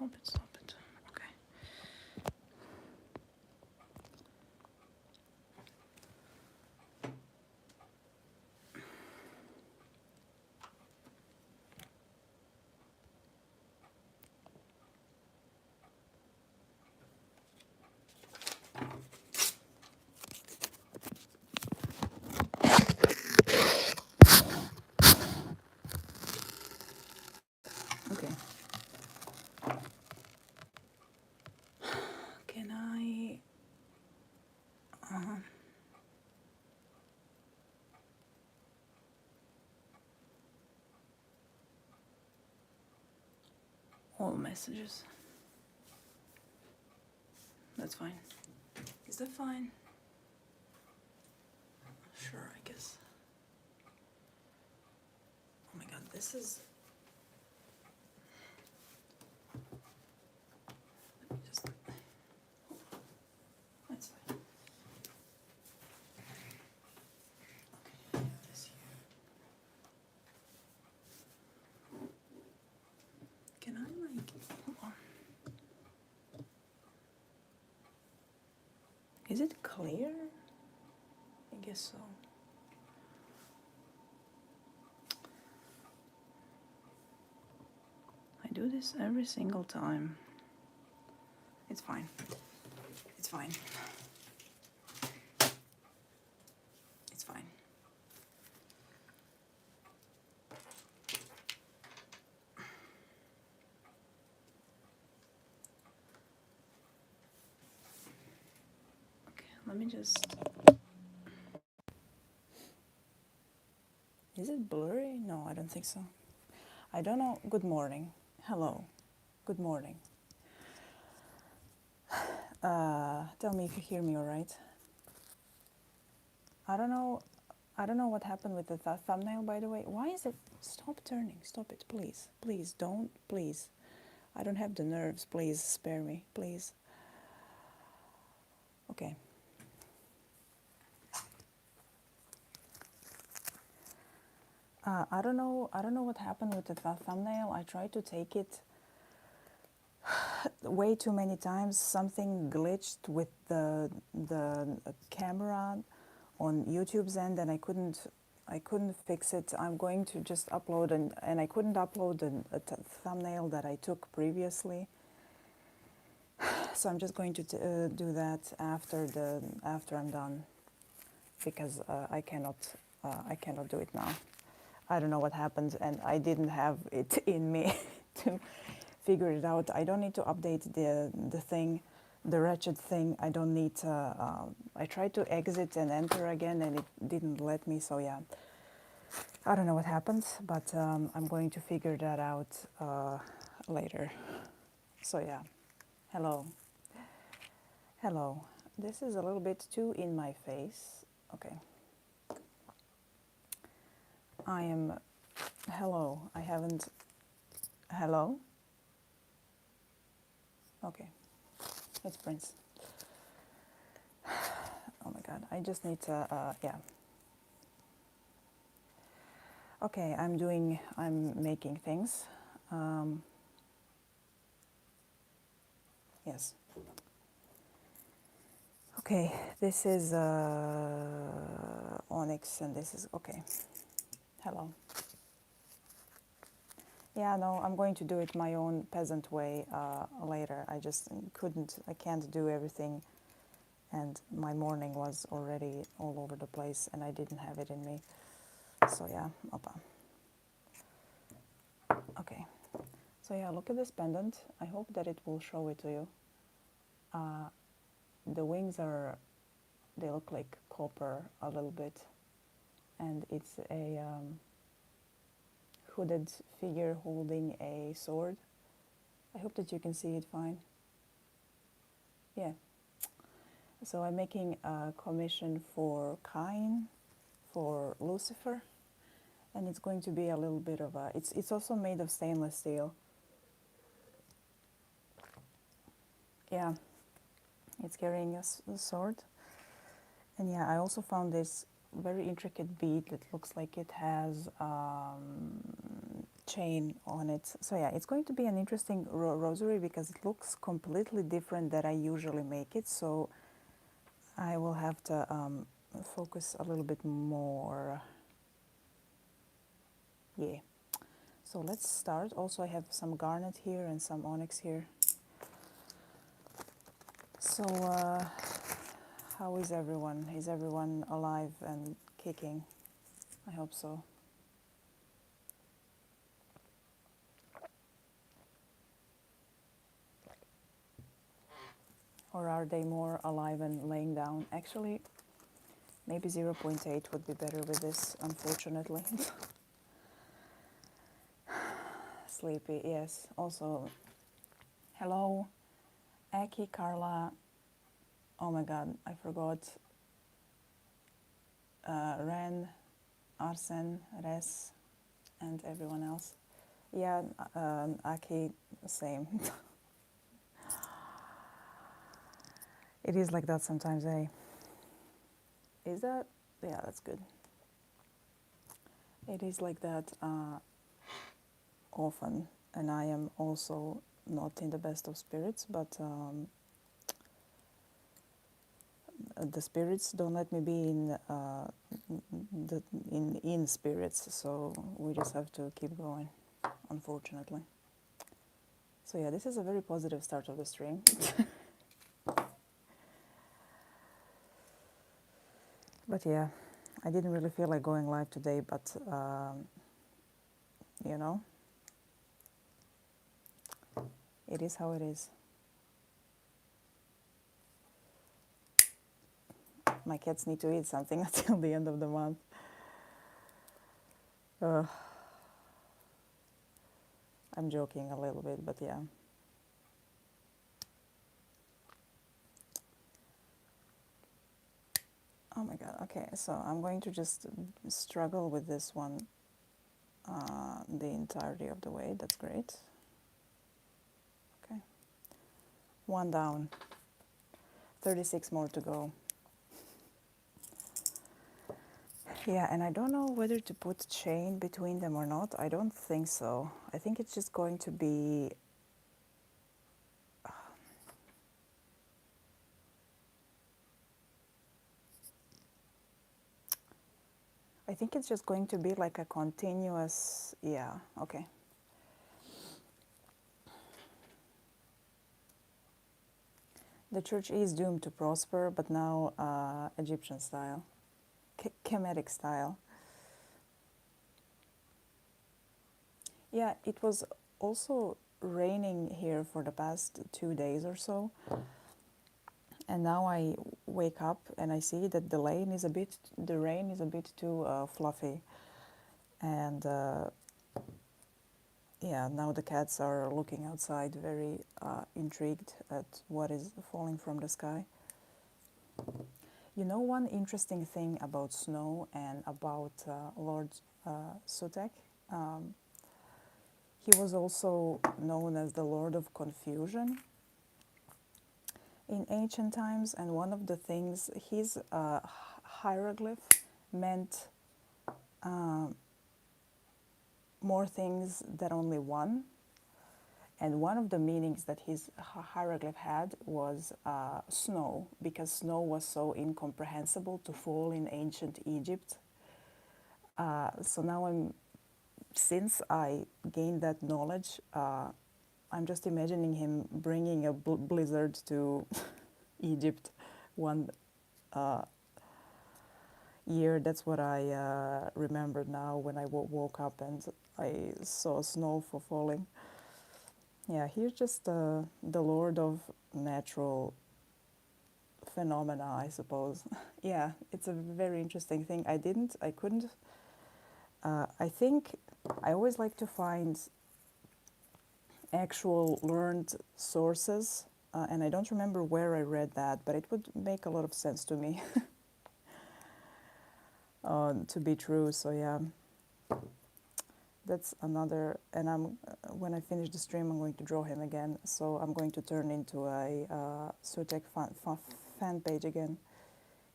stop it, stop it. Okay. Okay. Can I... all messages. That's fine. Is that fine? Sure, I guess. Oh my god, this is... Let me just... That's fine. Okay, this here. Can I, like... Hold on. Is it clear? I guess so. I do this every single time. It's fine. It's fine. It's fine. Okay, let me just... Is it blurry? No, I don't think so. I don't know. Good morning. Hello. Good morning. Tell me if you hear me all right. I don't know what happened with the thumbnail, by the way. Why is it... Stop turning. Stop it, please. Please, don't. Please. I don't have the nerves. Please, spare me. Please. Okay. I don't know what happened with the thumbnail. I tried to take it way too many times. Something glitched with the camera on YouTube's end, and I couldn't fix it. I'm going to just upload, and I couldn't upload a thumbnail that I took previously. So I'm just going to do that after I'm done, because I cannot do it now. I don't know what happened, and I didn't have it in me to figure it out. I don't need to update the thing, the wretched thing. I don't need to... I tried to exit and enter again, and it didn't let me, so yeah. I don't know what happened, but I'm going to figure that out later. So yeah, hello. Hello. This is a little bit too in my face. Okay. I am... Hello. I haven't... Hello? Okay. It's Prince. Oh my god. I just need to... yeah. Okay, I'm making things. Yes. Okay, this is onyx, and this is... Okay. Hello. Yeah, no, I'm going to do it my own peasant way later. I just I can't do everything, and my morning was already all over the place, and I didn't have it in me. So yeah, opa. Okay. So yeah, look at this pendant. I hope that it will show it to you. The wings they look like copper a little bit, and it's a hooded figure holding a sword. I hope that you can see it fine. Yeah. So I'm making a commission for Kain, for Lucifer, and it's going to be a little bit of a... It's also made of stainless steel. Yeah, it's carrying a sword. And yeah, I also found this very intricate bead that looks like it has chain on it. So yeah, it's going to be an interesting rosary because it looks completely different than I usually make it. So I will have to focus a little bit more. Yeah. So let's start. Also, I have some garnet here and some onyx here. So how is everyone? Is everyone alive and kicking? I hope so. Or are they more alive and laying down? Actually, maybe zero point 0.8 would be better with this, unfortunately. Sleepy, yes. Also, hello, Aki, Carla. Oh my god, I forgot. Ren, Arsen, Res, and everyone else. Yeah, Aki, same. It is like that sometimes, eh? Is that? Yeah, that's good. It is like that often, and I am also not in the best of spirits, but the spirits don't let me be in spirits, so we just have to keep going, unfortunately. So yeah, this is a very positive start of the stream. But yeah, I didn't really feel like going live today, but you know, it is how it is. My cats need to eat something until the end of the month. I'm joking a little bit, but yeah. Oh my god, okay, so I'm going to just struggle with this one the entirety of the way. That's great. Okay. One down. 36 more to go. Yeah, and I don't know whether to put chain between them or not. I don't think so. I think it's just going to be... I think it's just going to be like a continuous... Yeah, okay. The church is doomed to prosper, but now Egyptian style. Kemetic style. Yeah, it was also raining here for the past 2 days or so. And now I wake up and I see that the rain is a bit too fluffy. And yeah, now the cats are looking outside, very intrigued at what is falling from the sky. You know, one interesting thing about snow and about Lord Sutek, he was also known as the Lord of Confusion in ancient times, and one of the things, his hieroglyph meant more things than only one. And one of the meanings that his hieroglyph had was snow, because snow was so incomprehensible to fall in ancient Egypt. So now since I gained that knowledge, I'm just imagining him bringing a blizzard to Egypt one year. That's what I remembered now when I woke up and I saw snow falling. Yeah, he's just the lord of natural phenomena, I suppose. Yeah, it's a very interesting thing. I think I always like to find actual learned sources, and I don't remember where I read that, but it would make a lot of sense to me to be true. So yeah, that's another. And when I finish the stream, I'm going to draw him again. So I'm going to turn into a Sutek fan page again.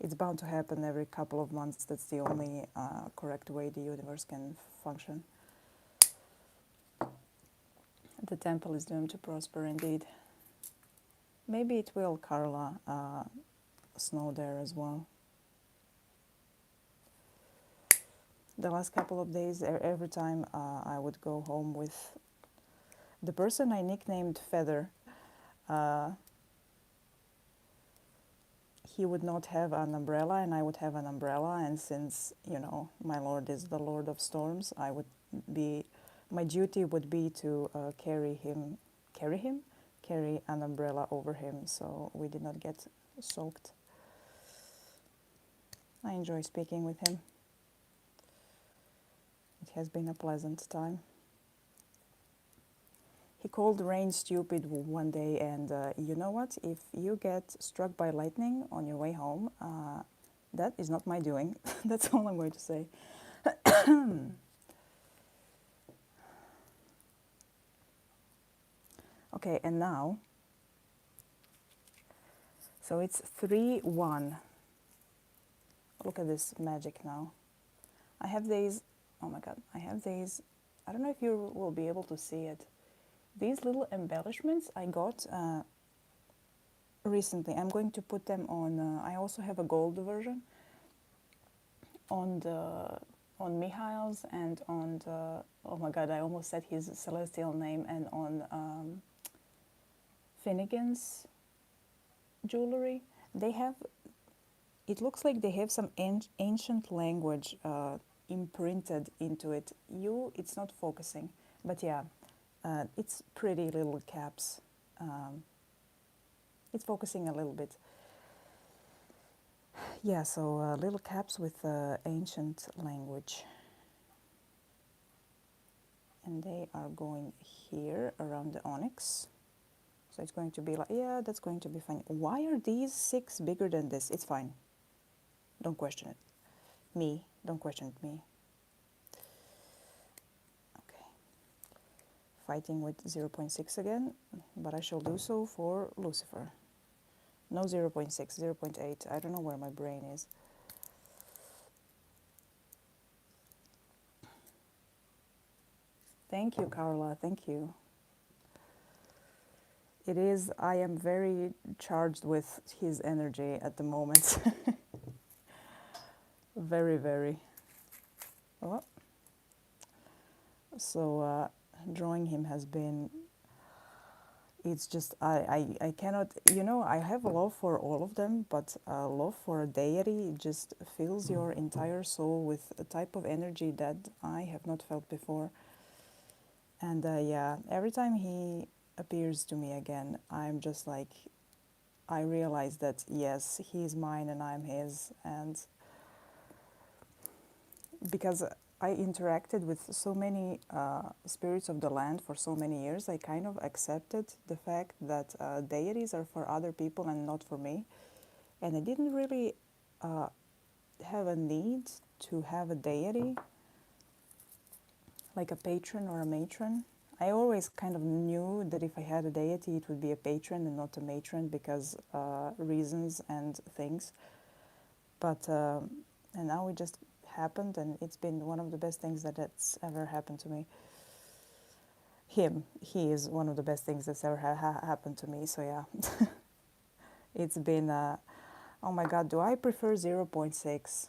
It's bound to happen every couple of months. That's the only correct way the universe can function. The temple is doomed to prosper indeed. Maybe it will, Carla, snow there as well. The last couple of days, every time I would go home with the person I nicknamed Feather, he would not have an umbrella and I would have an umbrella. And since, you know, my Lord is the Lord of storms, my duty would be to carry an umbrella over him so we did not get soaked. I enjoy speaking with him. It has been a pleasant time. He called rain stupid one day, and you know what? If you get struck by lightning on your way home, that is not my doing. That's all I'm going to say. Okay, and now, so it's 3-1. Look at this magic now. I have these, oh my God, I don't know if you will be able to see it. These little embellishments I got recently. I'm going to put them on, I also have a gold version on Mihail's and on the, oh my God, I almost said his celestial name, and on Finnegan's jewelry. They have, it looks like they have some ancient language imprinted into it. It's not focusing, but yeah, it's pretty little caps. It's focusing a little bit. Yeah, so little caps with ancient language. And they are going here around the onyx. So it's going to be like, yeah, that's going to be fine. Why are these 6 bigger than this? It's fine. Don't question it. Don't question it, me. Okay. Fighting with 0.6 again, but I shall do so for Lucifer. No 0.6, 0.8. I don't know where my brain is. Thank you, Carla. Thank you. It is, I am very charged with his energy at the moment. Very, very. Oh. So drawing him has been, it's just, I cannot, you know, I have a love for all of them, but love for a deity just fills your entire soul with a type of energy that I have not felt before. And yeah, every time he appears to me again, I'm just like, I realize that yes, he's mine and I'm his. And because I interacted with so many spirits of the land for so many years, I kind of accepted the fact that deities are for other people and not for me. And I didn't really have a need to have a deity, like a patron or a matron. I always kind of knew that if I had a deity, it would be a patron and not a matron because reasons and things. But, and now it just happened, and it's been one of the best things that's ever happened to me. He is one of the best things that's ever happened to me, so yeah. It's been, oh my God, do I prefer 0.6?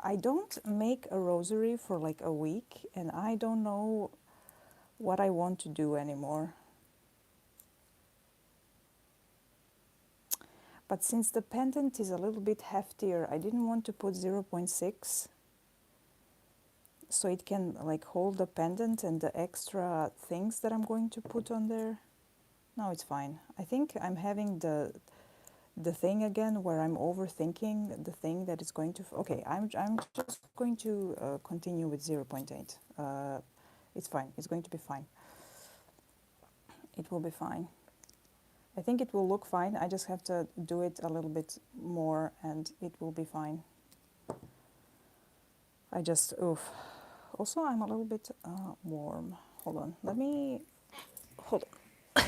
I don't make a rosary for like a week, and I don't know what I want to do anymore. But since the pendant is a little bit heftier, I didn't want to put 0.6 so it can like hold the pendant and the extra things that I'm going to put on there. No, it's fine. I think I'm having the thing again where I'm overthinking the thing that is going to... Okay, I'm just going to continue with 0.8. It's fine. It's going to be fine. It will be fine. I think it will look fine. I just have to do it a little bit more and it will be fine. I just... Oof. Also, I'm a little bit warm. Hold on. Let me... Hold on.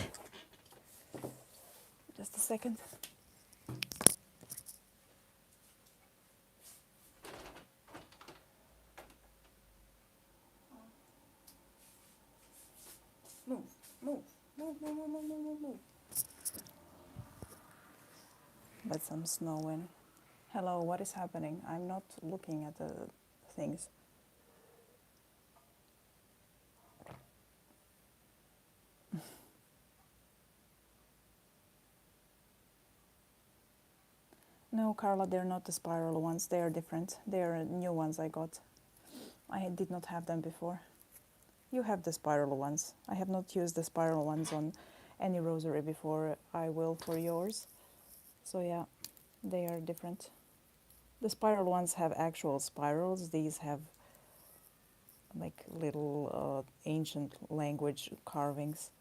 Just a second. Move, move, move, move, move, move, move, move. Let some snow in. Hello, what is happening? I'm not looking at the things. No, Carla, they're not the spiral ones. They are different. They are new ones I got. I did not have them before. You have the spiral ones. I have not used the spiral ones on any rosary before. I will for yours. So yeah, they are different. The spiral ones have actual spirals. These have like little ancient language carvings.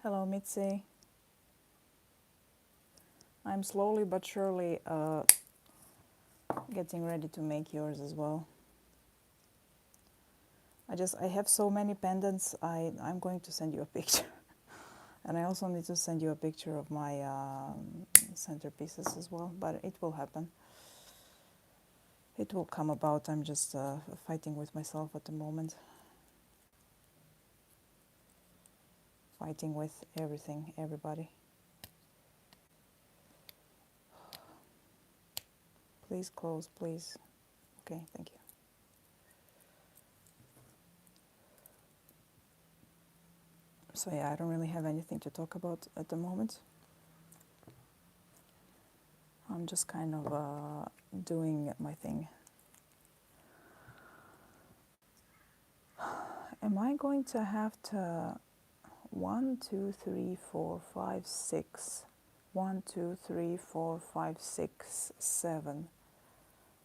Hello, Mitzi. I'm slowly but surely getting ready to make yours as well. I have so many pendants. I'm going to send you a picture. And I also need to send you a picture of my centerpieces as well, but it will happen. It will come about. I'm just fighting with myself at the moment. Fighting with everything, everybody. Please close, please. Okay, thank you. So yeah, I don't really have anything to talk about at the moment. I'm just kind of doing my thing. Am I going to have to 1, 2, 3, 4, 5, 6. 1, 2, 3, 4, 5, 6, 7.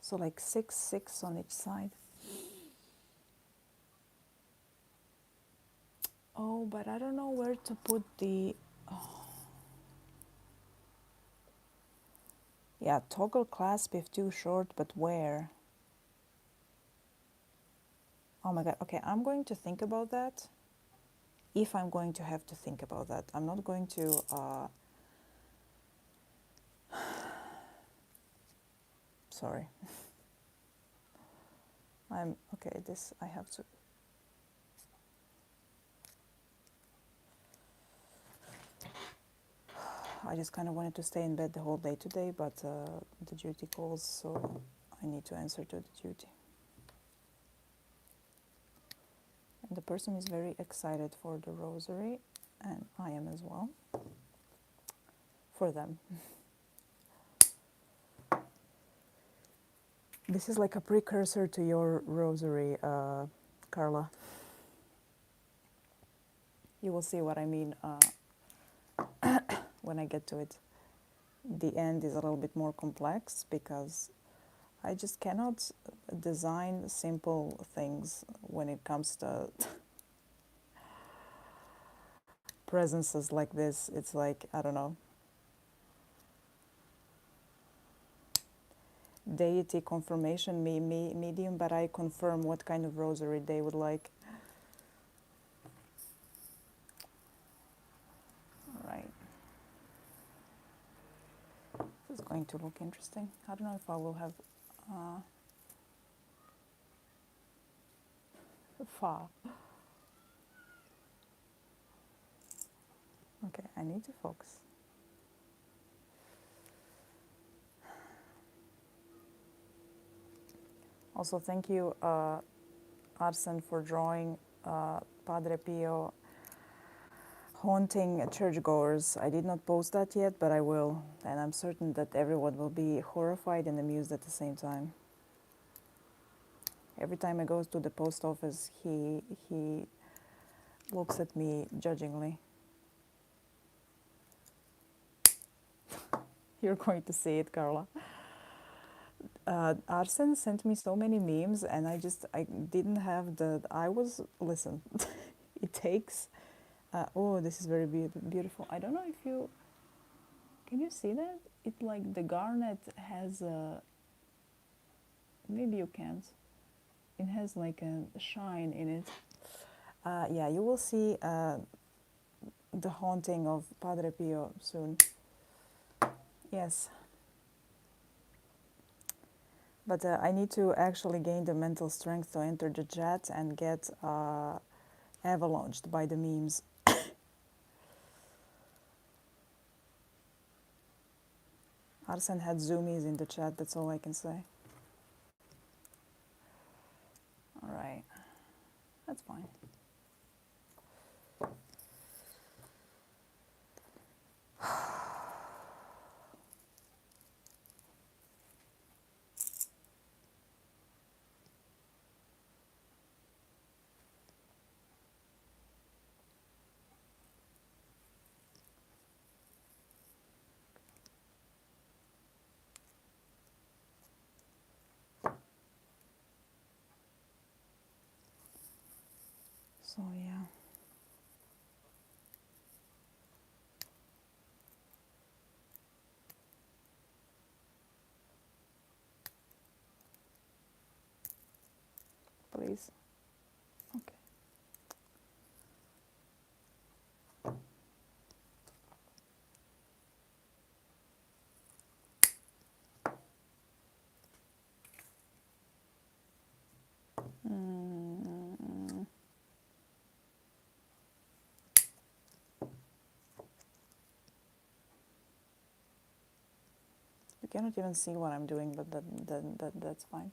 So like 6, 6 on each side. Oh, but I don't know where to put the... Oh. Yeah, toggle clasp if too short, but where? Oh my god, okay, I'm going to think about that. If I'm going to have to think about that. I'm not going to... Sorry. Okay, this I have to... I just kind of wanted to stay in bed the whole day today, but the duty calls, so I need to answer to the duty. And the person is very excited for the rosary, and I am as well, for them. This is like a precursor to your rosary, Carla. You will see what I mean when I get to it. The end is a little bit more complex because I just cannot design simple things when it comes to presences like this. It's like, I don't know, deity confirmation medium, but I confirm what kind of rosary they would like. All right. This is going to look interesting. I don't know if I will have fa. Okay, I need to focus. Also, thank you, Arsen, for drawing Padre Pio haunting churchgoers. I did not post that yet, but I will, and I'm certain that everyone will be horrified and amused at the same time. Every time I go to the post office, he looks at me judgingly. You're going to see it, Carla. Arsen sent me so many memes, and I didn't have listen, it takes, oh, this is very beautiful. I don't know if can you see that? It like the garnet has maybe you can't. It has like a shine in it. Yeah, you will see the haunting of Padre Pio soon. Yes. But I need to actually gain the mental strength to enter the chat and get avalanched by the memes. Arsen had zoomies in the chat, that's all I can say. Alright, that's fine. So yeah. Please. Okay. Mm. You cannot even see what I'm doing, but that's fine.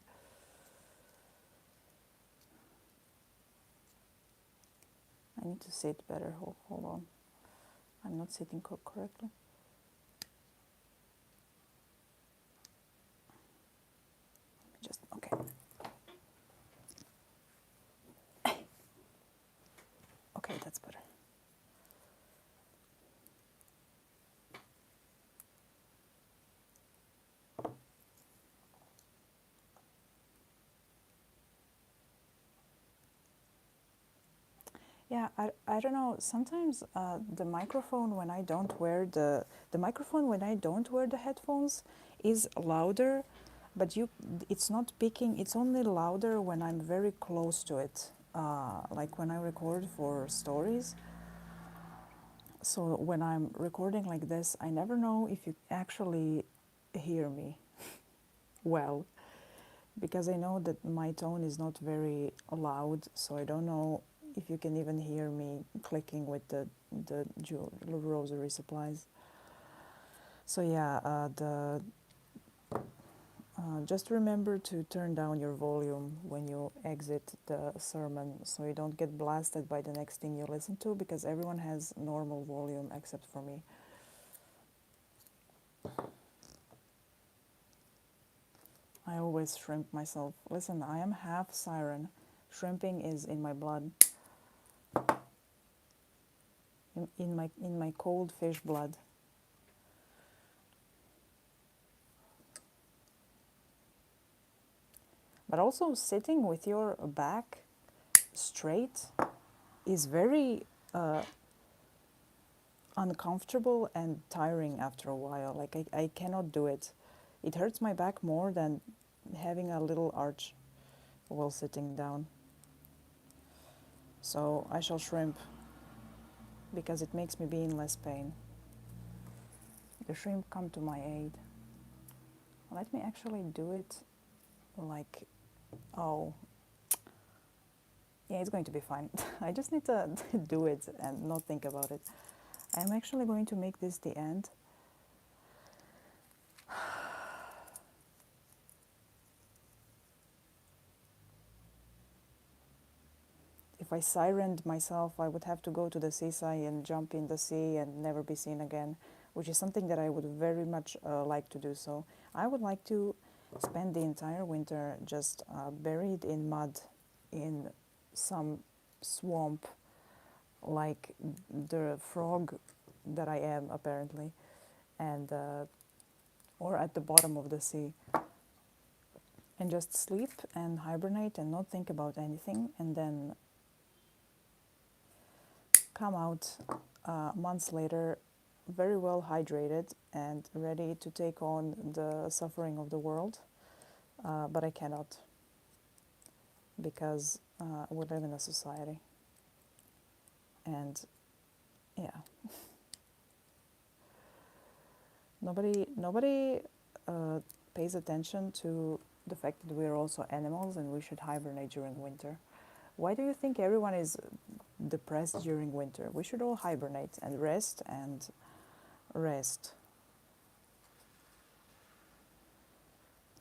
I need to sit better. Hold on. I'm not sitting correctly. Just, okay. Okay, that's better. Yeah, I don't know. Sometimes the microphone when I don't wear the microphone when I don't wear the headphones is louder, but it's not picking. It's only louder when I'm very close to it, like when I record for stories. So when I'm recording like this, I never know if you actually hear me well, because I know that my tone is not very loud, so I don't know if you can even hear me clicking with the rosary supplies. So yeah, just remember to turn down your volume when you exit the sermon, so you don't get blasted by the next thing you listen to, because everyone has normal volume except for me. I always shrimp myself. Listen, I am half siren. Shrimping is in my blood. In my cold fish blood. But also sitting with your back straight is very uncomfortable and tiring after a while. Like I cannot do it. It hurts my back more than having a little arch while sitting down. So I shall shrimp because it makes me be in less pain. The shrimp come to my aid. Let me actually do it like, oh, yeah, it's going to be fine. I just need to do it and not think about it. I'm actually going to make this the end. If I sirened myself, I would have to go to the seaside and jump in the sea and never be seen again, which is something that I would very much like to do. So I would like to spend the entire winter just buried in mud in some swamp, like the frog that I am apparently, and or at the bottom of the sea, and just sleep and hibernate and not think about anything, and then come out months later very well hydrated and ready to take on the suffering of the world. But I cannot, because we live in a society. And yeah, nobody pays attention to the fact that we're also animals and we should hibernate during winter. Why do you think everyone is depressed during winter? We should all hibernate and rest and rest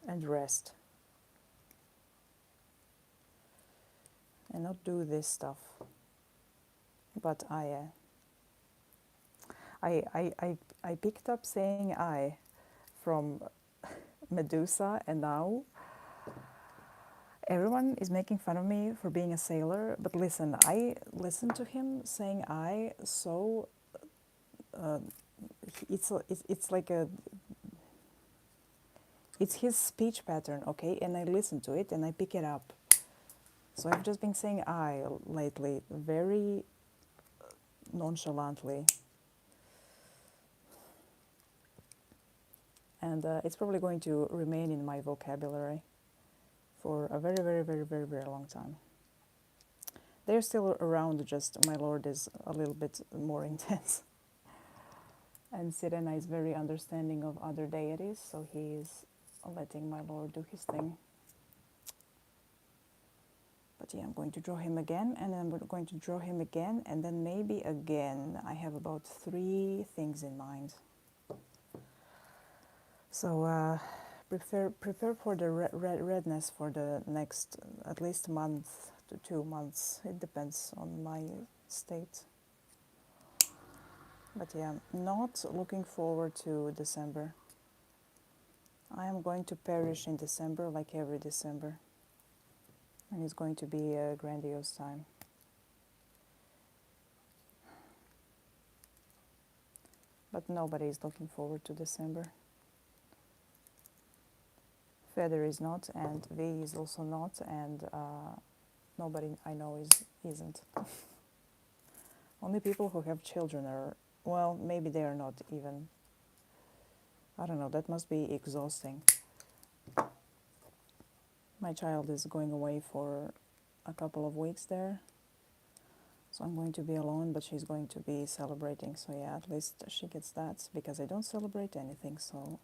and rest and not do this stuff. But I picked up saying I from Medusa, and now everyone is making fun of me for being a sailor. But listen, I listened to him saying I, so it's like a, it's his speech pattern, okay? And I listen to it and I pick it up. So I've just been saying I lately, very nonchalantly. And it's probably going to remain in my vocabulary for a very, very, very, very, very long time. They're still around, just my lord is a little bit more intense. And Sirena is very understanding of other deities, so he is letting my lord do his thing. But yeah, I'm going to draw him again, and then we're going to draw him again, and then maybe again. I have about 3 things in mind. So prepare for the redness for the next at least month to 2 months. It depends on my state. But yeah, not looking forward to December. I am going to perish in December like every December. And it's going to be a grandiose time. But nobody is looking forward to December. Feather is not, and V is also not, and nobody I know isn't. Only people who have children are, well, maybe they are not even. I don't know, that must be exhausting. My child is going away for a couple of weeks there. So I'm going to be alone, but she's going to be celebrating. So yeah, at least she gets that, because I don't celebrate anything. So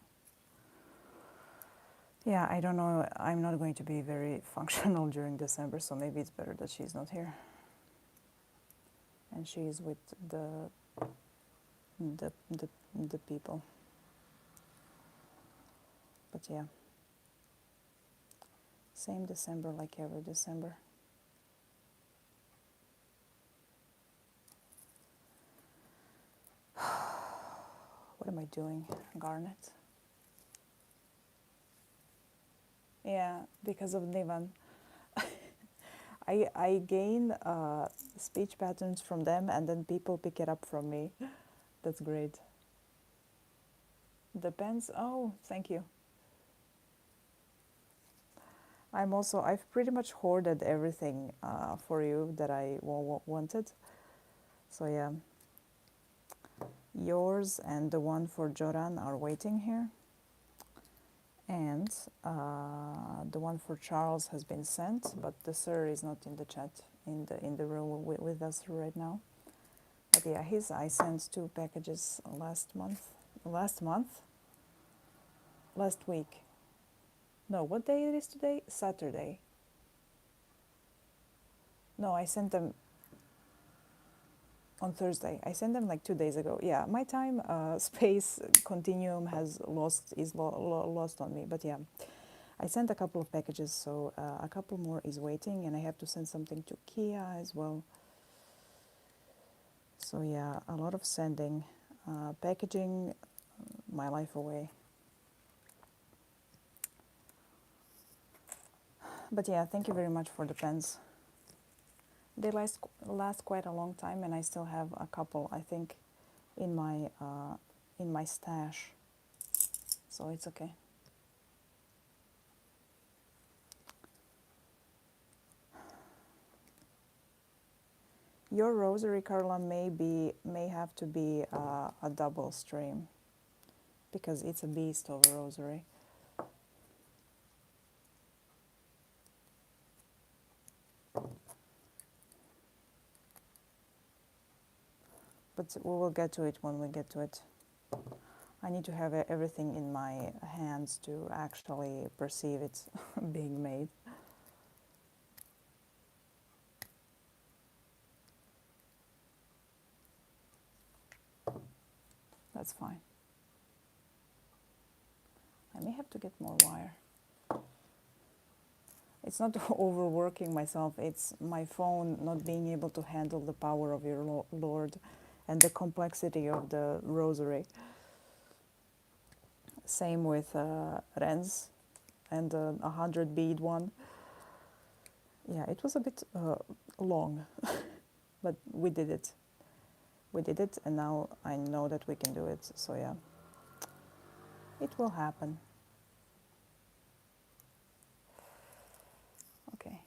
yeah, I don't know. I'm not going to be very functional during December, so maybe it's better that she's not here. And she's with the people. But yeah, same December like every December. What am I doing, Garnet? Yeah, because of Nivan. I gain speech patterns from them, and then people pick it up from me. That's great. Depends. Oh, thank you. I've pretty much hoarded everything for you that I wanted. So yeah, yours and the one for Joran are waiting here. And the one for Charles has been sent, but the sir is not in the chat, in the room with us right now. But yeah, I sent 2 packages last week. No, what day it is today? Saturday. No, I sent them on Thursday. I sent them like 2 days ago. Yeah, my time space continuum lost on me. But yeah, I sent a couple of packages, so a couple more is waiting, and I have to send something to Kia as well. So yeah, a lot of sending, packaging my life away. But yeah, thank you very much for the pens. They last quite a long time, and I still have a couple, I think, in my stash. So it's okay. Your rosary, Carla, may have to be a double stream, because it's a beast of a rosary. but we will get to it when we get to it. I need to have everything in my hands to actually perceive it being made. That's fine. I may have to get more wire. It's not overworking myself, it's my phone not being able to handle the power of your Lord and the complexity of the rosary. Same with Ren's and a 100 bead one. Yeah, it was a bit long, but we did it. We did it, and now I know that we can do it, so yeah. It will happen. Okay.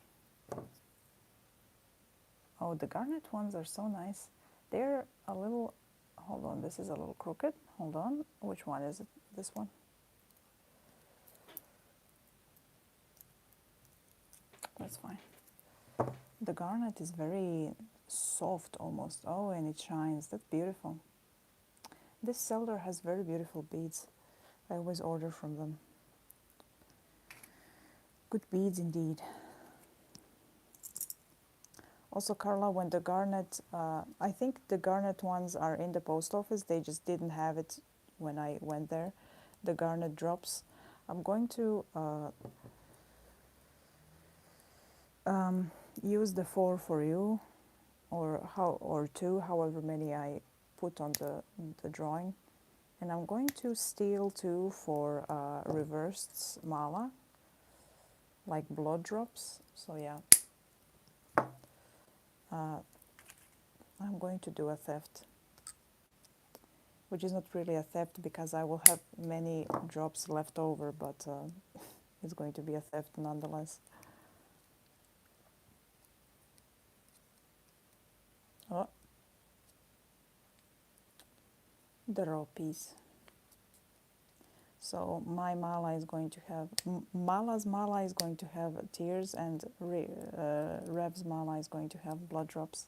Oh, the garnet ones are so nice. They're a little, hold on, this is a little crooked. Hold on, which one is it? This one? That's fine. The garnet is very soft almost. Oh, and it shines. That's beautiful. This seller has very beautiful beads. I always order from them. Good beads indeed. Also, Carla, when the garnet, I think the garnet ones are in the post office. They just didn't have it when I went there. The garnet drops. I'm going to use the 4 for you, or 2, however many I put on the drawing. And I'm going to steal 2 for reversed mala, like blood drops. So yeah. I'm going to do a theft, which is not really a theft because I will have many drops left over, but it's going to be a theft nonetheless. Oh, the raw piece. So my mala is going to have, Mala's mala is going to have tears, and Rev's mala is going to have blood drops,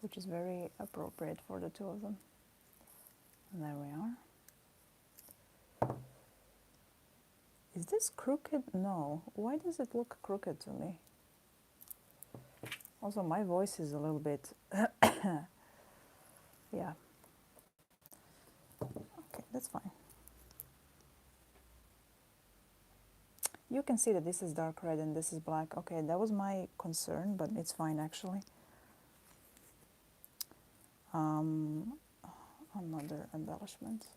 which is very appropriate for the 2 of them. And there we are. Is this crooked? No. Why does it look crooked to me? Also, my voice is a little bit, yeah. Okay, that's fine. You can see that this is dark red and this is black. Okay, that was my concern, but it's fine actually. Another embellishment.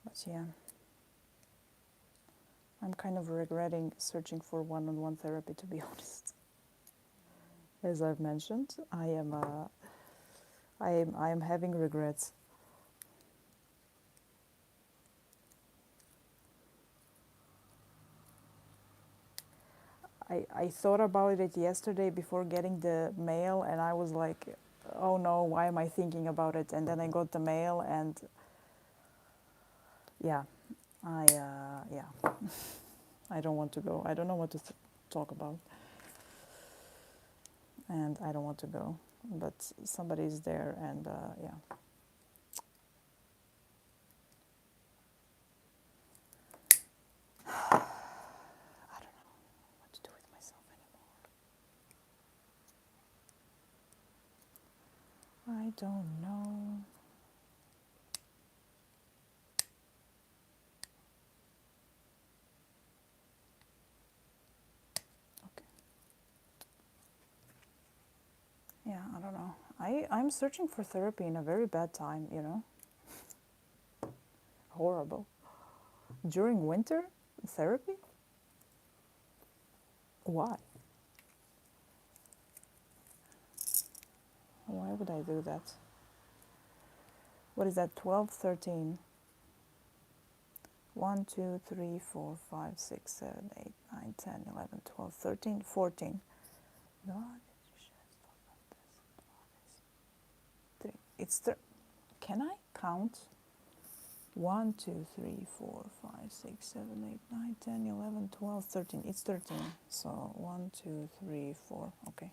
But yeah, I'm kind of regretting searching for one-on-one therapy, to be honest. As I've mentioned, I am having regrets. I thought about it yesterday before getting the mail, and I was like, oh no, why am I thinking about it? And then I got the mail, and yeah, yeah, I don't want to go. I don't know what to talk about, and I don't want to go. But somebody's there, and yeah. I don't know what to do with myself anymore. I don't know. Okay. Yeah, I don't know. I'm searching for therapy in a very bad time, you know. Horrible. During winter, therapy? Why? Why would I do that? What is that? 12, 13. 1, 2, 3, 4, 5, 6, 7, 8, 9, 10, 11, 12, 13, 14. God, it's can I count? 1, 2, 3, 4, 5, 6, 7, 8, 9, 10, 11, 12, 13. It's 13. So 1, 2, 3, 4. Okay.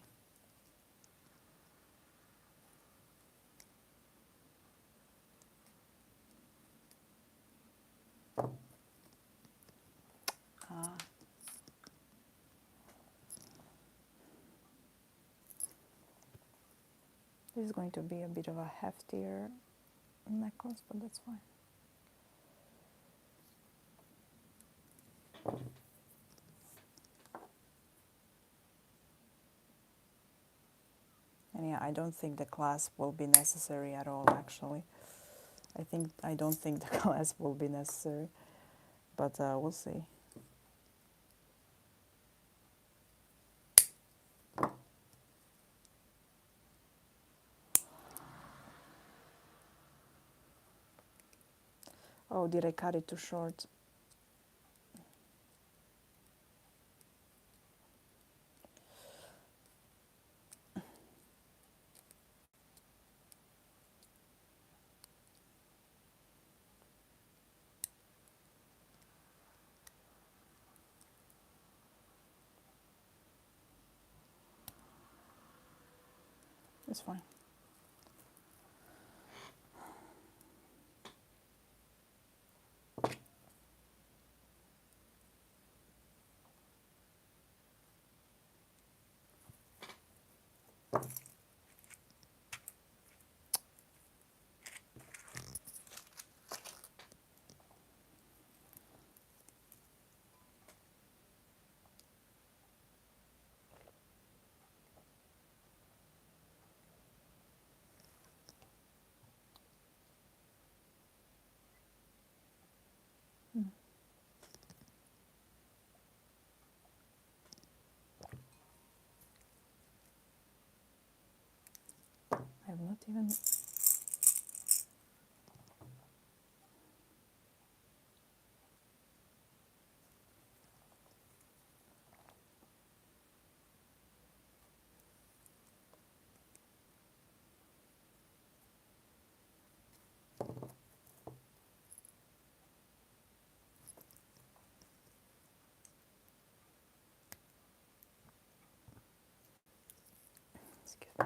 This is going to be a bit of a heftier necklace, but that's fine. And yeah, I don't think the clasp will be necessary at all, actually. I don't think the clasp will be necessary, but we'll see. Oh, did I cut it too short? It's fine. I have not even... Excuse me.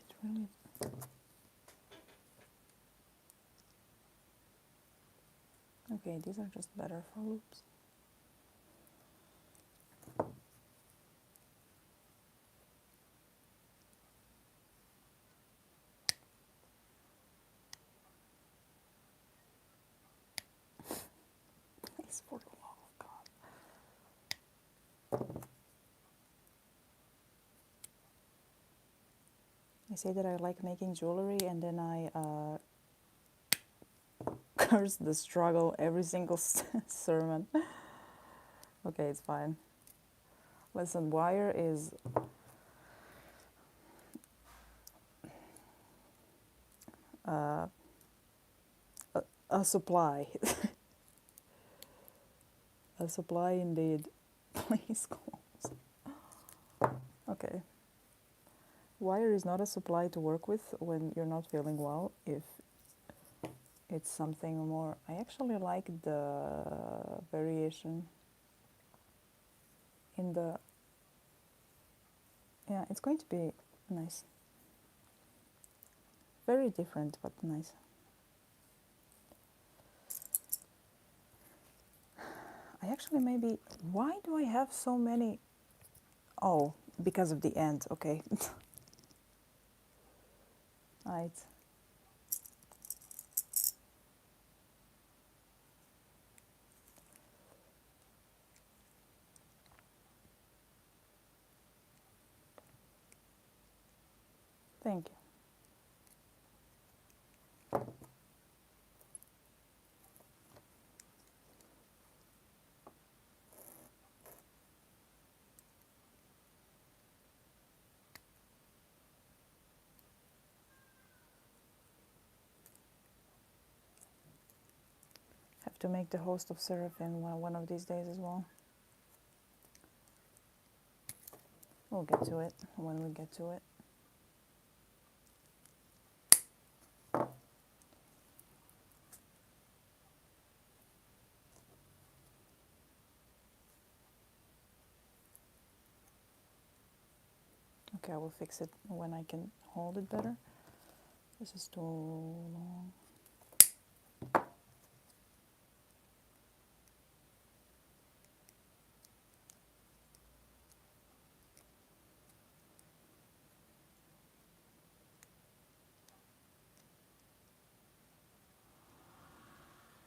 It's really... Okay, these are just better for loops. Please, for the love of God. I say that I like making jewelry, and then I curse the struggle every single sermon. Okay, it's fine. Listen, wire is a supply. A supply indeed. Please close. Okay. Wire is not a supply to work with when you're not feeling well. If it's something more... I actually like the variation in the... Yeah, it's going to be nice. Very different, but nice. I actually maybe... Why do I have so many... Oh, because of the end. Okay. Right. Thank you. Have to make the host of Seraphim one of these days as well. We'll get to it when we get to it. Okay, I will fix it when I can hold it better. This is too long.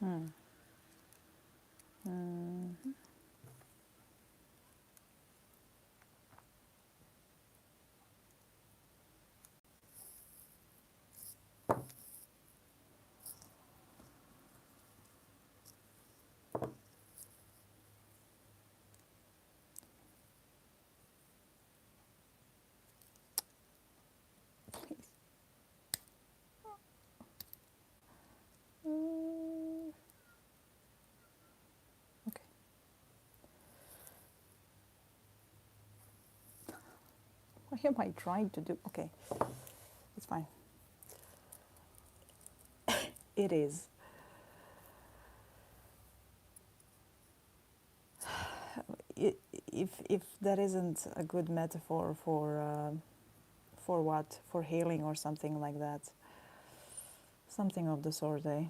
Hmm. Mm-hmm. Please. Okay. What am I trying to do? Okay, it's fine. It is. If that isn't a good metaphor for what, for healing or something like that, something of the sort, eh?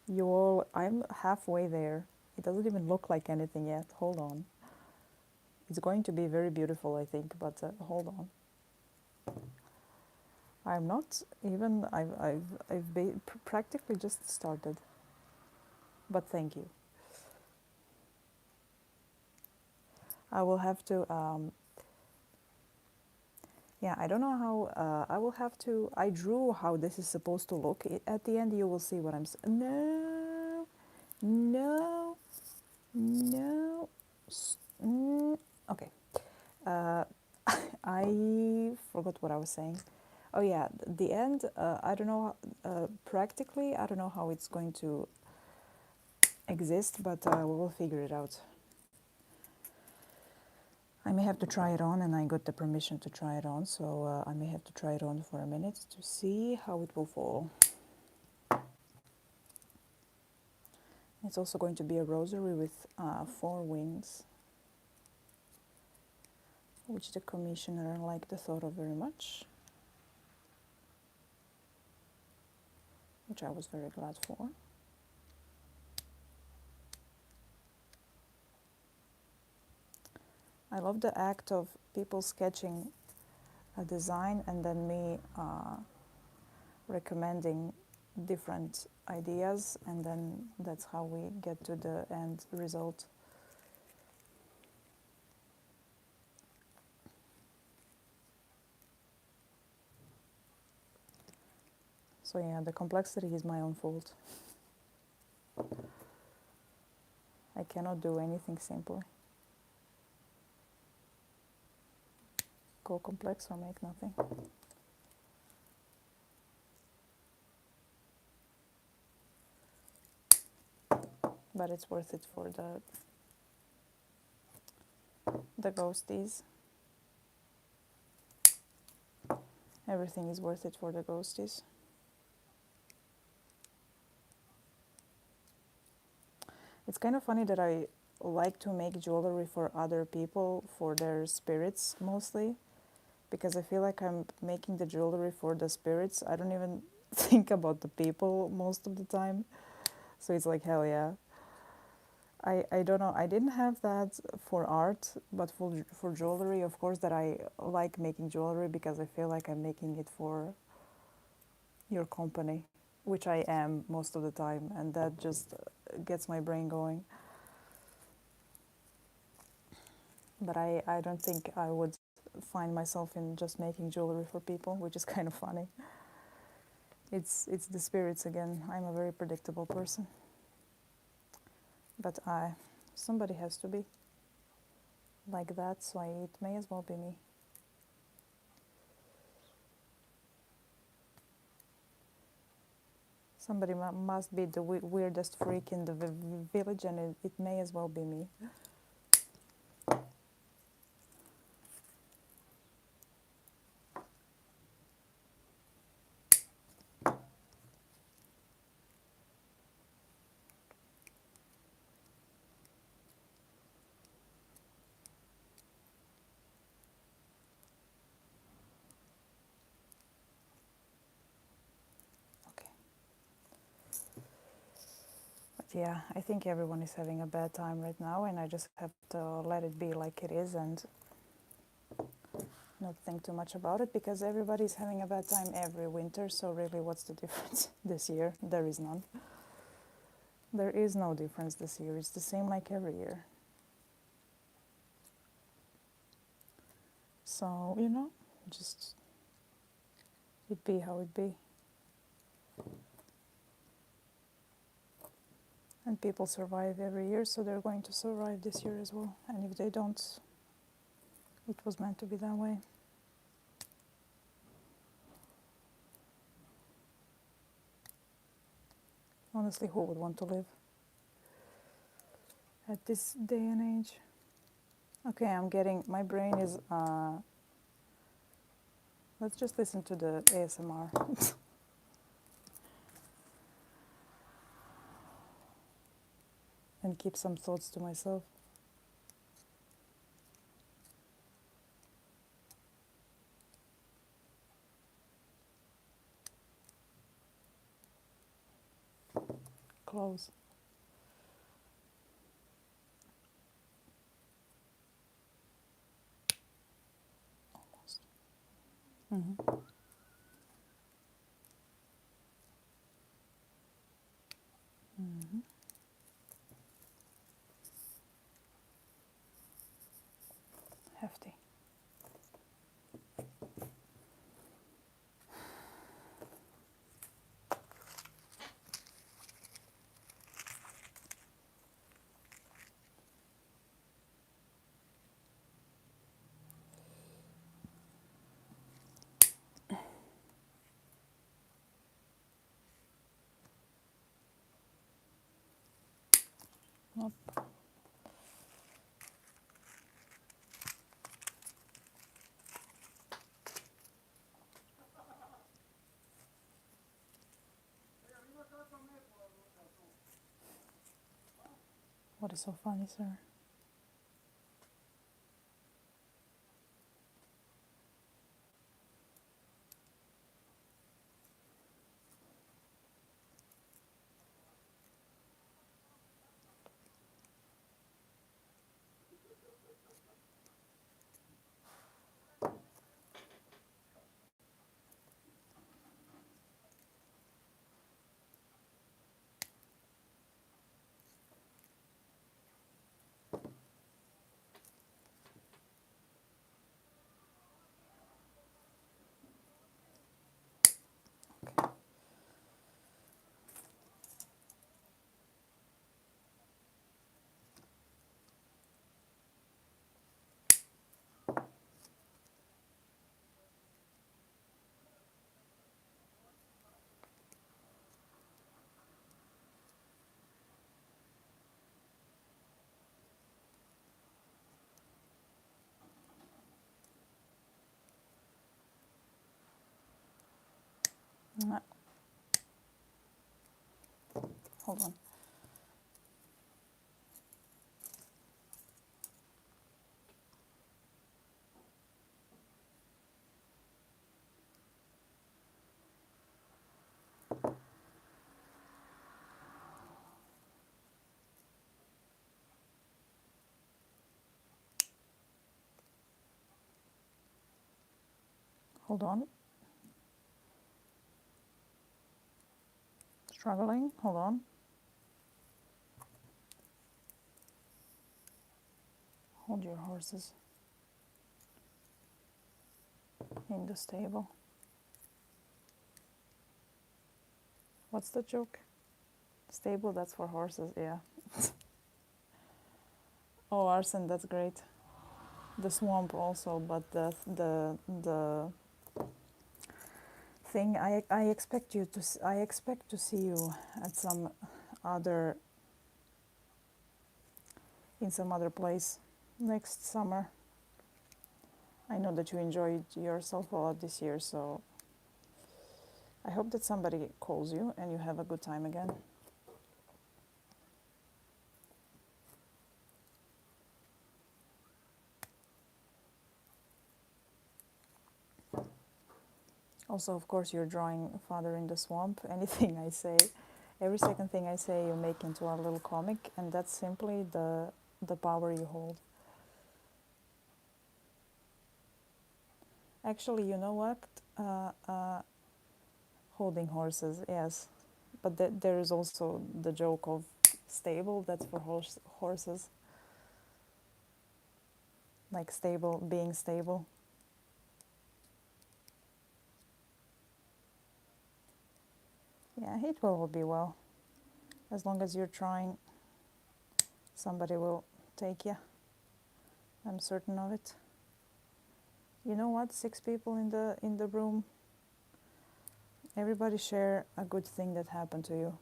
You all, I'm halfway there. It doesn't even look like anything yet. Hold on. It's going to be very beautiful, I think, but hold on. I'm not even. I've practically just started. But thank you. I will have to. Yeah, I don't know how. I will have to. I drew how this is supposed to look. At the end, you will see what I'm. No, no, no. Okay. Uh, I forgot what I was saying. Oh yeah, the end. I don't know. Practically, I don't know how it's going to exist, but we will figure it out. I may have to try it on, and I got the permission to try it on, so I may have to try it on for a minute to see how it will fall. It's also going to be a rosary with 4 wings, which the commissioner liked the thought of very much, which I was very glad for. I love the act of people sketching a design and then me recommending different ideas, and then that's how we get to the end result. So yeah, the complexity is my own fault. I cannot do anything simply. Go complex or make nothing. But it's worth it for the ghosties. Everything is worth it for the ghosties. It's kind of funny that I like to make jewelry for other people, for their spirits mostly, because I feel like I'm making the jewelry for the spirits. I don't even think about the people most of the time. So it's like, hell yeah. I don't know. I didn't have that for art, but for jewelry, of course, that I like making jewelry because I feel like I'm making it for your company, which I am most of the time, and that just gets my brain going. But I don't think I would find myself in just making jewelry for people, which is kind of funny. It's the spirits again. I'm a very predictable person, but somebody has to be like that, so it may as well be me. Somebody must be the weirdest freak in the village, and it may as well be me. Okay. But yeah, I think everyone is having a bad time right now, and I just have to let it be like it is and not think too much about it, because everybody's having a bad time every winter, so really what's the difference this year? There is none. There is no difference this year. It's the same like every year. So, just it be how it be. And people survive every year, so they're going to survive this year as well. And if they don't, it was meant to be that way. Honestly, who would want to live at this day and age? Okay, my brain is, let's just listen to the ASMR. And keep some thoughts to myself. Close. Almost. Mm-hmm. Mm-hmm. Hefty. Nope. What is so funny, sir? Nah. Hold on. Hold on. Struggling. Hold on. Hold your horses in the stable. What's the joke? Stable, that's for horses, yeah. Oh, arson, that's great. The swamp also, but the thing I expect you to I expect to see you at some other in some other place next summer. I know that you enjoyed yourself a lot this year, so I hope that somebody calls you and you have a good time again. Also, of course, you're drawing Father in the Swamp. Anything I say, every second thing I say, you make into a little comic, and that's simply the power you hold. Actually, you know what? Holding horses, yes. But there is also the joke of stable, that's for horses. Like stable, being stable. Yeah, it will all be well. As long as you're trying, somebody will take you. I'm certain of it. You know what? 6 people in the room. Everybody share a good thing that happened to you.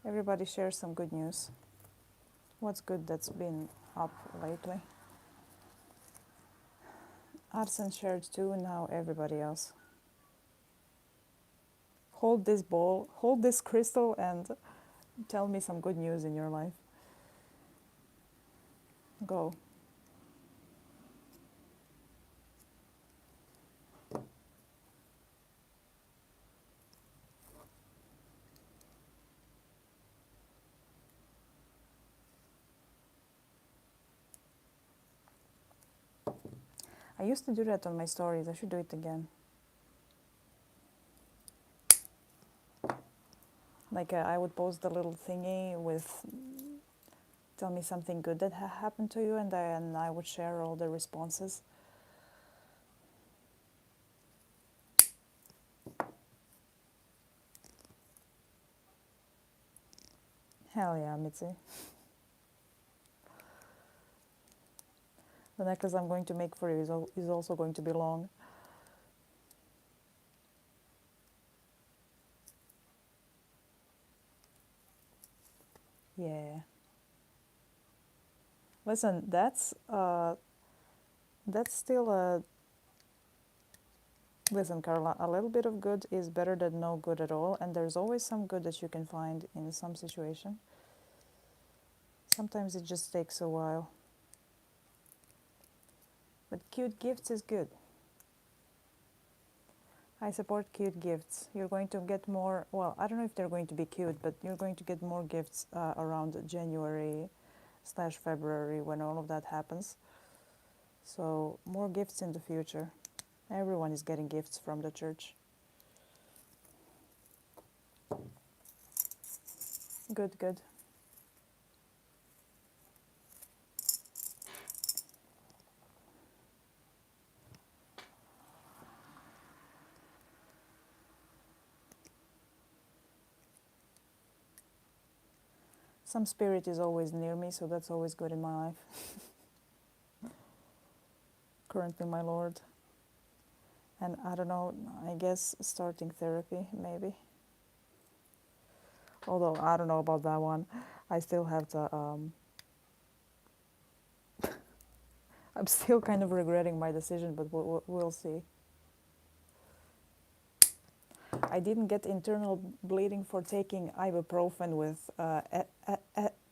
Everybody share some good news. What's good that's been up lately? Arsen shared too, now everybody else. Hold this ball, hold this crystal, and tell me some good news in your life. Go. I used to do that on my stories. I should do it again. Like I would post the little thingy with tell me something good that happened to you, and then I would share all the responses. Hell yeah, Mitzi. The necklace I'm going to make for you is also going to be long. Yeah. Listen, that's still a... Listen, Carla, a little bit of good is better than no good at all, and there's always some good that you can find in some situation. Sometimes it just takes a while. But cute gifts is good. I support cute gifts. You're going to get more, well, I don't know if they're going to be cute, but you're going to get more gifts around January/February when all of that happens. So more gifts in the future. Everyone is getting gifts from the church. Good, good. Some spirit is always near me, so that's always good in my life. Currently, my Lord. And I don't know, I guess starting therapy, maybe. Although, I don't know about that one. I still have to... I'm still kind of regretting my decision, but we'll see. I didn't get internal bleeding for taking ibuprofen with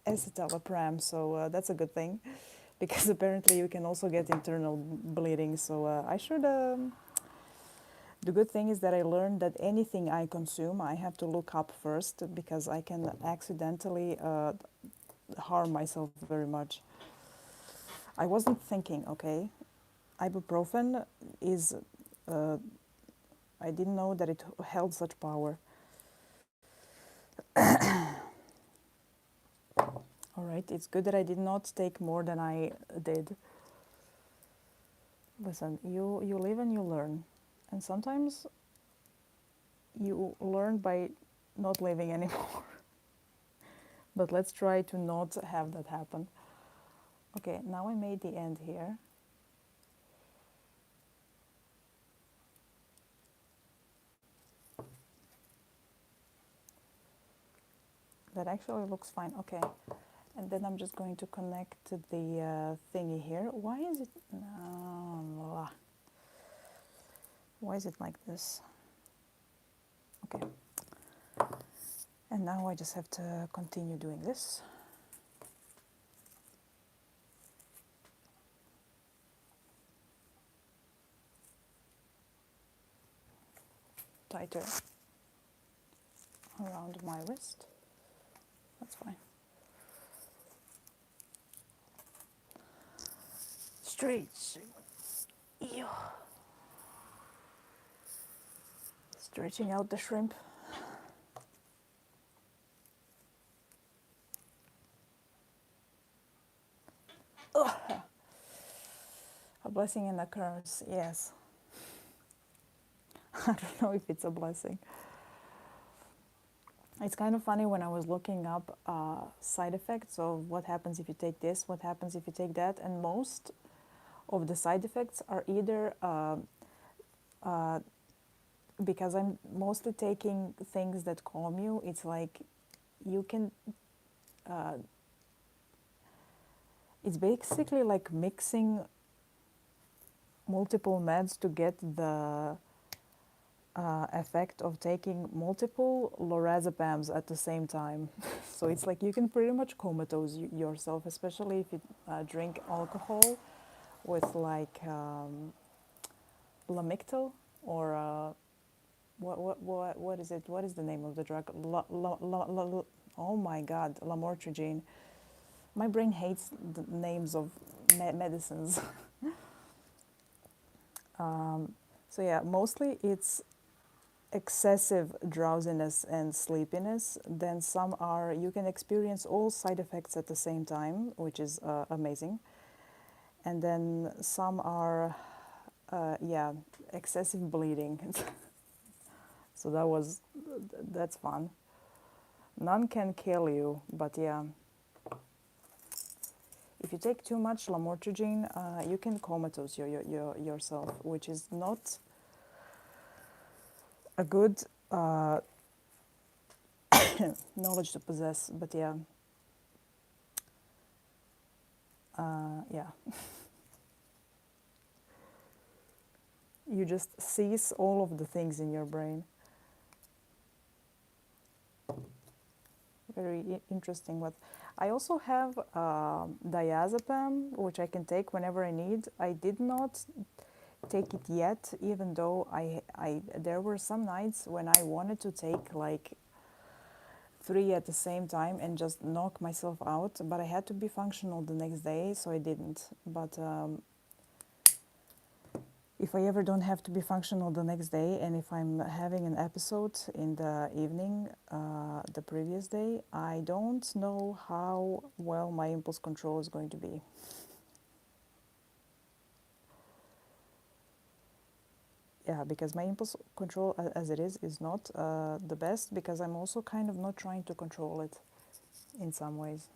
escitalopram, so that's a good thing, because apparently you can also get internal bleeding. So I should. The good thing is that I learned that anything I consume, I have to look up first, because I can accidentally harm myself very much. I wasn't thinking, okay? ibuprofen is, uh, I didn't know that it held such power. All right, it's good that I did not take more than I did. Listen, you live and you learn. And sometimes you learn by not living anymore. But let's try to not have that happen. Okay, now I made the end here. That actually looks fine. Okay, and then I'm just going to connect to the thingy here. Why is it? Why is it like this? Okay. And now I just have to continue doing this. Tighter around my wrist. That's fine. Stretch. Yeah. Stretching out the shrimp. Ugh. A blessing and a curse, yes. I don't know if it's a blessing. It's kind of funny when I was looking up side effects of what happens if you take this, what happens if you take that, and most of the side effects are either because I'm mostly taking things that calm you. It's like you can, it's basically like mixing multiple meds to get the effect of taking multiple lorazepams at the same time. So it's like you can pretty much comatose yourself, especially if you drink alcohol with like Lamictal or what is it? What is the name of the drug? Oh my God, lamotrigine. My brain hates the names of medicines. So yeah, mostly it's excessive drowsiness and sleepiness. Then some are, you can experience all side effects at the same time, which is amazing. And then some are, yeah, excessive bleeding. So that's fun. None can kill you, but yeah. If you take too much lamotrigine, you can comatose yourself, which is not a good knowledge to possess. But yeah, yeah. You just cease all of the things in your brain. Very interesting. What I also have diazepam, which I can take whenever I need. I did not take it yet, even though there were some nights when I wanted to take like 3 at the same time and just knock myself out, but I had to be functional the next day, so I didn't. But if I ever don't have to be functional the next day, and if I'm having an episode in the evening the previous day, I don't know how well my impulse control is going to be. Yeah, because my impulse control as it is not the best, because I'm also kind of not trying to control it in some ways.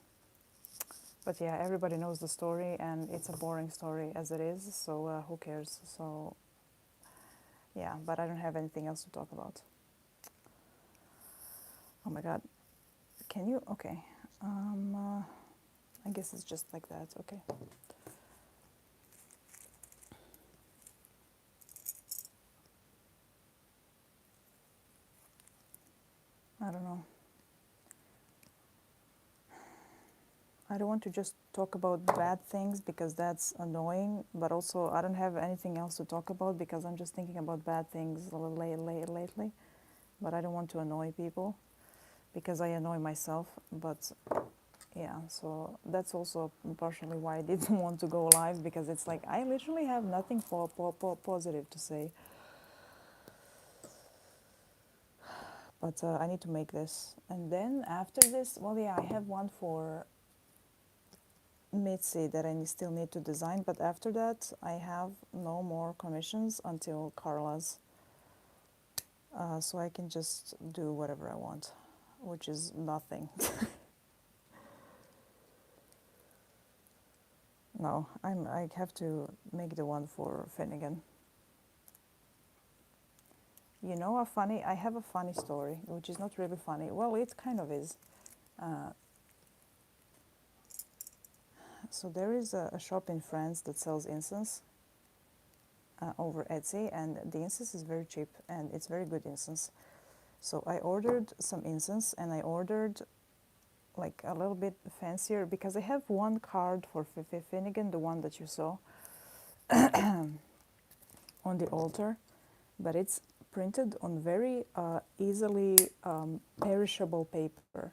But yeah, everybody knows the story, and it's a boring story as it is, so who cares? So yeah, but I don't have anything else to talk about. Oh my God. Can you? Okay. I guess it's just like that. Okay. I don't know. I don't want to just talk about bad things because that's annoying, but also I don't have anything else to talk about because I'm just thinking about bad things lately. But I don't want to annoy people because I annoy myself. But Yeah, so that's also partially why I didn't want to go live, because it's like I literally have nothing positive to say. But I need to make this. And then after this, well, yeah, I have one for Mitzi that I still need to design. But after that, I have no more commissions until Carla's. So I can just do whatever I want, which is nothing. No, I have to make the one for Finnegan. You know, I have a funny story, which is not really funny. Well, it kind of is. Uh, so there is a shop in France that sells incense over Etsy, and the incense is very cheap and it's very good incense. So I ordered some incense, and I ordered like a little bit fancier, because I have one card for Finnegan, the one that you saw on the altar, but it's printed on very easily perishable paper.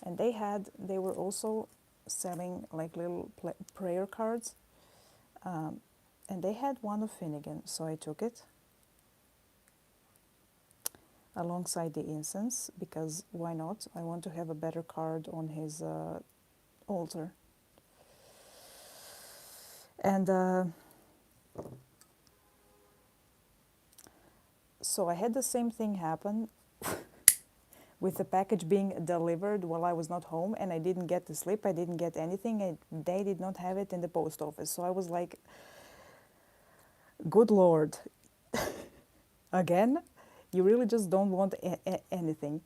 And they were also selling like little prayer cards, and they had one of Finnegan, so I took it alongside the incense, because why not? I want to have a better card on his altar. And so I had the same thing happen with the package being delivered while I was not home, and I didn't get the slip, I didn't get anything, and they did not have it in the post office. So I was like, good Lord, again? You really just don't want anything.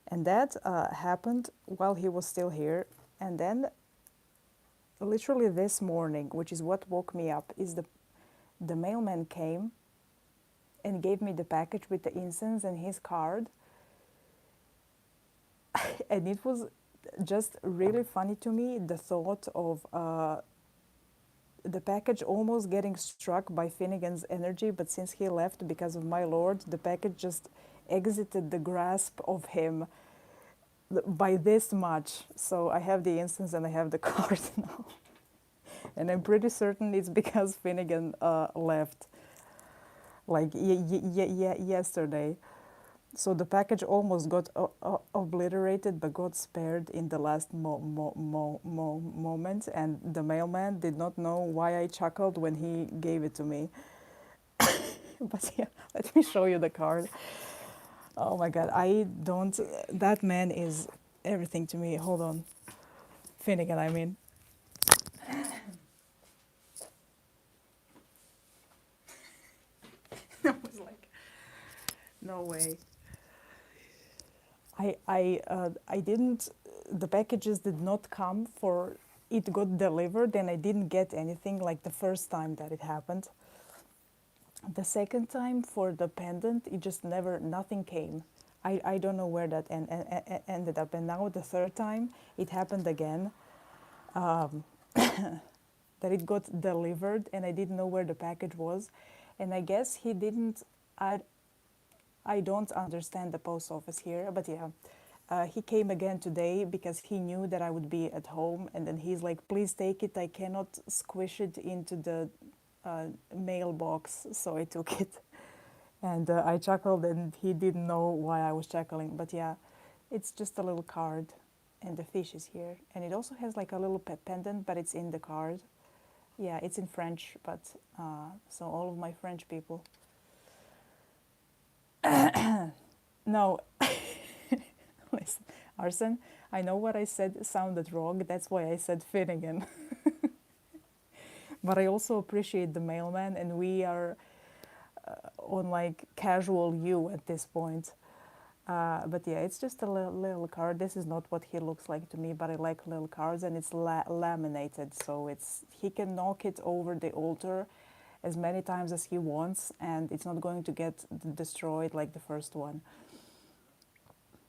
And that happened while he was still here. And then literally this morning, which is what woke me up, is the mailman came and gave me the package with the incense and his card. And it was just really funny to me, the thought of the package almost getting struck by Finnegan's energy, but since he left because of my lord, the package just exited the grasp of him by this much. So I have the instance and I have the card now. And I'm pretty certain it's because Finnegan left like yesterday. So the package almost got obliterated, but got spared in the last moment. And the mailman did not know why I chuckled when he gave it to me. But yeah, let me show you the card. Oh my God, that man is everything to me. Hold on. Finnegan, I mean. I was like, no way. I didn't, the packages did not come for, it got delivered and I didn't get anything like the first time that it happened. The second time for the pendant, it just never, nothing came. I don't know where that ended up. And now the third time, it happened again, that it got delivered and I didn't know where the package was. And I guess he didn't, I don't understand the post office here, but yeah. He came again today because he knew that I would be at home, and then he's like, please take it, I cannot squish it into the mailbox, so I took it. And I chuckled, and he didn't know why I was chuckling, but yeah, it's just a little card, and the fish is here. And it also has like a little pendant, but it's in the card. Yeah, it's in French, but so all of my French people. No, listen, Arsen, I know what I said sounded wrong. That's why I said Finnegan. But I also appreciate the mailman, and we are on like casual you at this point. But yeah, it's just a little card. This is not what he looks like to me, but I like little cards, and it's laminated, so he can knock it over the altar as many times as he wants, and it's not going to get destroyed like the first one.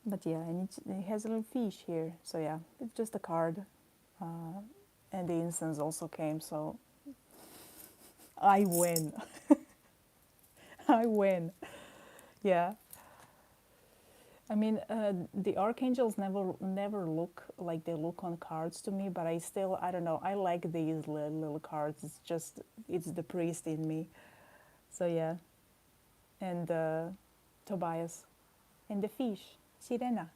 But yeah, and it has a little fish here, so yeah, it's just a card. And the incense also came, so I win. I win. Yeah. I mean, the archangels never look like they look on cards to me, but I don't know. I like these little cards. It's just it's the priest in me. So yeah, and Tobias, and the fish, Sirena,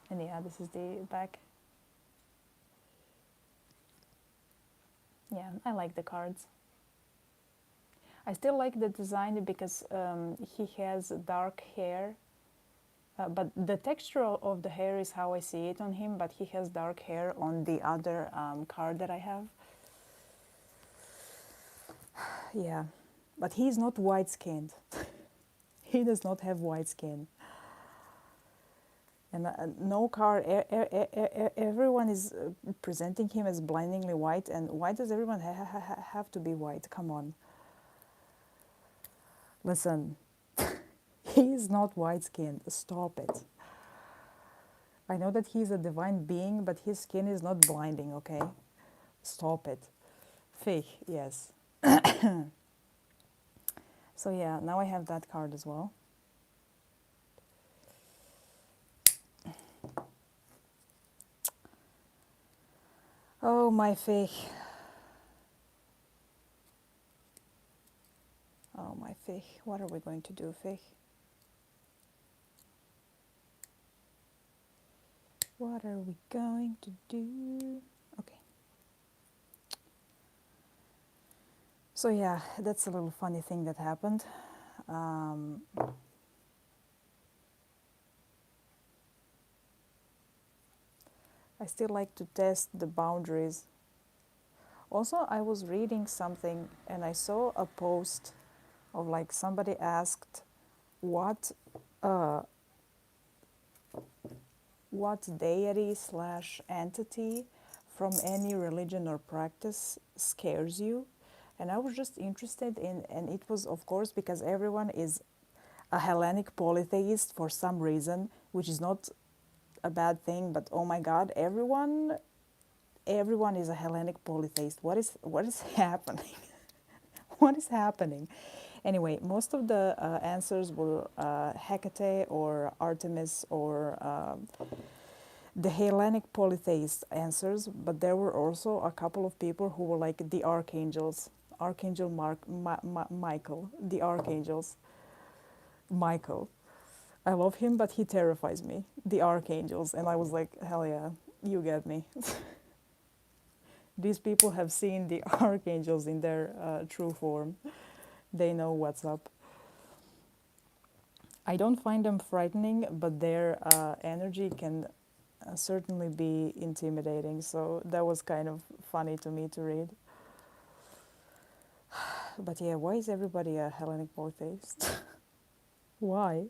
and yeah, this is the back. Yeah, I like the cards. I still like the design because he has dark hair. But the texture of the hair is how I see it on him, but he has dark hair on the other card that I have. Yeah, but he's not white skinned. He does not have white skin. And no card, everyone is presenting him as blindingly white. And why does everyone have to be white? Come on. Listen, he is not white skinned. Stop it. I know that he's a divine being, but his skin is not blinding, okay? Stop it. Fake, yes. So yeah, now I have that card as well. Oh, my fake. Oh, my fake. What are we going to do, fake? What are we going to do? Okay. So yeah, that's a little funny thing that happened. I still like to test the boundaries. Also, I was reading something and I saw a post of like somebody asked what uh, what deity slash entity from any religion or practice scares you. And I was just interested in, and it was of course because everyone is a Hellenic polytheist for some reason, which is not a bad thing, but oh my god, everyone is a Hellenic polytheist. What is happening? What is happening? Anyway, most of the answers were Hecate or Artemis or the Hellenic polytheist answers, but there were also a couple of people who were like the archangels, Archangel Michael, the archangels, Michael. I love him, but he terrifies me, the archangels, and I was like, hell yeah, you get me. These people have seen the archangels in their true form. They know what's up. I don't find them frightening, but their energy can certainly be intimidating. So that was kind of funny to me to read. But yeah, why is everybody a Hellenic polytheist? Why?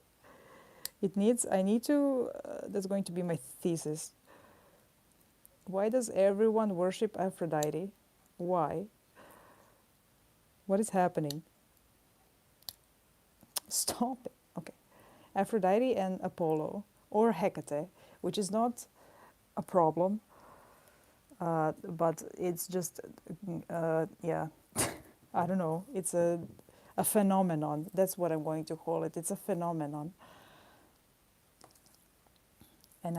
I need to, that's going to be my thesis. Why does everyone worship Aphrodite? Why? What is happening? Stop it. Okay. Aphrodite and Apollo, or Hecate, which is not a problem, but it's just, yeah, I don't know. It's a phenomenon. That's what I'm going to call it. It's a phenomenon. And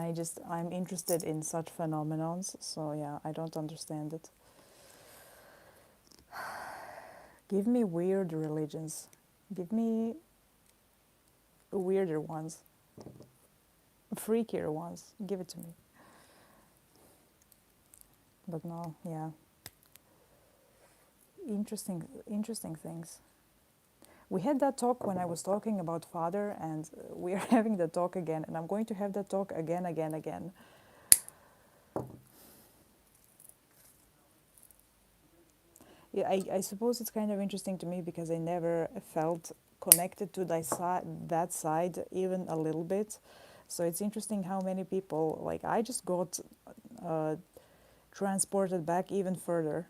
I'm interested in such phenomenons. So yeah, I don't understand it. Give me weird religions. Give me weirder ones. Freakier ones. Give it to me. But no, yeah. Interesting things. We had that talk when I was talking about father, and we are having that talk again, and I'm going to have that talk again. Yeah, I suppose it's kind of interesting to me because I never felt connected to that side even a little bit. So it's interesting how many people, like I just got uh, transported back even further.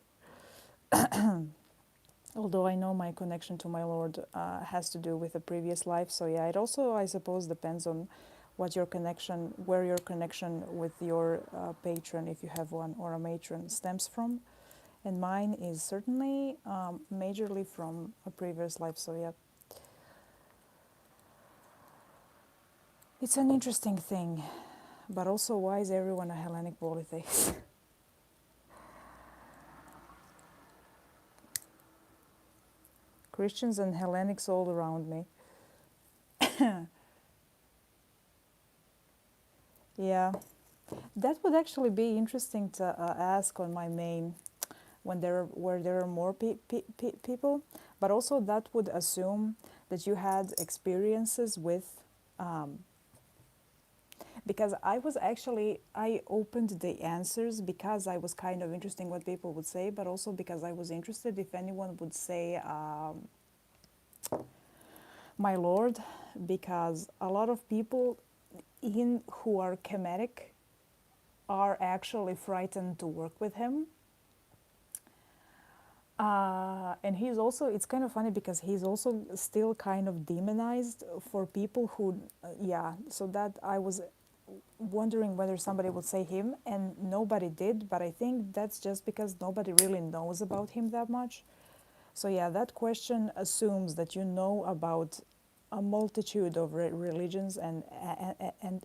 Although I know my connection to my Lord has to do with a previous life. So yeah, it also, I suppose, depends on where your connection with your patron, if you have one, or a matron, stems from. And mine is certainly majorly from a previous life. So yeah. It's an interesting thing, but also why is everyone a Hellenic polytheist? Christians and Hellenics all around me. Yeah, that would actually be interesting to ask on my main when where there are more people, but also that would assume that you had experiences with, um, because I opened the answers because I was kind of interested in what people would say, but also because I was interested if anyone would say, my Lord, because a lot of people in who are Kemetic are actually frightened to work with him. And he's also, it's kind of funny because he's also still kind of demonized for people who, yeah, so that I was wondering whether somebody would say him, and nobody did, but I think that's just because nobody really knows about him that much. So, yeah, that question assumes that you know about a multitude of religions and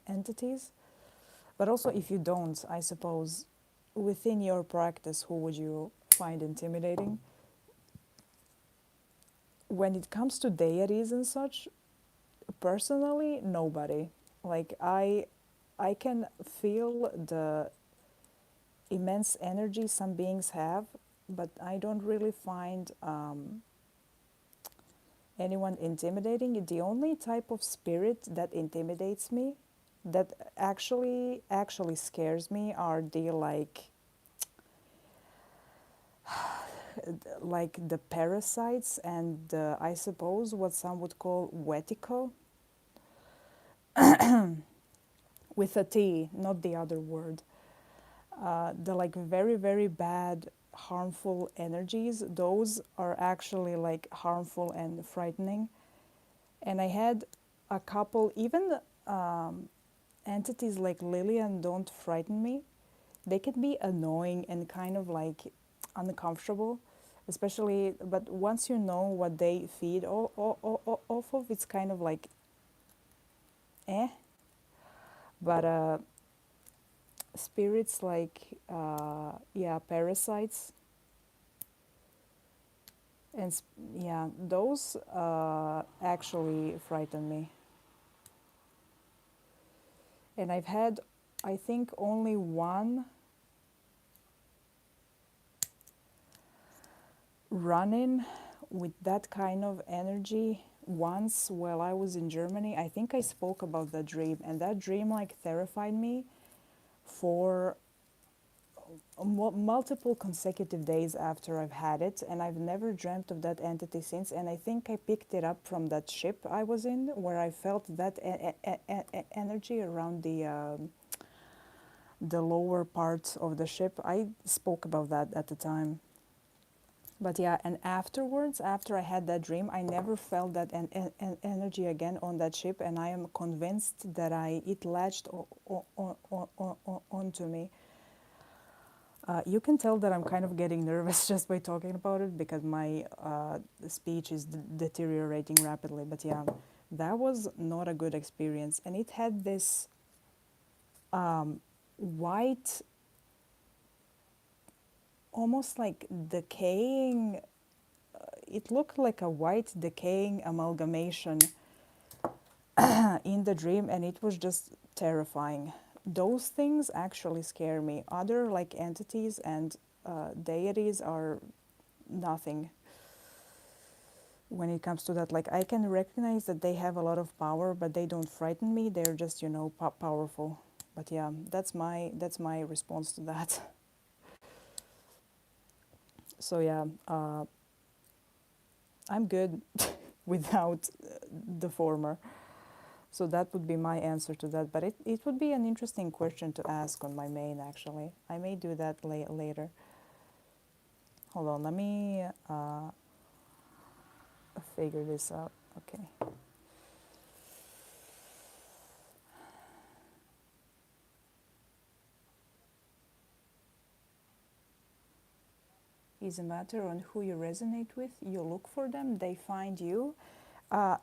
entities. But also, if you don't, I suppose, within your practice, who would you find intimidating? When it comes to deities and such, personally, nobody. Like I can feel the immense energy some beings have, but I don't really find anyone intimidating. The only type of spirit that intimidates me, that actually scares me, are the like the parasites and I suppose what some would call wetico, with a T, not the other word. The like very, very bad, harmful energies, those are actually like harmful and frightening. And I had a couple, even entities like Lillian don't frighten me. They can be annoying and kind of like uncomfortable, especially, but once you know what they feed off of, it's kind of like eh. But spirits like, yeah, parasites, and yeah, those actually frighten me. And I've had, I think, only one run-in with that kind of energy once while I was in Germany. I think I spoke about that dream, and that dream like terrified me for multiple consecutive days after I've had it, and I've never dreamt of that entity since. And I think I picked it up from that ship I was in, where I felt that energy around the lower part of the ship. I spoke about that at the time. But yeah, and afterwards, after I had that dream, I never felt that energy again on that ship, and I am convinced that it latched onto me. You can tell that I'm kind of getting nervous just by talking about it because my speech is deteriorating rapidly. But yeah, that was not a good experience. And it had this white, almost like decaying, it looked like a white decaying amalgamation in the dream, and it was just terrifying. Those things actually scare me. Other like entities and deities are nothing when it comes to that. Like I can recognize that they have a lot of power, but they don't frighten me. They're just, powerful. But yeah, that's my response to that. So yeah, I'm good without the former. So that would be my answer to that. But it would be an interesting question to ask on my main, actually. I may do that later. Hold on, let me figure this out. Okay. Is a matter on who you resonate with. You look for them, they find you. Uh,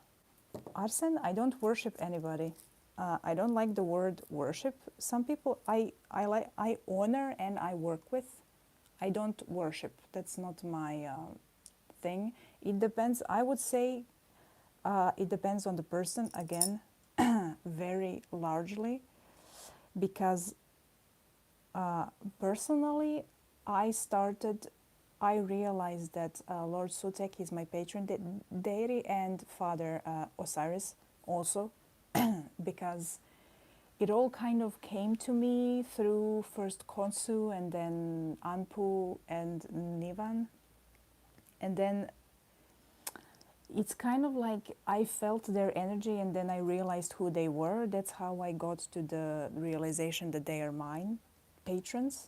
Arsen, I don't worship anybody. I don't like the word worship. Some people I honor and I work with. I don't worship. That's not my thing. It depends. I would say it depends on the person again, very largely, because personally, I realized that Lord Sutek is my patron deity and Father Osiris also, because it all kind of came to me through first Khonsu and then Anpu and Nivan. And then it's kind of like I felt their energy and then I realized who they were. That's how I got to the realization that they are mine patrons.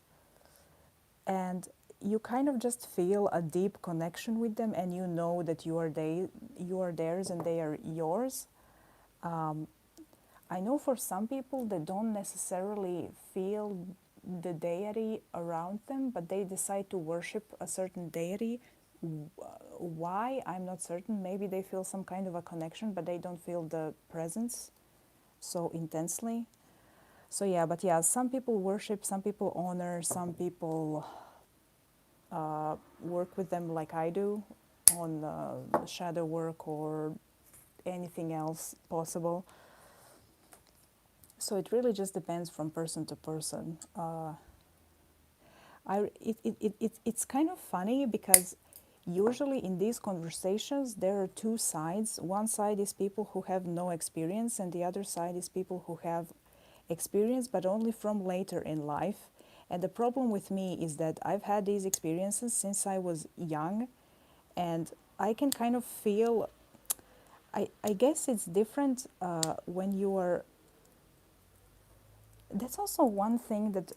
And you kind of just feel a deep connection with them and you know that you are theirs and they are yours. I know for some people they don't necessarily feel the deity around them, but they decide to worship a certain deity. Why? I'm not certain. Maybe they feel some kind of a connection, but they don't feel the presence so intensely. So yeah, but yeah, some people worship, some people honor, some people work with them like I do on shadow work or anything else possible. So it really just depends from person to person. It's kind of funny because usually in these conversations there are two sides. One side is people who have no experience and the other side is people who have experience but only from later in life. And the problem with me is that I've had these experiences since I was young and I can kind of feel, I guess it's different when you are. That's also one thing that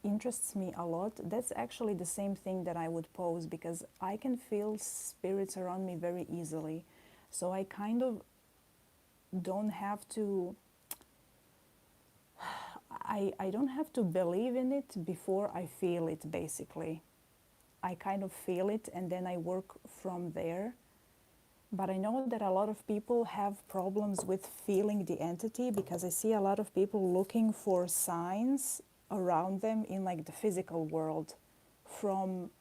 interests me a lot. That's actually the same thing that I would pose because I can feel spirits around me very easily. So I kind of don't have to, I don't have to believe in it before I feel it basically. I kind of feel it and then I work from there. But I know that a lot of people have problems with feeling the entity because I see a lot of people looking for signs around them in like the physical world from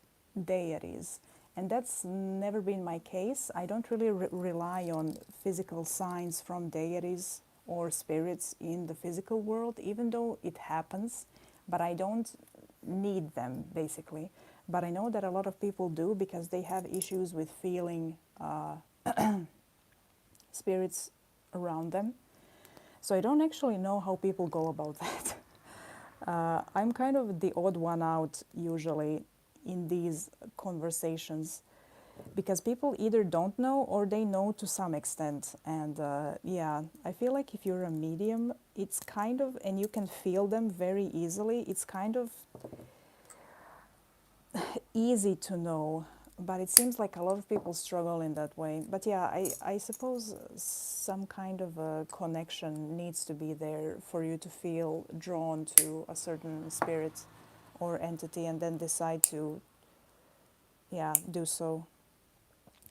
deities. And that's never been my case. I don't really rely on physical signs from deities or spirits in the physical world, even though it happens, but I don't need them basically. But I know that a lot of people do because they have issues with feeling spirits around them. So I don't actually know how people go about that. I'm kind of the odd one out usually in these conversations because people either don't know or they know to some extent. And yeah, I feel like if you're a medium, it's kind of, and you can feel them very easily, it's kind of easy to know, but it seems like a lot of people struggle in that way. But yeah, I suppose some kind of a connection needs to be there for you to feel drawn to a certain spirit or entity and then decide to, yeah, do so.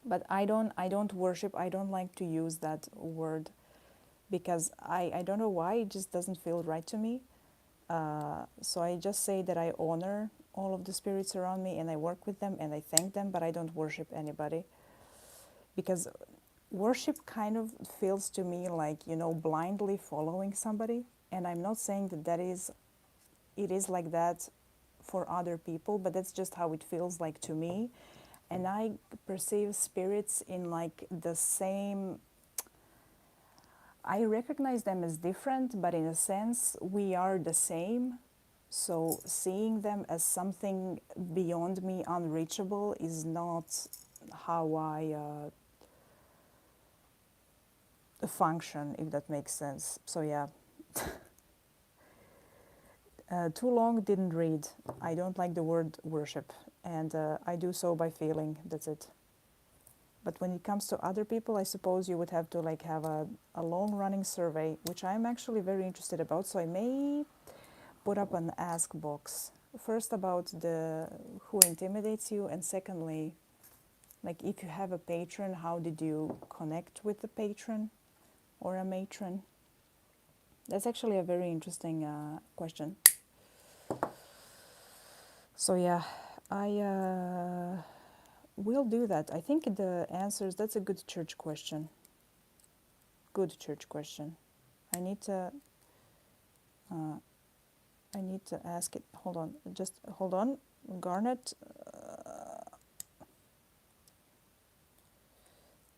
But I don't worship, I don't like to use that word because I don't know why, it just doesn't feel right to me. So I just say that I honor all of the spirits around me and I work with them and I thank them, but I don't worship anybody. Because worship kind of feels to me like, you know, blindly following somebody. And I'm not saying that it is like that for other people, but that's just how it feels like to me. And I perceive spirits in like the same, I recognize them as different, but in a sense, we are the same. So seeing them as something beyond me, unreachable, is not how I function, if that makes sense. So yeah, too long, didn't read. I don't like the word worship, and I do so by feeling, that's it. But when it comes to other people, I suppose you would have to like have a long-running survey, which I'm actually very interested about. So I may put up an ask box. First about the who intimidates you, and secondly, like if you have a patron, how did you connect with the patron or a matron? That's actually a very interesting question. So yeah, I will do that. I think the answers, that's a good church question. Good church question. I need to uh, ask it. Hold on, just hold on. Garnet,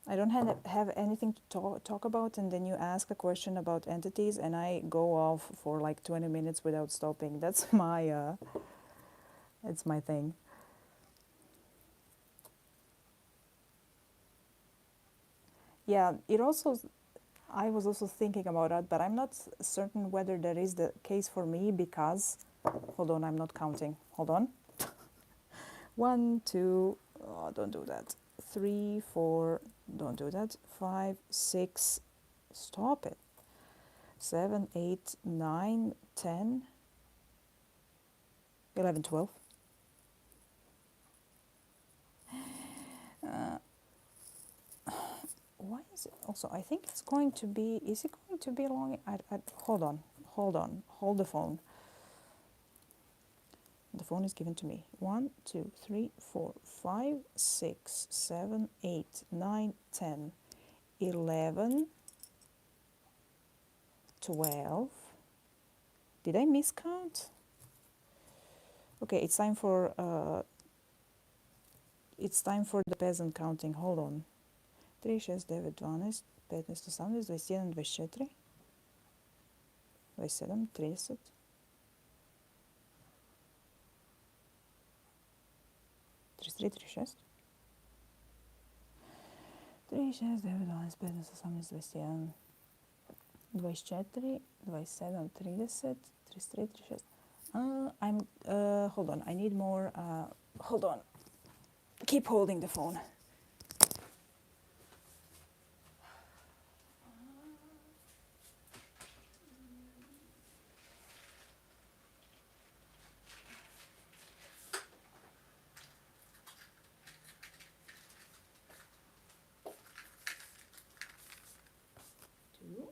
I don't have anything to talk about, and then you ask a question about entities, and I go off for like 20 minutes without stopping. That's my, it's my thing. Yeah, it also, I was also thinking about that, but I'm not certain whether that is the case for me because, hold on, I'm not counting. Hold on. 1, 2, oh, don't do that. 3, 4, don't do that. 5, 6, stop it. 7, 8, 9, 10, 11, 12. Why is it also, I think it's going to be, is it going to be long? Hold on, hold the phone. The phone is given to me. 1, 2, 3, 4, 5, 6, 7, 8, 9, 10, 11, 12. Did I miscount? Okay, it's time for the peasant counting. Hold on. 3, 6, 9, 12, 15, 18, 21, 24, 27, 30. 33, 36. 3, 6, 9, 12, 15, 18, 21, 24, 27, 30, 33, 36. Hold on, I need more, hold on. Keep holding the phone. Two,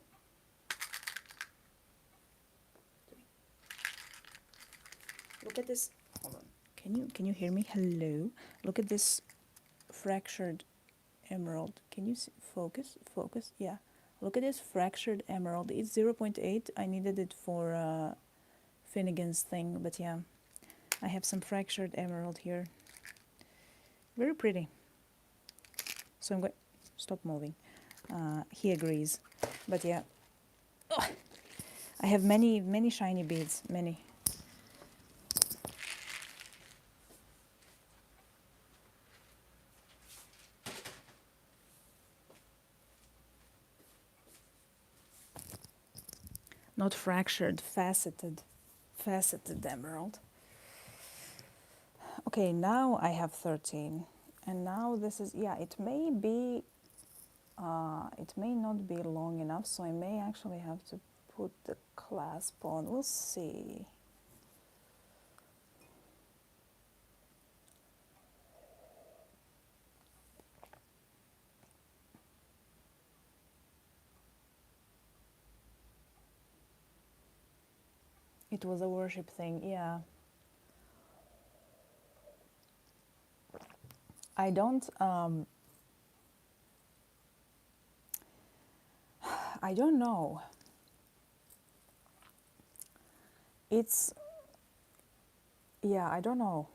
three. Look at this. Hold on. Can you hear me? Hello. Look at this fractured emerald. Can you see? Focus? Focus? Yeah. Look at this fractured emerald. It's 0.8. I needed it for Finnegan's thing, but yeah. I have some fractured emerald here. Very pretty. So I'm going... Stop moving. He agrees. But yeah. Ugh. I have many shiny beads. Many. Not fractured, faceted. Faceted emerald. Okay, now I have 13. And now this is, yeah, it may be, it may not be long enough, so I may actually have to put the clasp on. We'll see. It was a worship thing, yeah. I don't know. It's, yeah, I don't know.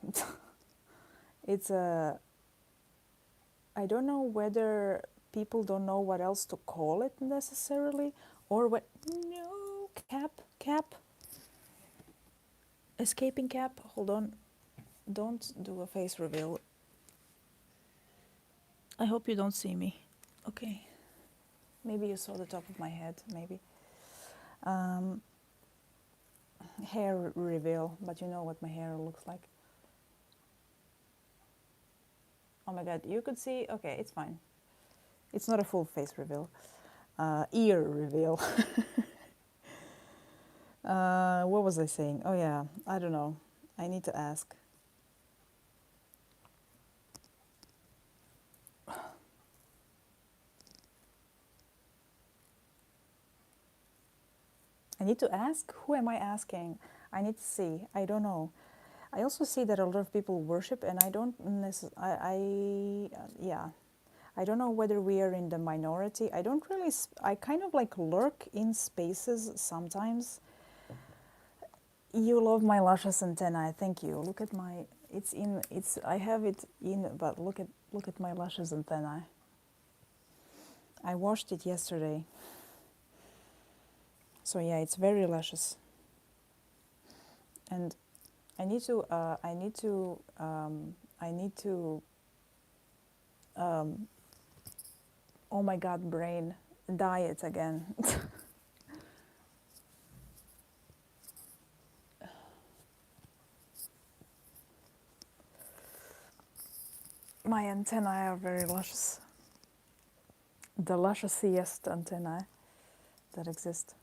It's a, I don't know whether people don't know what else to call it necessarily, or what, no, cap, escaping cap, hold on, don't do a face reveal. I hope you don't see me. Okay. Maybe you saw the top of my head, maybe. Hair reveal, but you know what my hair looks like. Oh my god, you could see, okay, it's fine. It's not a full face reveal. Ear reveal. What was I saying? Oh yeah, I don't know. I need to ask. need to ask. Who am I asking? I need to see. I don't know. I also see that a lot of people worship, and I don't necessarily. Yeah, I don't know whether we are in the minority. I don't really. I kind of like lurk in spaces sometimes. You love my luscious antennae. Thank you. Look at my. It's in. It's. I have it in. But look at my luscious antennae. I washed it yesterday. So yeah, it's very luscious. And I need to. I need to. I need to. Oh my God, brain, diet again. My antennae are very luscious. The luscious antennae that exist.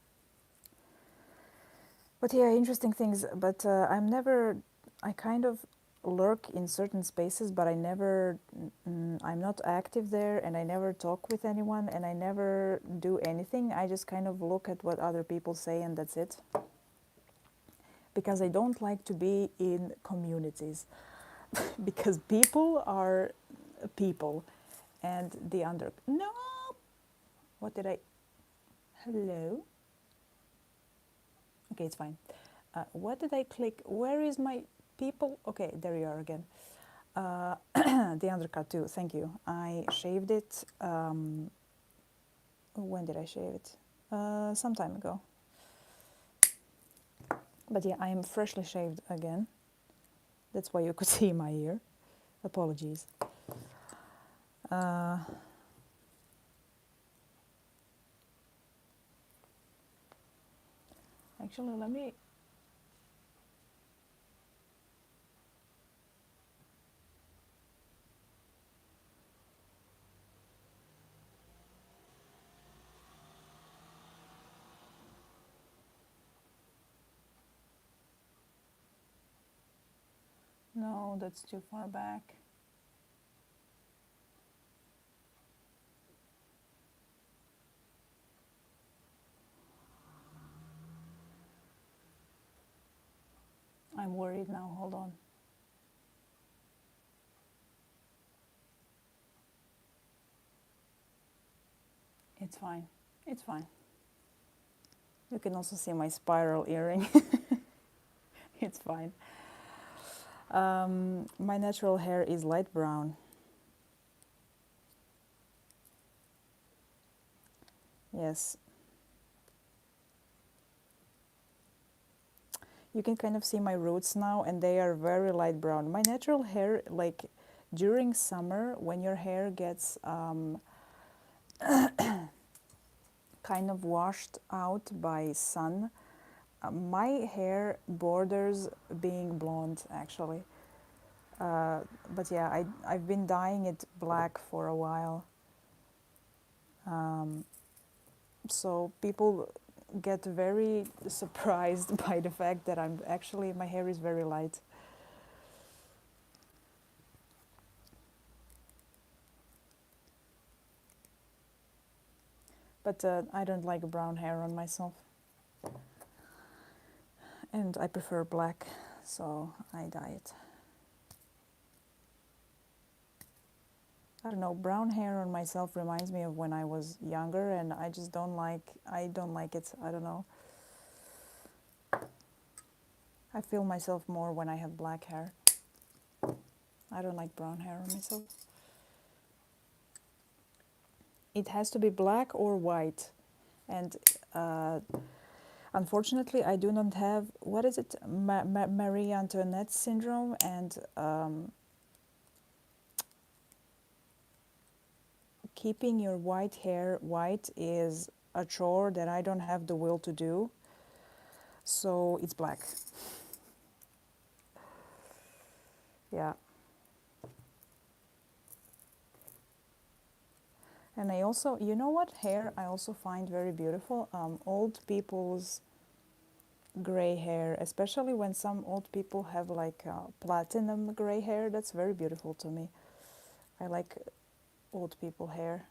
But yeah, interesting things. But I'm never. I kind of lurk in certain spaces, but I never. I'm not active there, and I never talk with anyone, and I never do anything. I just kind of look at what other people say, and that's it. Because I don't like to be in communities. Because people are people, and the under. No. What did I? Hello. Okay, it's fine. What did I click? Where is my people? Okay, there you are again. The undercut too. Thank you. I shaved it. When did I shave it? Some time ago. But yeah, I am freshly shaved again. That's why you could see my ear. Apologies. Actually, let me. No, that's too far back. I'm worried now. Hold on. It's fine. It's fine. You can also see my spiral earring. It's fine. My natural hair is light brown. Yes. You can kind of see my roots now, and they are very light brown. My natural hair, like during summer, when your hair gets kind of washed out by sun, my hair borders being blonde, actually. But yeah, I've been dyeing it black for a while. So people get very surprised by the fact that I'm actually, my hair is very light. But I don't like brown hair on myself. And I prefer black, so I dye it. I don't know, brown hair on myself reminds me of when I was younger, and I just don't like, I don't like it. I don't know. I feel myself more when I have black hair. I don't like brown hair on myself. It has to be black or white. And unfortunately, I do not have, what is it, Marie Antoinette syndrome, and keeping your white hair white is a chore that I don't have the will to do. So it's black. Yeah. And I also, you know what hair I also find very beautiful? Old people's gray hair, especially when some old people have like platinum gray hair. That's very beautiful to me. I like old people hair.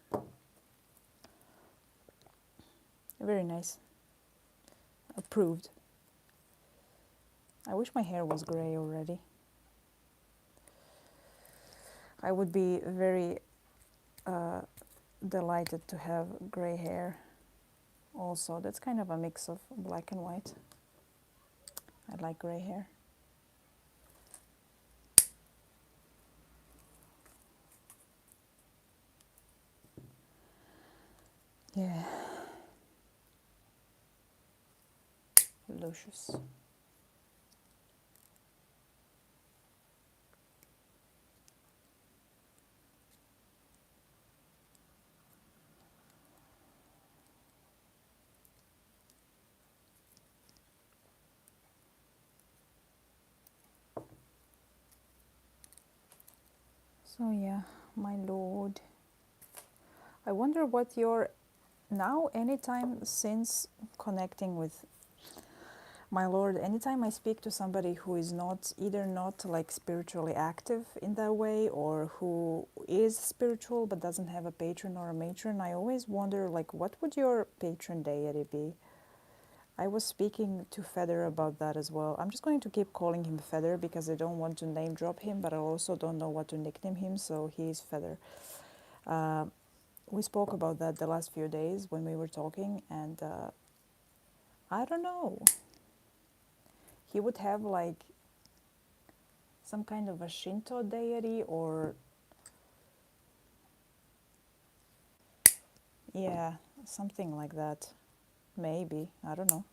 Very nice. approved. I wish my hair was gray already. I would be very delighted to have gray hair also. That's kind of a mix of black and white. I like gray hair. Yeah. Lucius. So yeah, my lord. I wonder what your now anytime since connecting with my lord, anytime I speak to somebody who is not either not like spiritually active in that way or who is spiritual but doesn't have a patron or a matron, I always wonder like what would your patron deity be? I was speaking to Feather about that as well. I'm just going to keep calling him Feather because I don't want to name drop him, but I also don't know what to nickname him, so he is Feather. Uh, we spoke about that the last few days when we were talking, and I don't know. He would have like some kind of a Shinto deity or, yeah, something like that. Maybe. I don't know.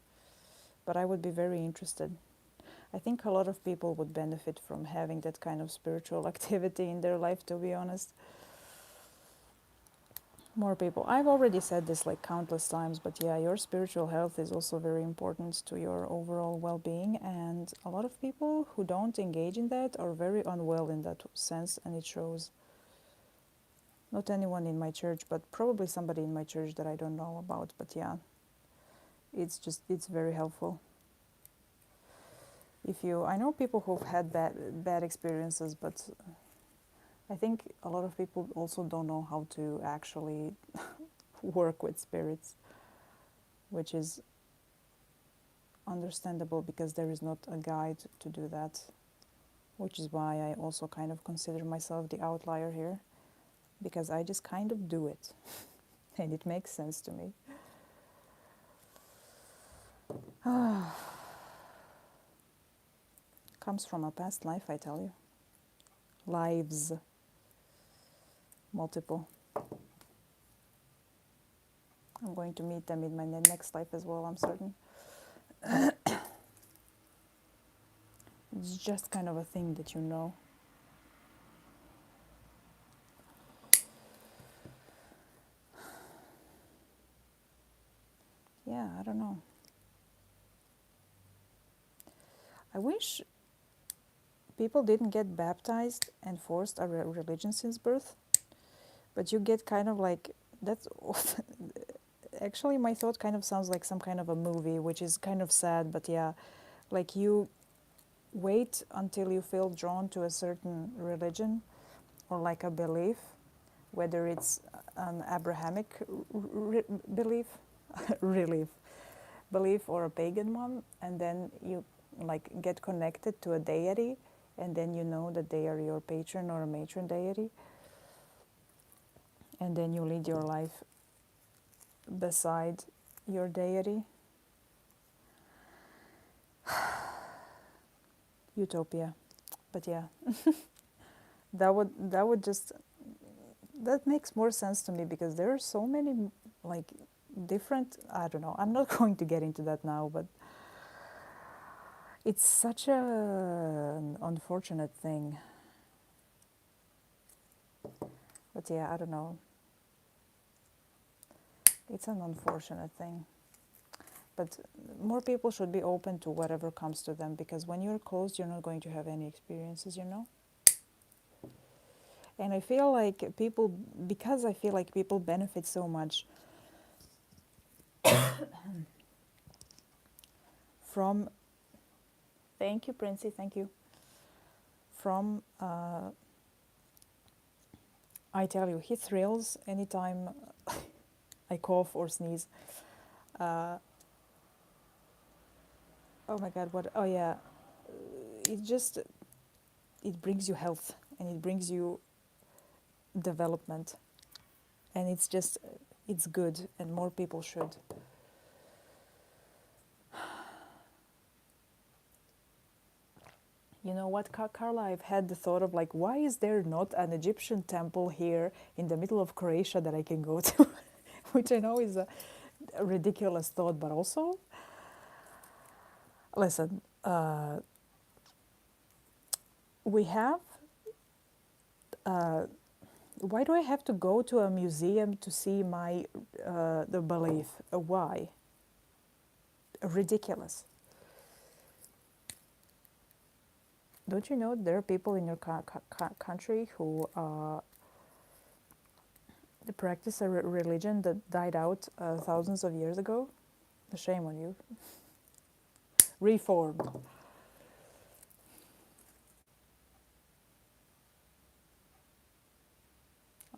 But I would be very interested. I think a lot of people would benefit from having that kind of spiritual activity in their life, to be honest. More people. I've already said this like countless times, but yeah, your spiritual health is also very important to your overall well-being, and a lot of people who don't engage in that are very unwell in that sense, and it shows. Not anyone in my church, but probably somebody in my church that I don't know about, but yeah, it's very helpful. If you, I know people who've had bad experiences, but I think a lot of people also don't know how to actually work with spirits, which is understandable because there is not a guide to do that, which is why I also kind of consider myself the outlier here, because I just kind of do it and it makes sense to me. Comes from a past life, I tell you. Lives. Multiple. I'm going to meet them in my next life as well, I'm certain. It's just kind of a thing that you know. Yeah, I don't know. I wish people didn't get baptized and forced a religion since birth, but you get kind of like, that's actually my thought kind of sounds like some kind of a movie, which is kind of sad, but yeah, like you wait until you feel drawn to a certain religion or like a belief, whether it's an Abrahamic belief, belief or a pagan one, and then you like get connected to a deity, and then you know that they are your patron or a matron deity, and then you lead your life beside your deity. Utopia. But yeah, that would just, that makes more sense to me because there are so many like different, I don't know, I'm not going to get into that now, but it's such an unfortunate thing. But yeah, I don't know. It's an unfortunate thing. But more people should be open to whatever comes to them, because when you're closed, you're not going to have any experiences, you know? And I feel like people, because I feel like people benefit so much from, thank you, Princey, thank you, from, I tell you, he thrills anytime I cough or sneeze. Oh my God, what? Oh yeah, it just it brings you health and it brings you development, and it's just it's good, and more people should. You know what, Carla? I've had the thought of like, why is there not an Egyptian temple here in the middle of Croatia that I can go to? Which I know is a ridiculous thought, but also, listen, we have. Uh, why do I have to go to a museum to see my the belief? Why? Ridiculous. Don't you know there are people in your country who practice a religion that died out thousands of years ago? Shame on you. Reformed.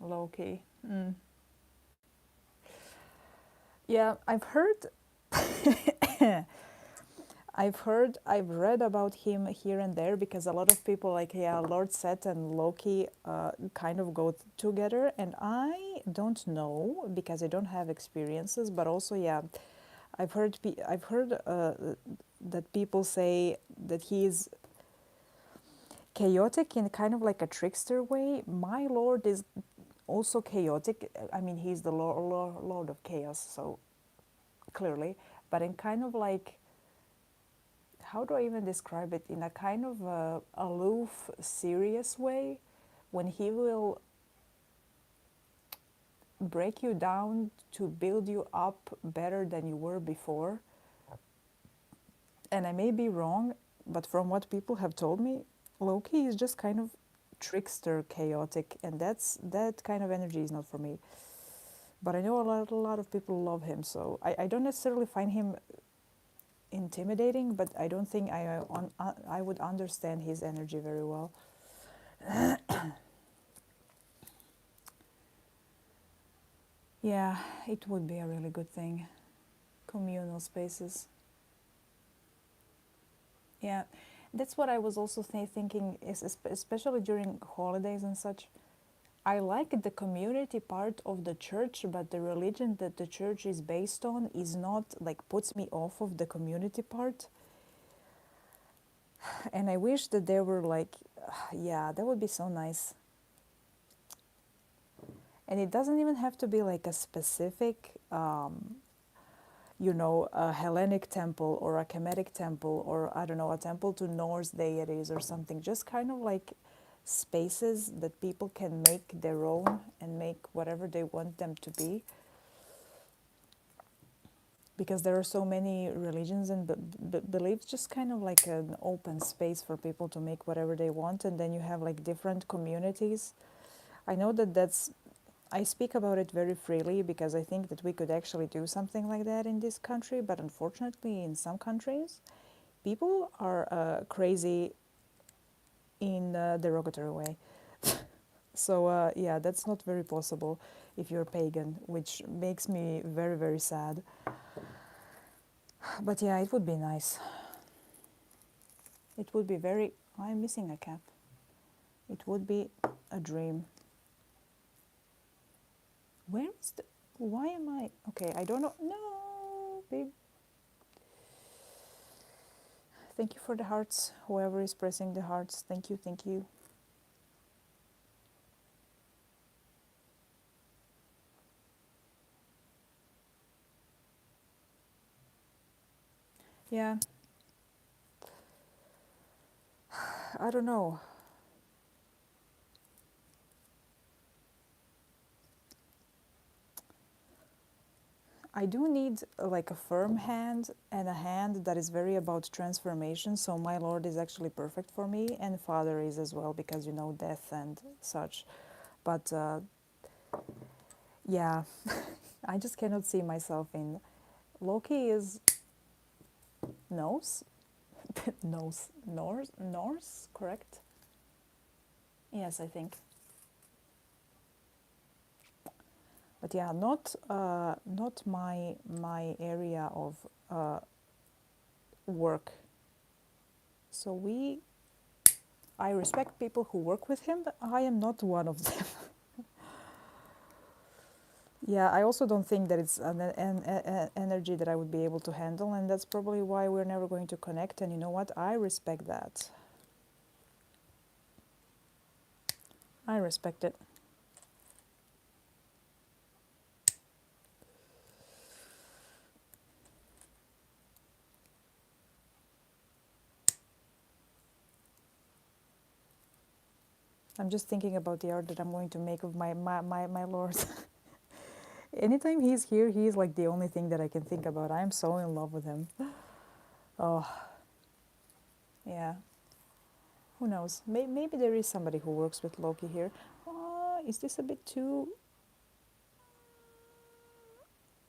Low key. Mm. Yeah, I've heard. I've read about him here and there because a lot of people like, yeah, Lord Set and Loki kind of go together, and I don't know because I don't have experiences, but also, yeah, I've heard that people say that he's chaotic in kind of like a trickster way. My Lord is also chaotic. I mean, he's the Lord of chaos, so clearly, but in kind of like, how do I even describe it? In a kind of aloof, serious way, when he will break you down to build you up better than you were before. And I may be wrong, but from what people have told me, Loki is just kind of trickster, chaotic, and that kind of energy is not for me. But I know a lot of people love him, so I don't necessarily find him intimidating, but I don't think I would understand his energy very well. Yeah, it would be a really good thing. Communal spaces. Yeah, that's what I was also thinking, is especially during holidays and such. I like the community part of the church, but the religion that the church is based on is not like puts me off of the community part. And I wish that there were like, yeah, that would be so nice. And it doesn't even have to be like a specific, a Hellenic temple or a Kemetic temple, or I don't know, a temple to Norse deities or something. Just kind of like spaces that people can make their own and make whatever they want them to be. Because there are so many religions and beliefs, just kind of like an open space for people to make whatever they want, and then you have like different communities. I know I speak about it very freely because I think that we could actually do something like that in this country, but unfortunately, in some countries, people are crazy in a derogatory way. So, yeah, that's not very possible if you're pagan, which makes me very, very sad. But yeah, it would be nice. It would be very. I'm missing a cap. It would be a dream. Where is the. Why am I. Okay, I don't know. No, babe. Thank you for the hearts. Whoever is pressing the hearts, thank you, thank you. Yeah, I don't know. I do need like a firm hand and a hand that is very about transformation. So my Lord is actually perfect for me, and Father is as well, because death and such. But yeah, I just cannot see myself in. Loki is Norse, Norse, correct? Yes, I think. But yeah, not my area of work. So I respect people who work with him, but I am not one of them. Yeah, I also don't think that it's an energy that I would be able to handle, and that's probably why we're never going to connect. And you know what? I respect that. I respect it. I'm just thinking about the art that I'm going to make of my Lord. Anytime he's here, he's like the only thing that I can think about. I'm so in love with him. Oh, yeah. Who knows? Maybe there is somebody who works with Loki here. Is this a bit too...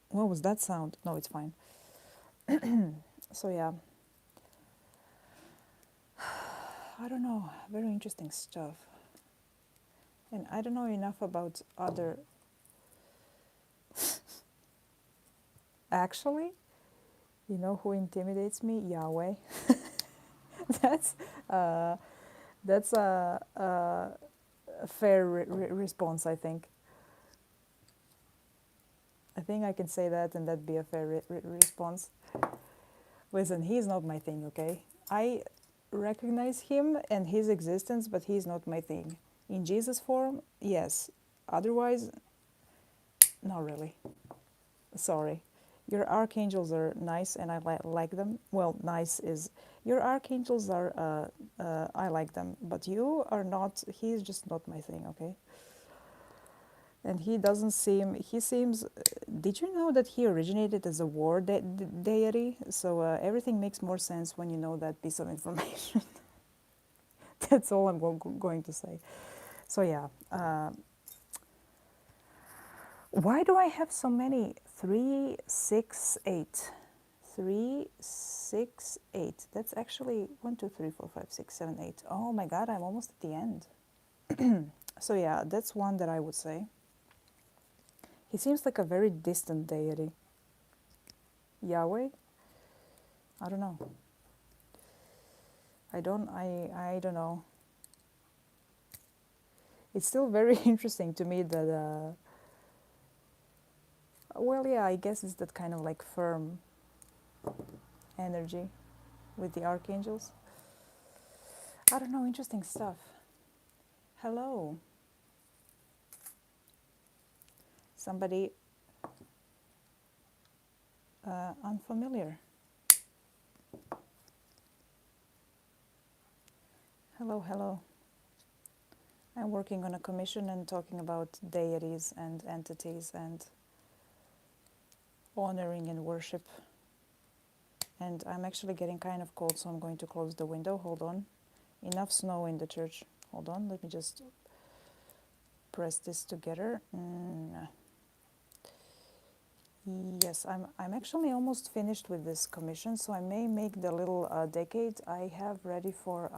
What was that sound? No, it's fine. So yeah, I don't know. Very interesting stuff. And I don't know enough about other... Actually, you know who intimidates me? Yahweh. that's uh, that's a fair response, I think. I think I can say that, and that'd be a fair response. Listen, he's not my thing, okay? I recognize him and his existence, but he's not my thing. In Jesus form, yes. Otherwise, not really. Sorry. Your archangels are nice, and I like them. Well, nice is... Your archangels are... I like them, but you are not... He's just not my thing, okay? And he doesn't seem... He seems... Did you know that he originated as a war deity? So everything makes more sense when you know that piece of information. That's all I'm going to say. So yeah. Why do I have so many? 3, 6, 8. 3, 6, 8. That's actually 1, 2, 3, 4, 5, 6, 7, 8. Oh my god, I'm almost at the end. So yeah, that's one that I would say. He seems like a very distant deity. Yahweh? I don't know. I don't know. It's still very interesting to me that well, yeah, I guess it's that kind of like firm energy with the archangels. I don't know, interesting stuff. Hello. Somebody unfamiliar. Hello, hello. I'm working on a commission and talking about deities and entities and honoring and worship. And I'm actually getting kind of cold, so I'm going to close the window. Hold on. Enough snow in the church. Hold on, let me just press this together. Yes, I'm actually almost finished with this commission, so I may make the little decade I have ready for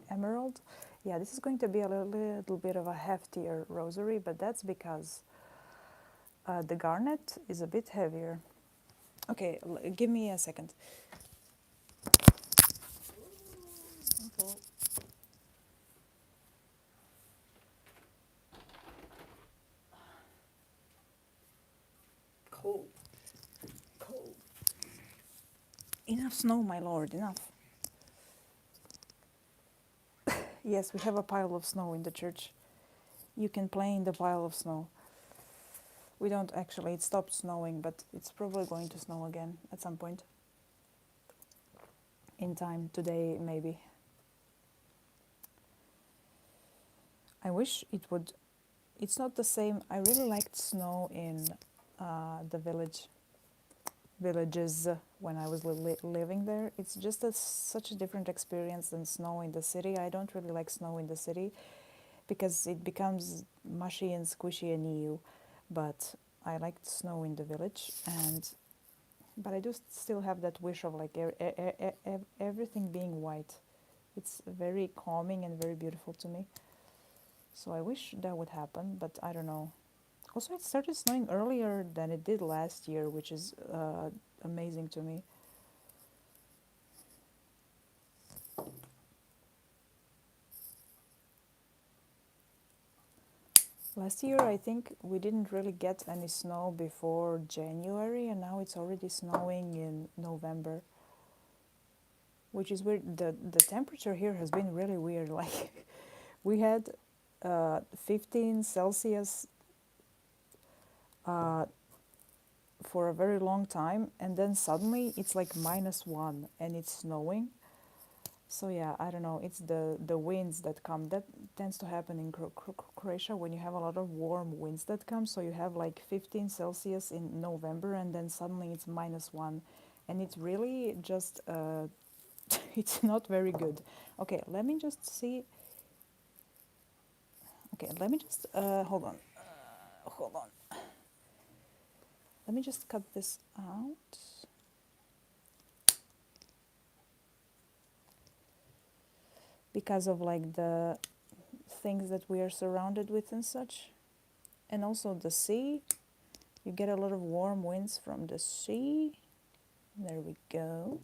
emerald. Yeah, this is going to be a little bit of a heftier rosary, but that's because the garnet is a bit heavier. Okay, give me a second. Okay. Cold. Cold. Enough snow, my lord, enough. Yes, we have a pile of snow in the church. You can play in the pile of snow. We don't actually, it stopped snowing, but it's probably going to snow again at some point. In time, today maybe. I wish it would... It's not the same. I really liked snow in the villages when I was living there. It's just such a different experience than snow in the city. I don't really like snow in the city because it becomes mushy and squishy and new. But I liked snow in the village, but I do still have that wish of like everything being white. It's very calming and very beautiful to me. So I wish that would happen, but I don't know. Also, it started snowing earlier than it did last year, which is amazing to me. Last year, I think we didn't really get any snow before January, and now it's already snowing in November, which is weird. The temperature here has been really weird. Like we had 15 Celsius uh, for a very long time, and then suddenly it's like -1 and it's snowing. So yeah, I don't know. It's the winds that come. That tends to happen in Croatia when you have a lot of warm winds that come. So you have like 15 Celsius in November, and then suddenly it's -1, and it's really just it's not very good. Okay, let me just see. Okay, let me just hold on. Hold on. Let me just cut this out. Because of like the things that we are surrounded with and such. And also the sea. You get a lot of warm winds from the sea. There we go.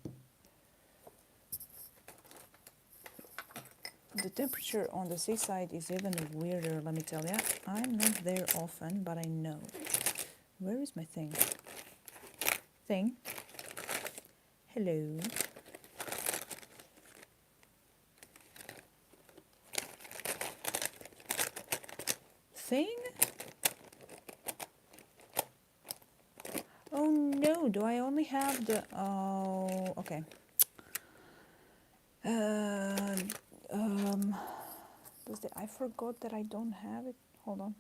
The temperature on the seaside is even weirder, let me tell you. I'm not there often, but I know. Where is my thing? Thing? Hello? Thing? Oh no, do I only have the... Oh, okay. I forgot that I don't have it. Hold on.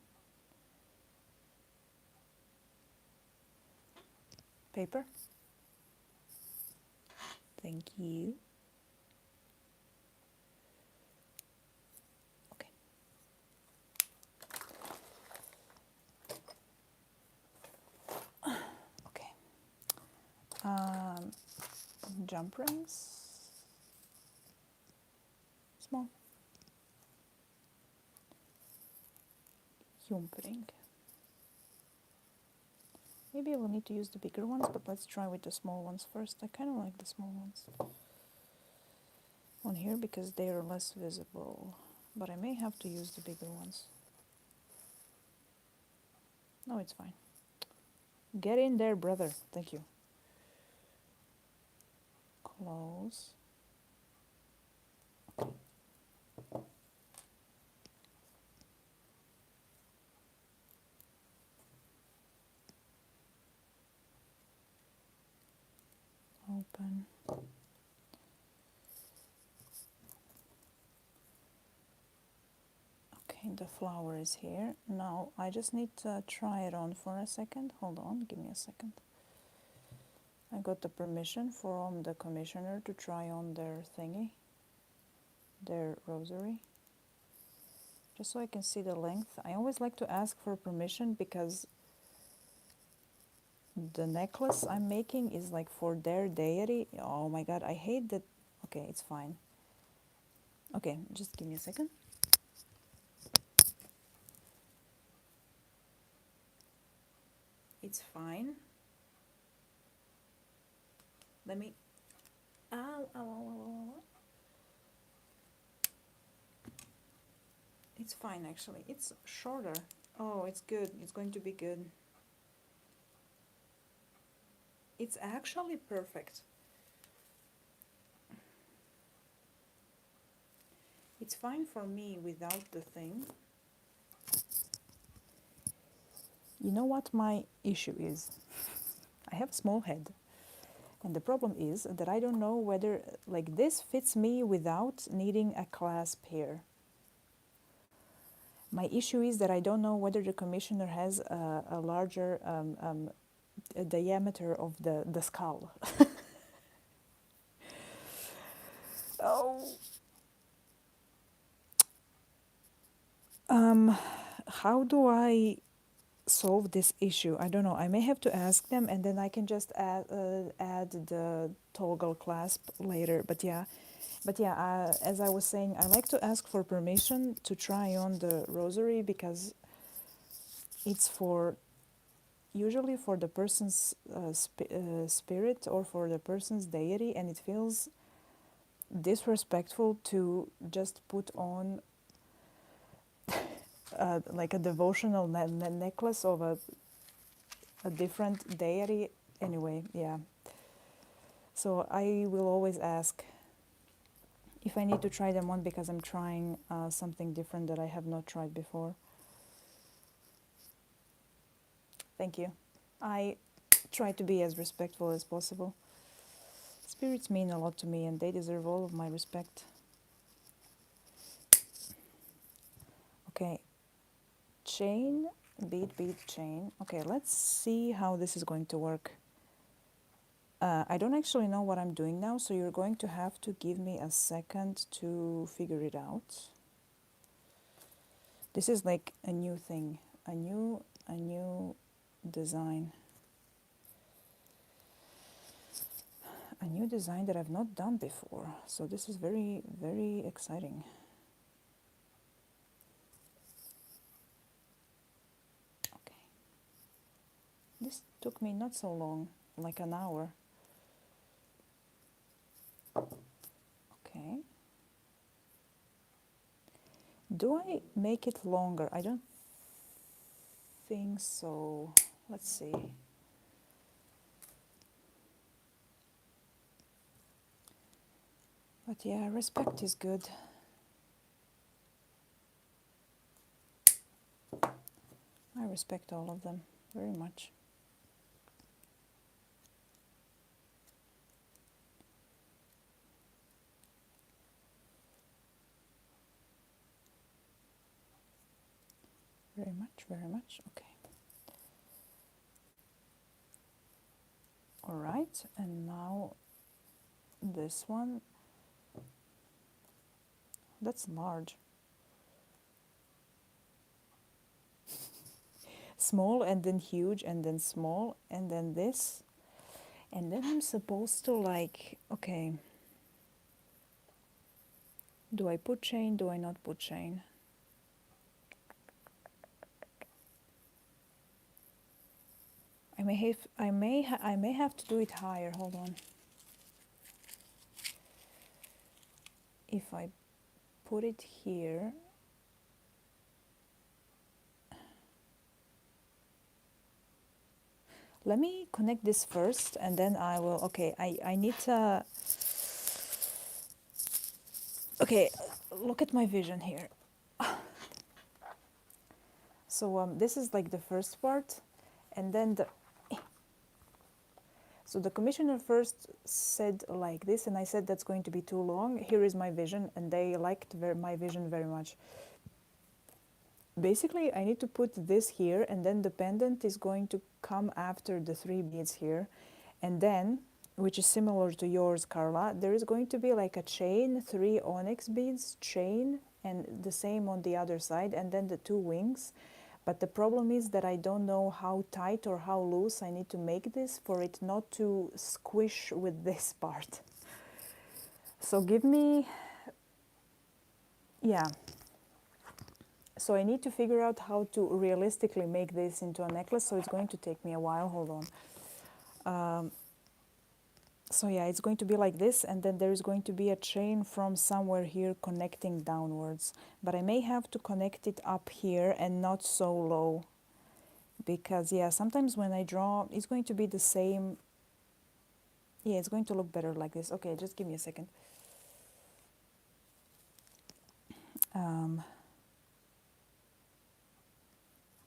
Paper? Thank you. Okay. Okay. Jump rings. Small. Jumpring. Maybe I will need to use the bigger ones, but let's try with the small ones first. I kind of like the small ones on here because they are less visible, but I may have to use the bigger ones. No, it's fine. Get in there, brother. Thank you. Close. Open. Okay, the flower is here. Now I just need to try it on for a second. Hold on, give me a second. I got the permission from the commissioner to try on their thingy, their rosary, just so I can see the length. I always like to ask for permission because the necklace I'm making is like for their deity. Oh my god, I hate that. Okay, it's fine. Okay, just give me a second. It's fine. Let me... Ow, ow, ow, ow, ow. It's fine actually. It's shorter. Oh, it's good. It's going to be good. It's actually perfect. It's fine for me without the thing. You know what my issue is? I have a small head. And the problem is that I don't know whether like this fits me without needing a clasp here. My issue is that I don't know whether the commissioner has a larger a diameter of the skull. Oh. How do I solve this issue? I don't know. I may have to ask them, and then I can just add the toggle clasp later. But yeah, as I was saying, I like to ask for permission to try on the rosary because it's for usually for the person's spirit or for the person's deity, and it feels disrespectful to just put on like a devotional necklace of a different deity. Anyway, yeah. So I will always ask if I need to try them on because I'm trying something different that I have not tried before. Thank you. I try to be as respectful as possible. Spirits mean a lot to me and they deserve all of my respect. Okay, chain, bead, chain. Okay, let's see how this is going to work. I don't actually know what I'm doing now, so you're going to have to give me a second to figure it out. This is like a new thing, a new design. A new design that I've not done before. So this is very, very exciting. Okay. This took me not so long, like an hour. Okay. Do I make it longer? I don't think so. Let's see. But yeah, respect is good. I respect all of them very much. Very much, very much. Okay. All right, and now this one. That's large. Small and then huge and then small and then this. And then I'm supposed to like, okay, do I put chain? Do I not put chain? I may have to do it higher. Hold on. If I put it here, let me connect this first and then I will, okay, I need to, okay, look at my vision here. So this is like the first part and then so the commissioner first said like this and I said that's going to be too long. Here is my vision and they liked my vision very much. Basically, I need to put this here and then the pendant is going to come after the 3 beads here. And then, which is similar to yours, Carla, there is going to be like a chain, 3 onyx beads, chain, and the same on the other side, and then the 2 wings. But the problem is that I don't know how tight or how loose I need to make this for it not to squish with this part. So give me, yeah. So I need to figure out how to realistically make this into a necklace, so it's going to take me a while. Hold on. So yeah, it's going to be like this, and then there is going to be a chain from somewhere here connecting downwards. But I may have to connect it up here and not so low. Because yeah, sometimes when I draw, it's going to be the same. Yeah, it's going to look better like this. Okay, just give me a second.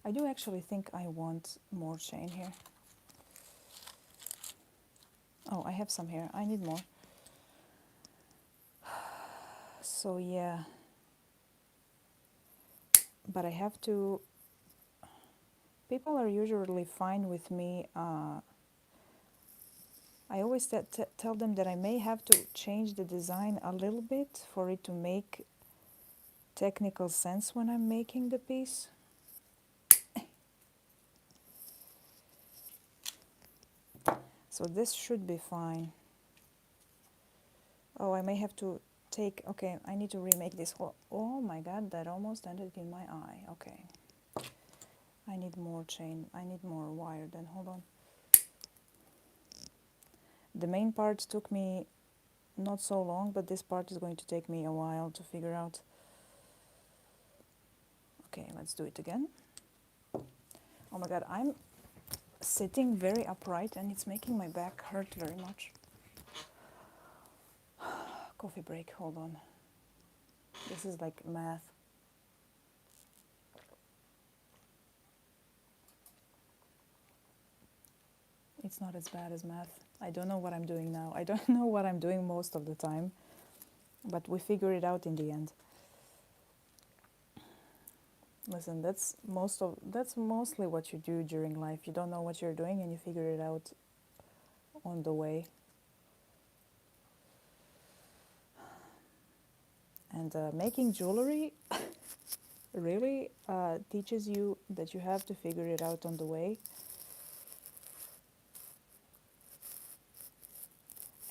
I do actually think I want more chain here. Oh, I have some here. I need more. So yeah. But I have to... People are usually fine with me. I always tell them that I may have to change the design a little bit for it to make technical sense when I'm making the piece. So this should be fine. Oh, I may have to take... Okay, I need to remake this whole... Oh my god, that almost ended in my eye. Okay. I need more chain. I need more wire then. Hold on. The main part took me not so long, but this part is going to take me a while to figure out. Okay, let's do it again. Oh my god, I'm sitting very upright and it's making my back hurt very much. Coffee break, hold on. This is like math. It's not as bad as math. I don't know what I'm doing now. I don't know what I'm doing most of the time, but we figure it out in the end. Listen, that's mostly what you do during life. You don't know what you're doing and you figure it out on the way. And making jewelry really teaches you that you have to figure it out on the way.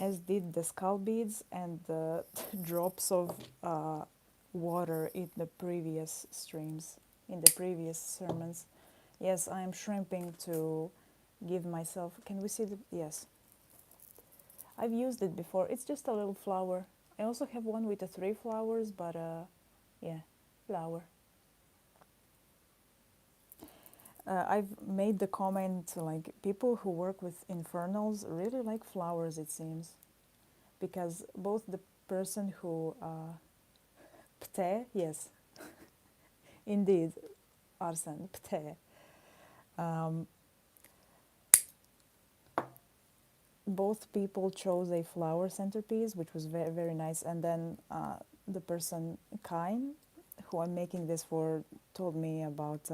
As did the skull beads and the drops of water in the previous streams, in the previous sermons. Yes, I am shrimping to give myself, can we see the, yes. I've used it before, it's just a little flower. I also have one with the 3 flowers, but yeah, flower. I've made the comment, like, people who work with infernals really like flowers, it seems. Because both the person who, pte, yes, indeed, Arsen, pte, both people chose a flower centerpiece, which was very, very nice. And then the person, Kain, who I'm making this for, told me about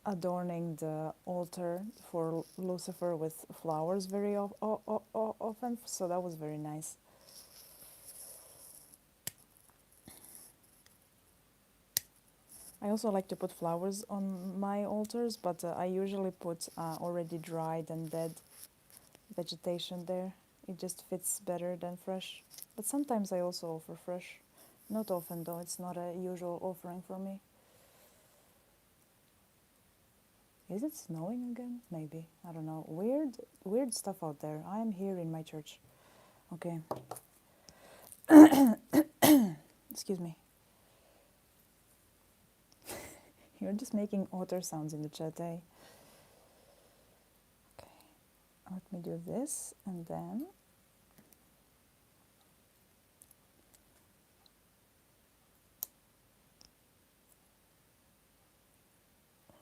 adorning the altar for Lucifer with flowers very often, so that was very nice. I also like to put flowers on my altars, but I usually put already dried and dead vegetation there. It just fits better than fresh. But sometimes I also offer fresh. Not often though, it's not a usual offering for me. Is it snowing again? Maybe. I don't know. Weird stuff out there. I am here in my church. Okay. Excuse me. You're just making otter sounds in the chat, eh? Okay. Let me do this and then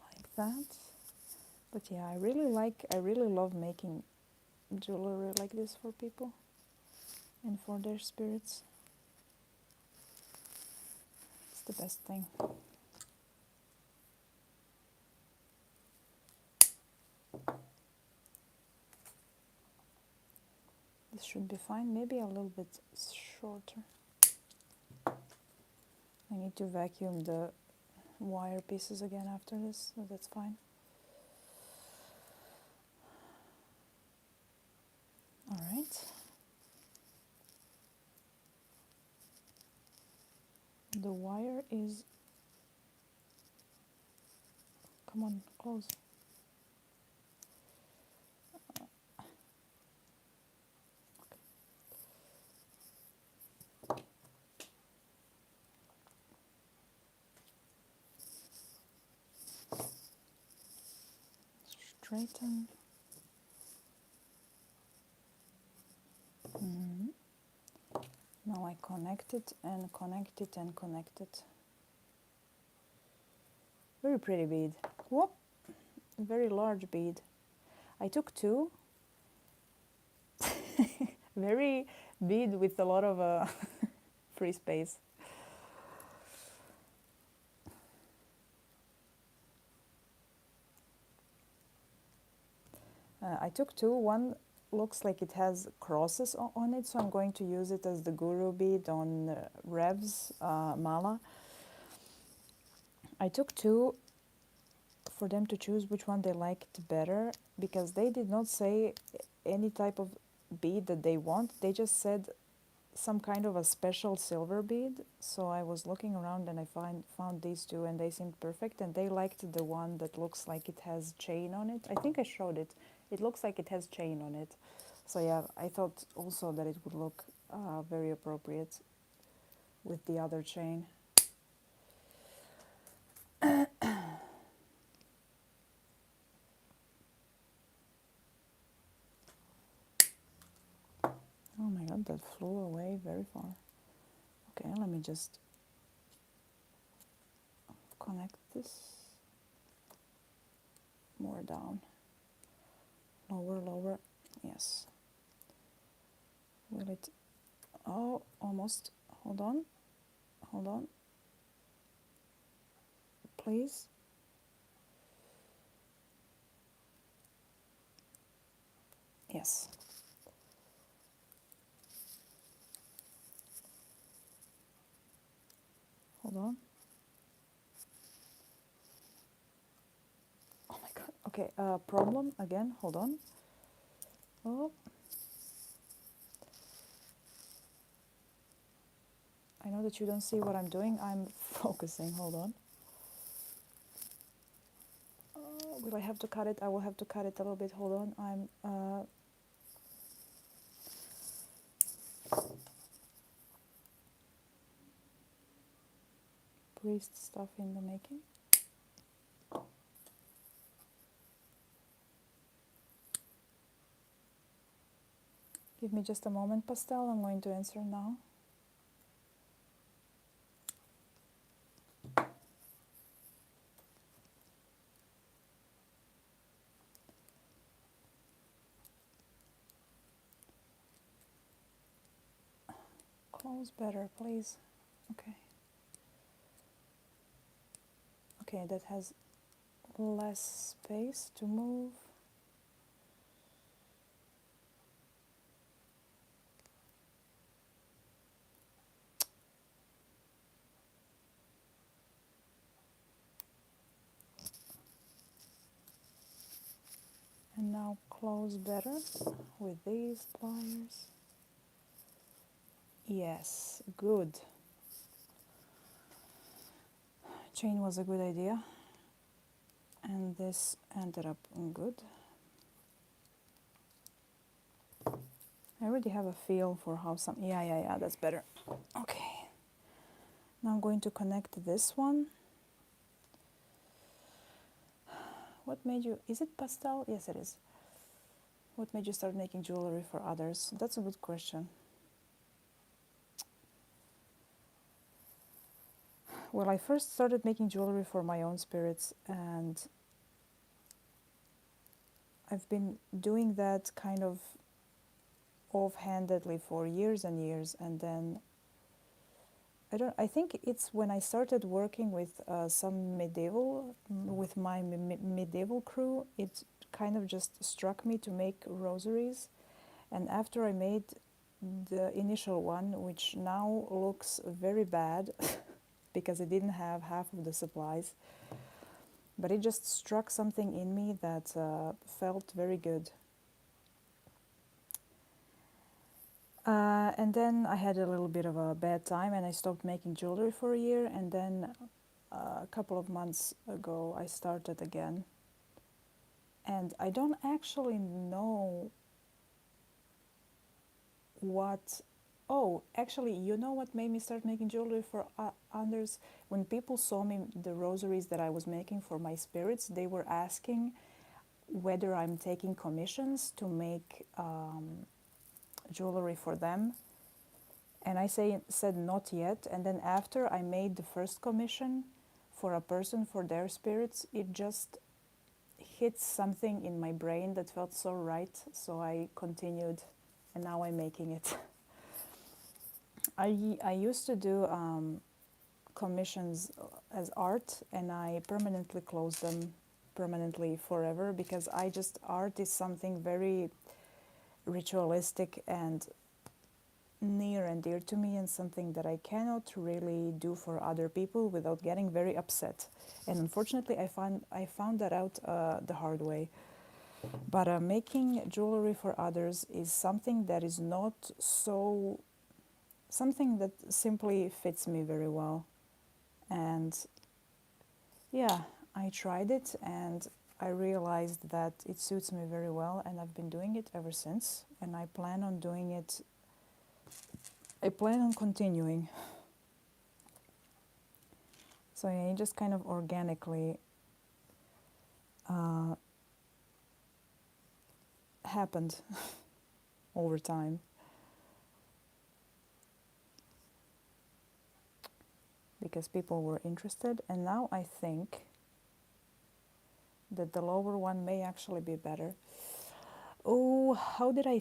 like that. But yeah, I really love making jewelry like this for people and for their spirits. It's the best thing. This should be fine, maybe a little bit shorter. I need to vacuum the wire pieces again after this, so that's fine. All right. The wire is, come on, close. Straighten. Now I connect it and connect it and connect it. Very pretty bead. Whoop! Very large bead. I took 2. Very bead with a lot of free space. I took 2. One looks like it has crosses on it, so I'm going to use it as the guru bead on Rev's mala. I took 2 for them to choose which one they liked better, because they did not say any type of bead that they want. They just said some kind of a special silver bead. So I was looking around and I found these 2 and they seemed perfect, and they liked the one that looks like it has chain on it. I think I showed it. It looks like it has chain on it. So yeah, I thought also that it would look very appropriate with the other chain. Oh my god, that flew away very far. Okay, let me just connect this more down. Lower, lower. Yes. Will it? Oh, almost. Hold on. Hold on. Please. Yes. Hold on. Oh my god. Okay, problem again. Hold on. Oh. I know that you don't see what I'm doing. I'm focusing. Hold on. Will I have to cut it? I will have to cut it a little bit. Hold on. I'm priest stuff in the making. Give me just a moment, Pastel. I'm going to answer now. Close better, please. Okay. Okay, that has less space to move. And now close better with these pliers. Yes, good. Chain was a good idea. And this ended up good. I already have a feel for how some... Yeah, that's better. Okay. Now I'm going to connect this one. What made you... Is it pastel? Yes, it is. What made you start making jewelry for others? That's a good question. Well, I first started making jewelry for my own spirits, and I've been doing that kind of offhandedly for years and years, and then I think it's when I started working with some with my medieval crew, it kind of just struck me to make rosaries. And after I made the initial one, which now looks very bad because it didn't have half of the supplies, but it just struck something in me that felt very good. And then I had a little bit of a bad time and I stopped making jewelry for a year, and then a couple of months ago I started again. And I don't actually know what... Oh, actually, you know what made me start making jewelry for others? When people saw me, the rosaries that I was making for my spirits, they were asking whether I'm taking commissions to make jewelry for them. And I said not yet. And then after I made the first commission for a person for their spirits, it just hit something in my brain that felt so right. So I continued, and now I'm making it. I used to do commissions as art, and I permanently closed them permanently forever, because art is something very ritualistic and near and dear to me, and something that I cannot really do for other people without getting very upset. And unfortunately, I found that out the hard way. But making jewelry for others is something that is not so... something that simply fits me very well. And yeah, I tried it and I realized that it suits me very well, and I've been doing it ever since, and I plan on doing it. I plan on continuing. So yeah, it just kind of organically happened over time, because people were interested, and now I think that the lower one may actually be better. Oh, how did I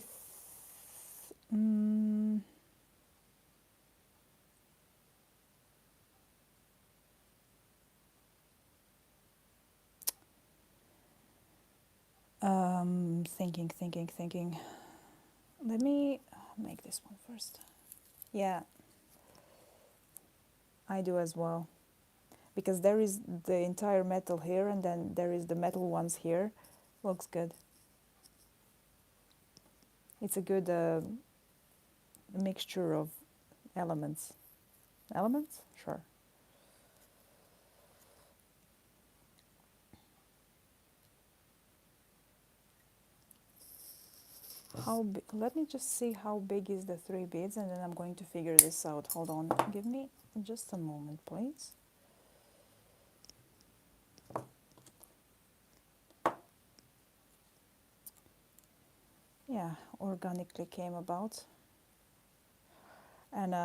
thinking. Let me make this one first. Yeah, I do as well. Because there is the entire metal here, and then there is the metal ones here. Looks good. It's a good mixture of elements. Elements? Sure. Let me just see how big is the 3 beads, and then I'm going to figure this out. Hold on. Give me just a moment, please. Yeah, organically came about. And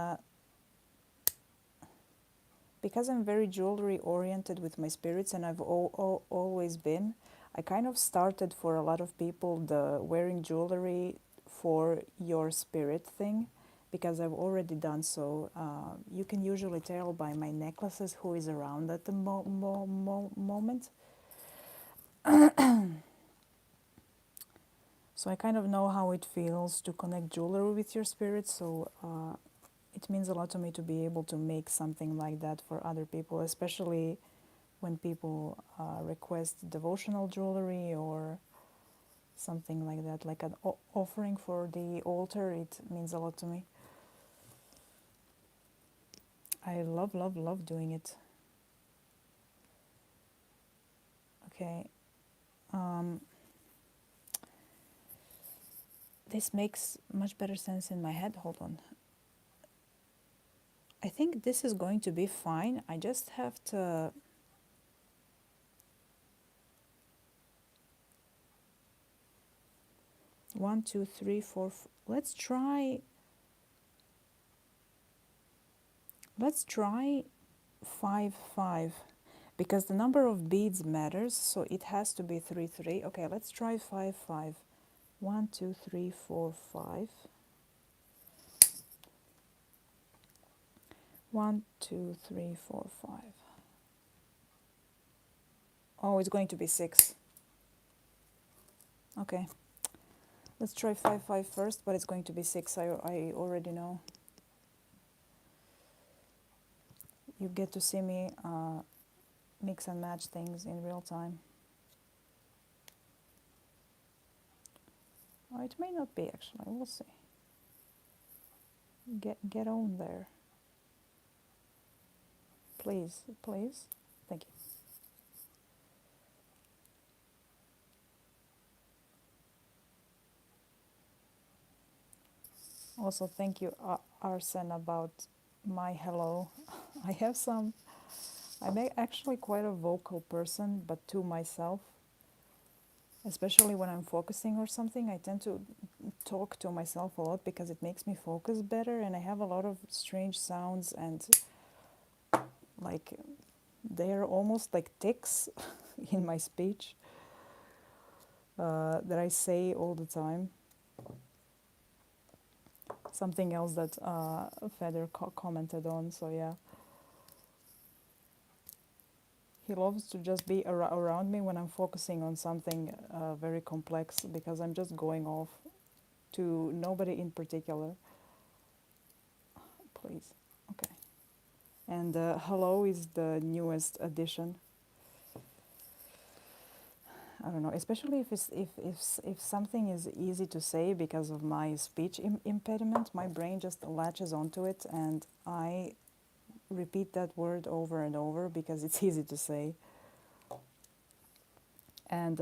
because I'm very jewelry oriented with my spirits, and I've always been, I kind of started for a lot of people the wearing jewelry for your spirit thing, because I've already done so. You can usually tell by my necklaces who is around at the moment. So I kind of know how it feels to connect jewelry with your spirit, so it means a lot to me to be able to make something like that for other people, especially when people request devotional jewelry or something like that, like an offering for the altar. It means a lot to me. I love doing it. Okay. This makes much better sense in my head. Hold on. I think this is going to be fine. I just have to... One, two, three, four. Let's try 5, 5, because the number of beads matters, so it has to be 3, 3. Okay, let's try 5, 5. 1, 2, 3, 4, 5. 1, 2, 3, 4, 5. Oh, it's going to be 6. Okay, let's try 5, 5 first, but it's going to be 6. I already know. You get to see me mix and match things in real time. Oh, it may not be, actually. We'll see. Get on there. Please, please. Thank you. Also, thank you, Arsen, about my hello. I have some... I'm actually quite a vocal person, but to myself. Especially when I'm focusing or something, I tend to talk to myself a lot because it makes me focus better, and I have a lot of strange sounds, and like they're almost like tics in my speech that I say all the time. Something else that Feder commented on, so yeah. He loves to just be around me when I'm focusing on something very complex, because I'm just going off to nobody in particular. Please. Okay. And hello is the newest addition. I don't know, especially if something is easy to say because of my speech impediment, my brain just latches onto it, and I repeat that word over and over because it's easy to say. And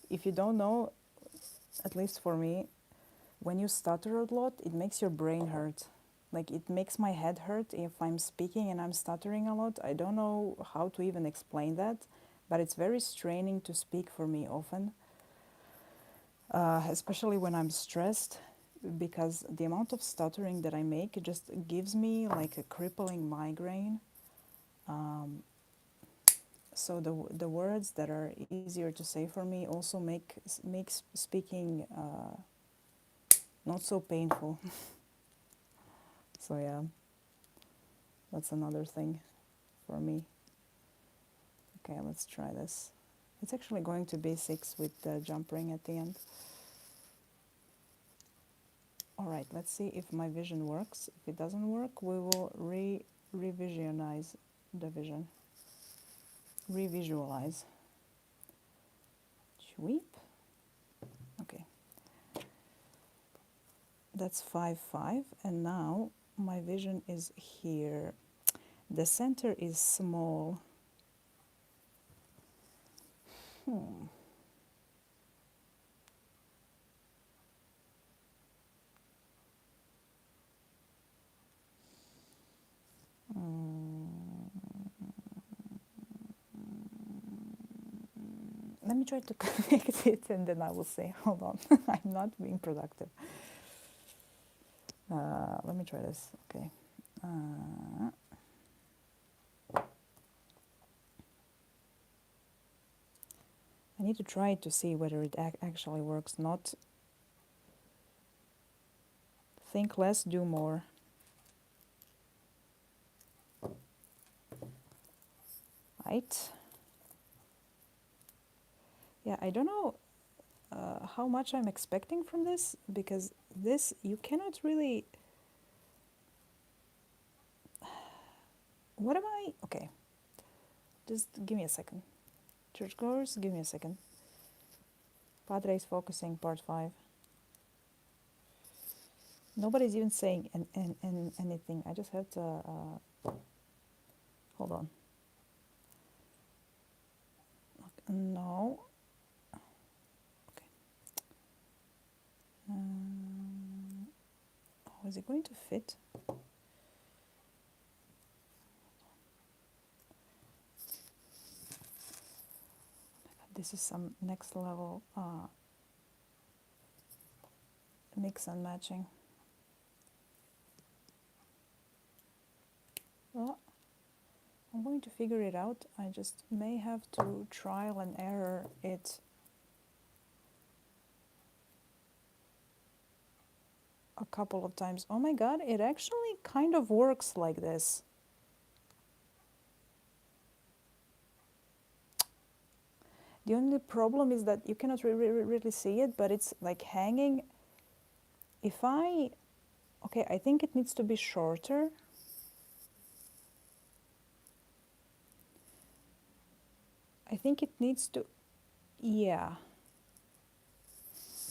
if you don't know, at least for me, when you stutter a lot, it makes your brain hurt. like it makes my head hurt if I'm speaking and I'm stuttering a lot. I don't know how to even explain that, but it's very straining to speak for me often, especially when I'm stressed, because the amount of stuttering that I make just gives me like a crippling migraine. Um, so the words that are easier to say for me also makes speaking not so painful. So yeah, that's another thing for me. Okay, let's try this. It's actually going to be 6 with the jump ring at the end. All right, let's see if my vision works. If it doesn't work, we will revisionize the vision. Revisualize. Sweep. Okay. That's 5, 5. And now my vision is here. The center is small. Hmm. Let me try to connect it and then I will say, hold on, I'm not being productive. Let me try this. Okay. I need to try to see whether it actually works. Not think less, do more. Right? Yeah, I don't know how much I'm expecting from this, because this, you cannot really... What am I... Okay, just give me a second. Churchgoers, give me a second. Padre is focusing, part 5. Nobody's even saying anything. I just have to... hold on. No. Okay. Oh, is it going to fit? This is some next level mix and matching. Well, I'm going to figure it out. I just may have to trial and error it a couple of times. Oh my god, it actually kind of works like this. The only problem is that you cannot really see it, but it's like hanging. If I... Okay, I think it needs to be shorter. I think it needs to... Yeah.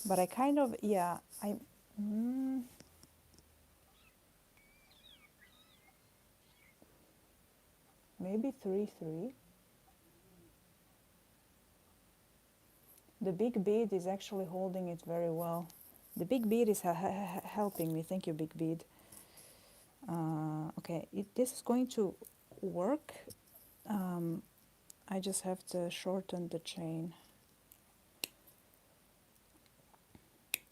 But I kind of... Yeah, maybe 3, 3. The big bead is actually holding it very well. The big bead is helping me. Thank you, big bead. Okay, this is going to work. I just have to shorten the chain.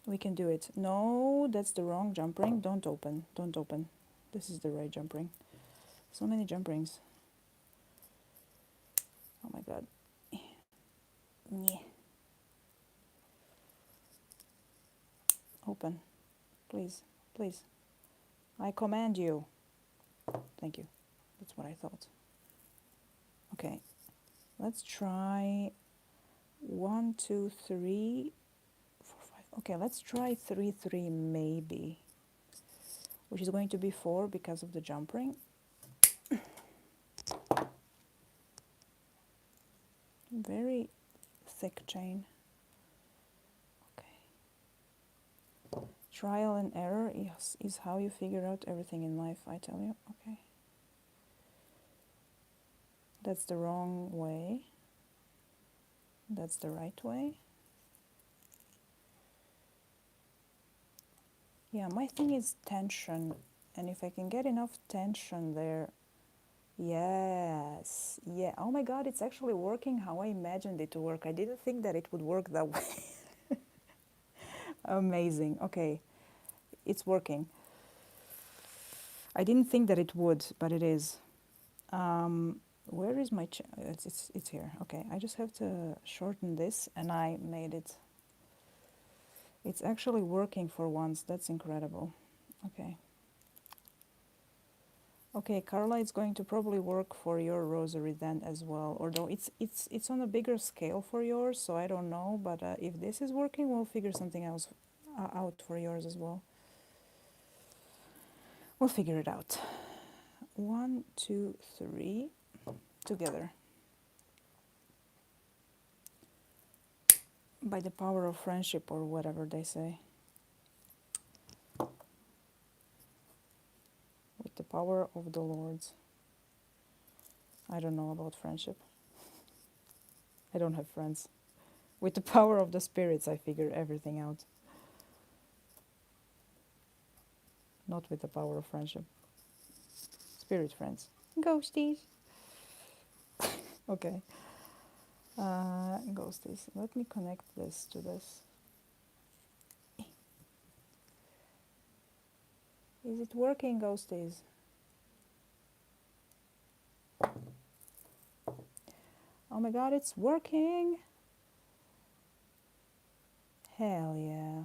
We can do it. No, that's the wrong jump ring. Don't open. Don't open. This is the right jump ring. So many jump rings. Oh my god. Yeah. Open. Please. Please. I command you. Thank you. That's what I thought. Okay. Let's try 1, 2, 3, 4, 5. Okay, let's try 3, 3 maybe. Which is going to be 4 because of the jump ring. Very thick chain. Okay. Trial and error is how you figure out everything in life, I tell you. Okay. That's the wrong way. That's the right way. Yeah, my thing is tension. And if I can get enough tension there, yes, yeah. Oh my God, it's actually working how I imagined it to work. I didn't think that it would work that way. Amazing. Okay, it's working. I didn't think that it would, but it is. Where is my? It's here. Okay, I just have to shorten this, and I made it. It's actually working for once. That's incredible. Okay. Okay, Carla, it's going to probably work for your rosary then as well. Although it's on a bigger scale for yours, so I don't know. But if this is working, we'll figure something else out for yours as well. We'll figure it out. 1, 2, 3, together. By the power of friendship, or whatever they say. With the power of the Lords. I don't know about friendship. I don't have friends. With the power of the spirits, I figure everything out. Not with the power of friendship. Spirit friends. Ghosties. Okay. Ghosties. Let me connect this to this. Is it working, ghosties? Oh my God, it's working. Hell yeah.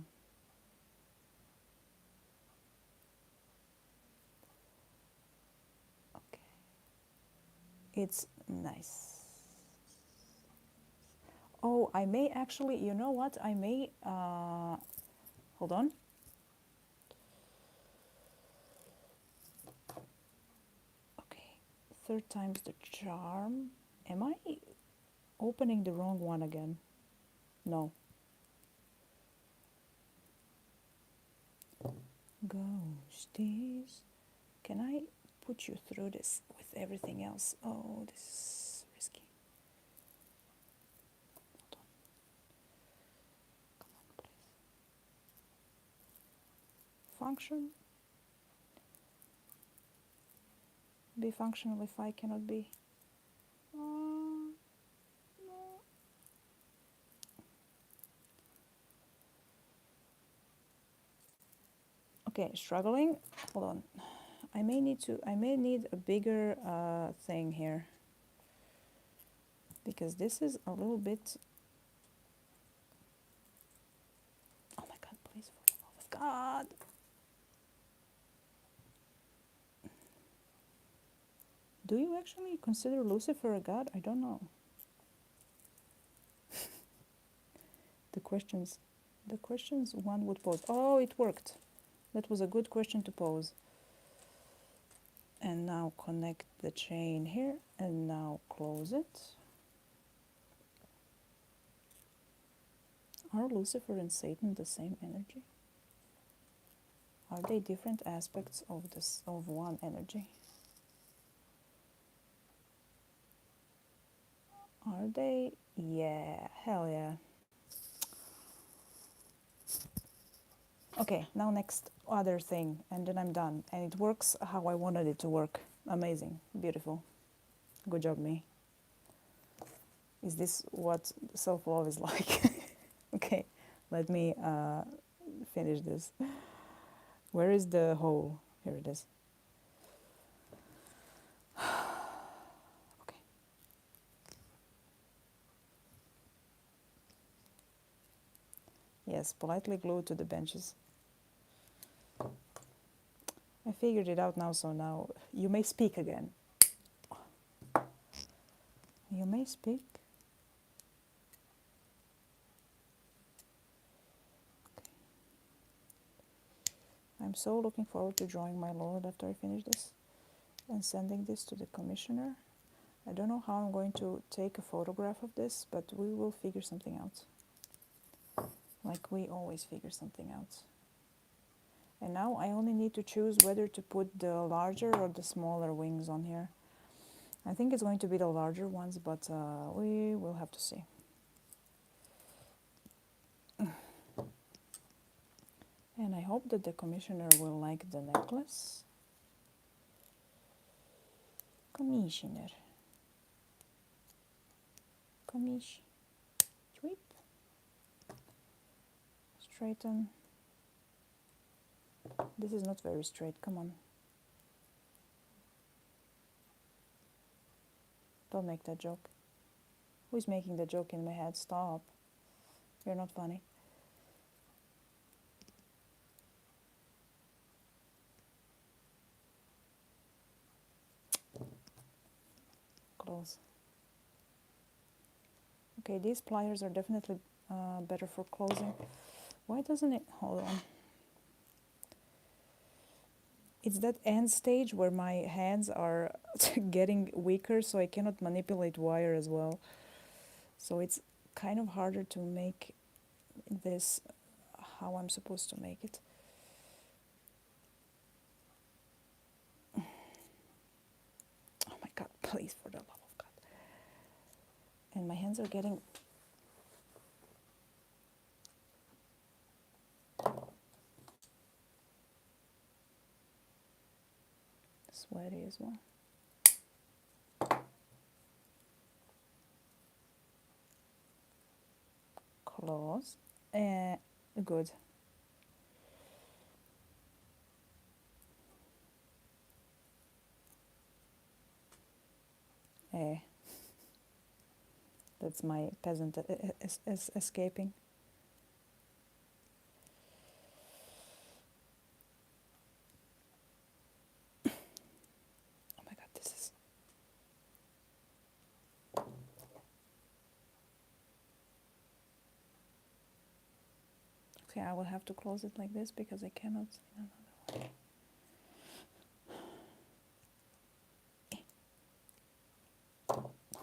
Okay. It's nice. Oh, I may actually, you know what? I may, hold on. Okay, 3rd time's the charm. Am I opening the wrong one again? No. Ghosties. Can I put you through this with everything else? Oh, this is risky. Hold on. Come on, please. Function. Be functional if I cannot be. No. Okay, struggling. Hold on. I may need a bigger thing here. Because this is a little bit. Oh my God, please, for the love of God. Do you actually consider Lucifer a god? I don't know. The questions one would pose. Oh, it worked. That was a good question to pose. And now connect the chain here, and now close it. Are Lucifer and Satan the same energy? Are they different aspects of this of one energy? Are they? Yeah, hell yeah. Okay, now next other thing, and then I'm done. And it works how I wanted it to work. Amazing, beautiful. Good job, me. Is this what self-love is like? Okay, let me finish this. Where is the hole? Here it is. Okay. Yes, politely glued to the benches. I figured it out now, so now you may speak again. You may speak. Okay. I'm so looking forward to drawing my Lord after I finish this and sending this to the commissioner. I don't know how I'm going to take a photograph of this, but we will figure something out. Like we always figure something out. And now I only need to choose whether to put the larger or the smaller wings on here. I think it's going to be the larger ones, but we will have to see. And I hope that the commissioner will like the necklace. Commissioner. Commish. Tweep. Straighten. This is not very straight, come on. Don't make that joke. Who is making the joke in my head? Stop. You're not funny. Close. Okay, these pliers are definitely better for closing. Why doesn't it? Hold on. It's that end stage where my hands are getting weaker, so I cannot manipulate wire as well. So it's kind of harder to make this how I'm supposed to make it. Oh my God, please, for the love of God. And my hands are getting sweaty as well. Close. Good. That's my peasant escaping. Oh my God, this is... Okay, I will have to close it like this because I cannot in another way.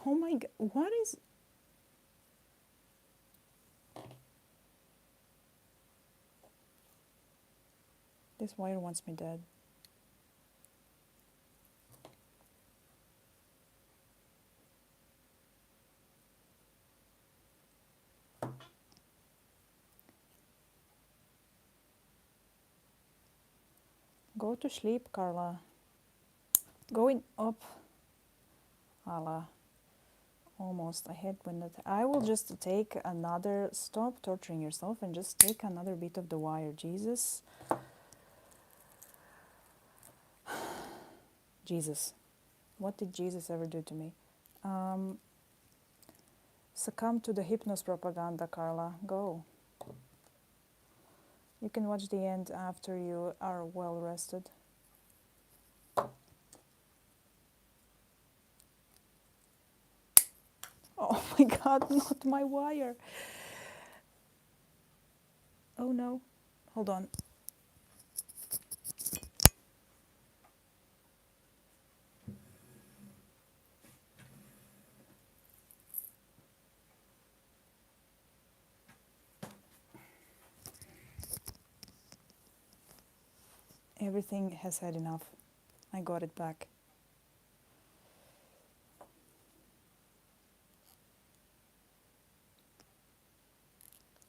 Oh my God, what is... This wire wants me dead. Go to sleep, Carla. Going up. Allah. Almost. I hate when that... I will just take another... Stop torturing yourself and just take another bit of the wire. Jesus. Jesus. What did Jesus ever do to me? Succumb to the hypnos propaganda, Carla. Go. You can watch the end after you are well rested. Oh my God, not my wire. Oh no. Hold on. Everything has had enough. I got it back.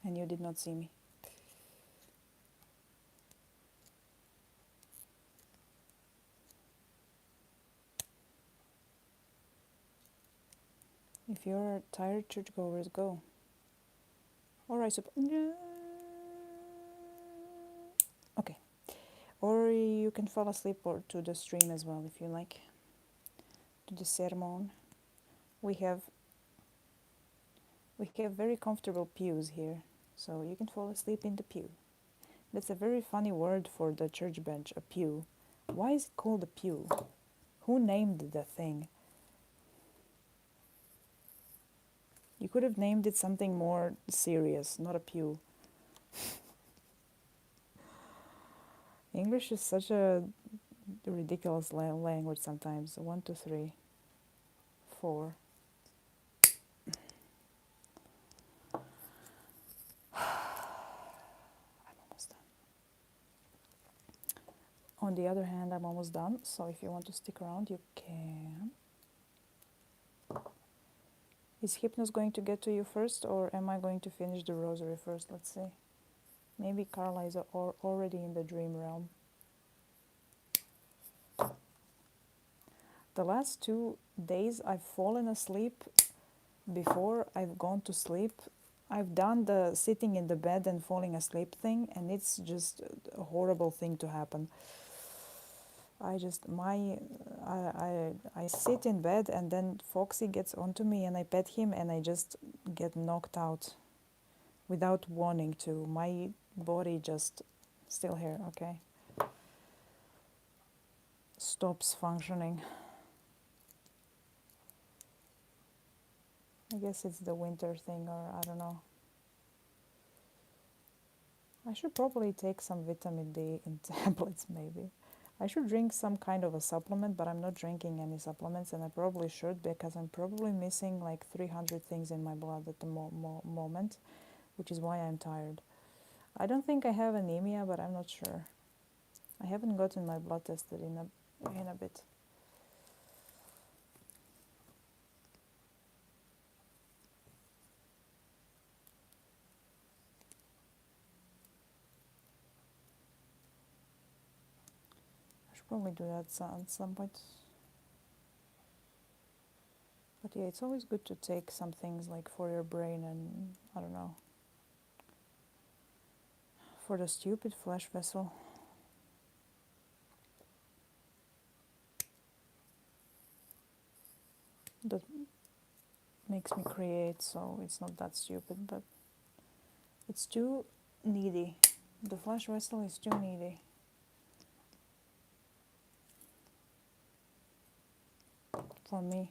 And you did not see me. If you're tired, churchgoers, go. Or I suppose... Okay. Or you can fall asleep or to the stream as well if you like. To the sermon. We have very comfortable pews here, so you can fall asleep in the pew. That's a very funny word for the church bench, a pew. Why is it called a pew? Who named the thing? You could have named it something more serious, not a pew. English is such a ridiculous language sometimes. 1, 2, 3, 4. On the other hand, I'm almost done, so if you want to stick around, you can. Is Hypnos going to get to you first, or am I going to finish the rosary first? Let's see. Maybe Carla is already in the dream realm. the last 2 days I've fallen asleep before I've gone to sleep. I've done the sitting in the bed and falling asleep thing, and it's just a horrible thing to happen. I sit in bed, and then Foxy gets onto me, and I pet him, and I just get knocked out without wanting to. My body just, still here, okay, stops functioning. I guess it's the winter thing, or I don't know. I should probably take some vitamin D in tablets, maybe. I should drink some kind of a supplement, but I'm not drinking any supplements, and I probably should, because I'm probably missing like 300 things in my blood at the moment, which is why I'm tired. I don't think I have anemia, but I'm not sure. I haven't gotten my blood tested in a bit. I should probably do that at some point. But yeah, it's always good to take some things like for your brain and, I don't know, for the stupid flesh vessel. That makes me create, so it's not that stupid, but it's too needy. The flesh vessel is too needy. For me.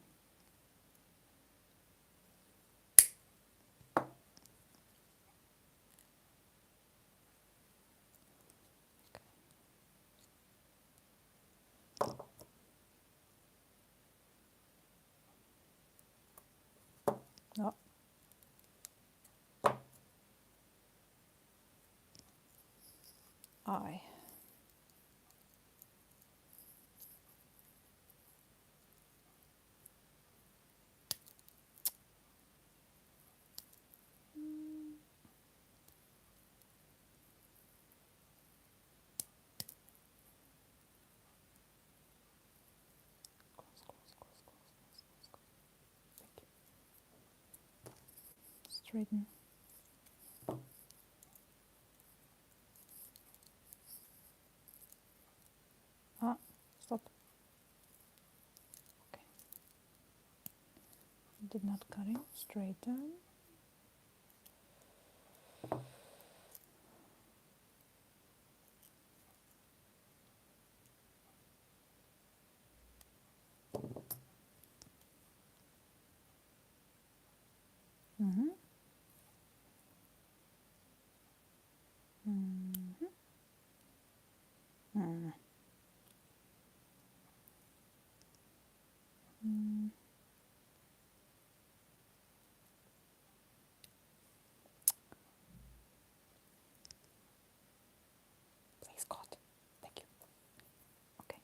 No. I. Straighten. Stop. Okay. Did not cut it. Straighten. Mm-hmm. Mm-hmm. Mm. Mm. Please, God. Thank you. Okay.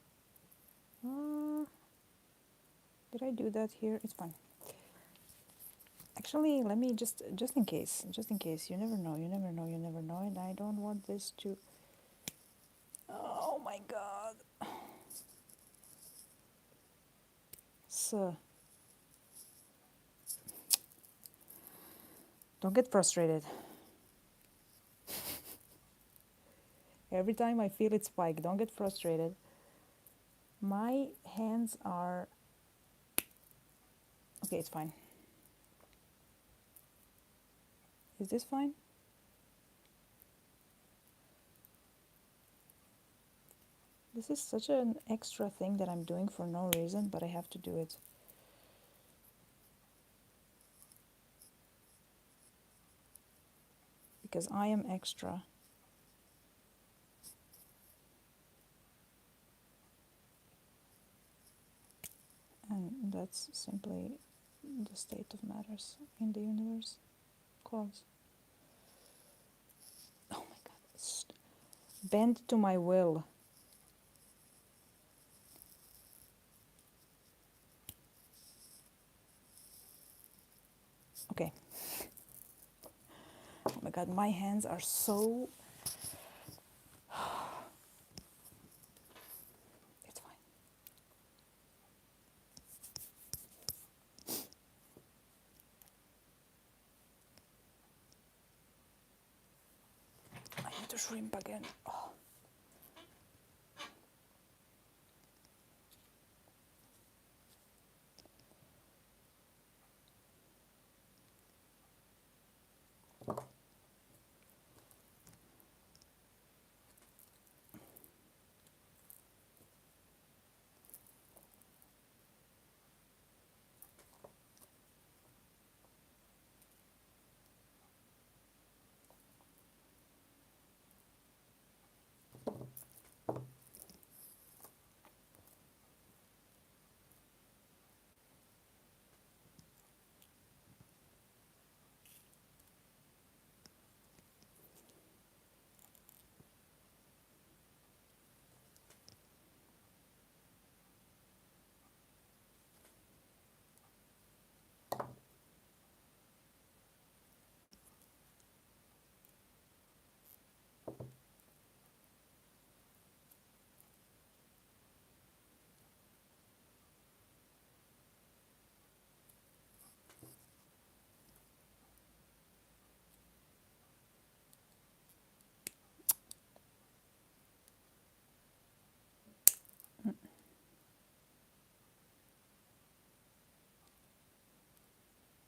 Did I do that here? It's fine. Actually, let me just in case, you never know, and I don't want this to, oh my God. So, don't get frustrated. Every time I feel it spike, don't get frustrated. My hands are, okay, it's fine. Is this fine? This is such an extra thing that I'm doing for no reason, but I have to do it. Because I am extra. And that's simply the state of matters in the universe. Close. Oh my God. Bend to my will. Okay. Oh my God, my hands are so... It's fine. shrimp again. Oh.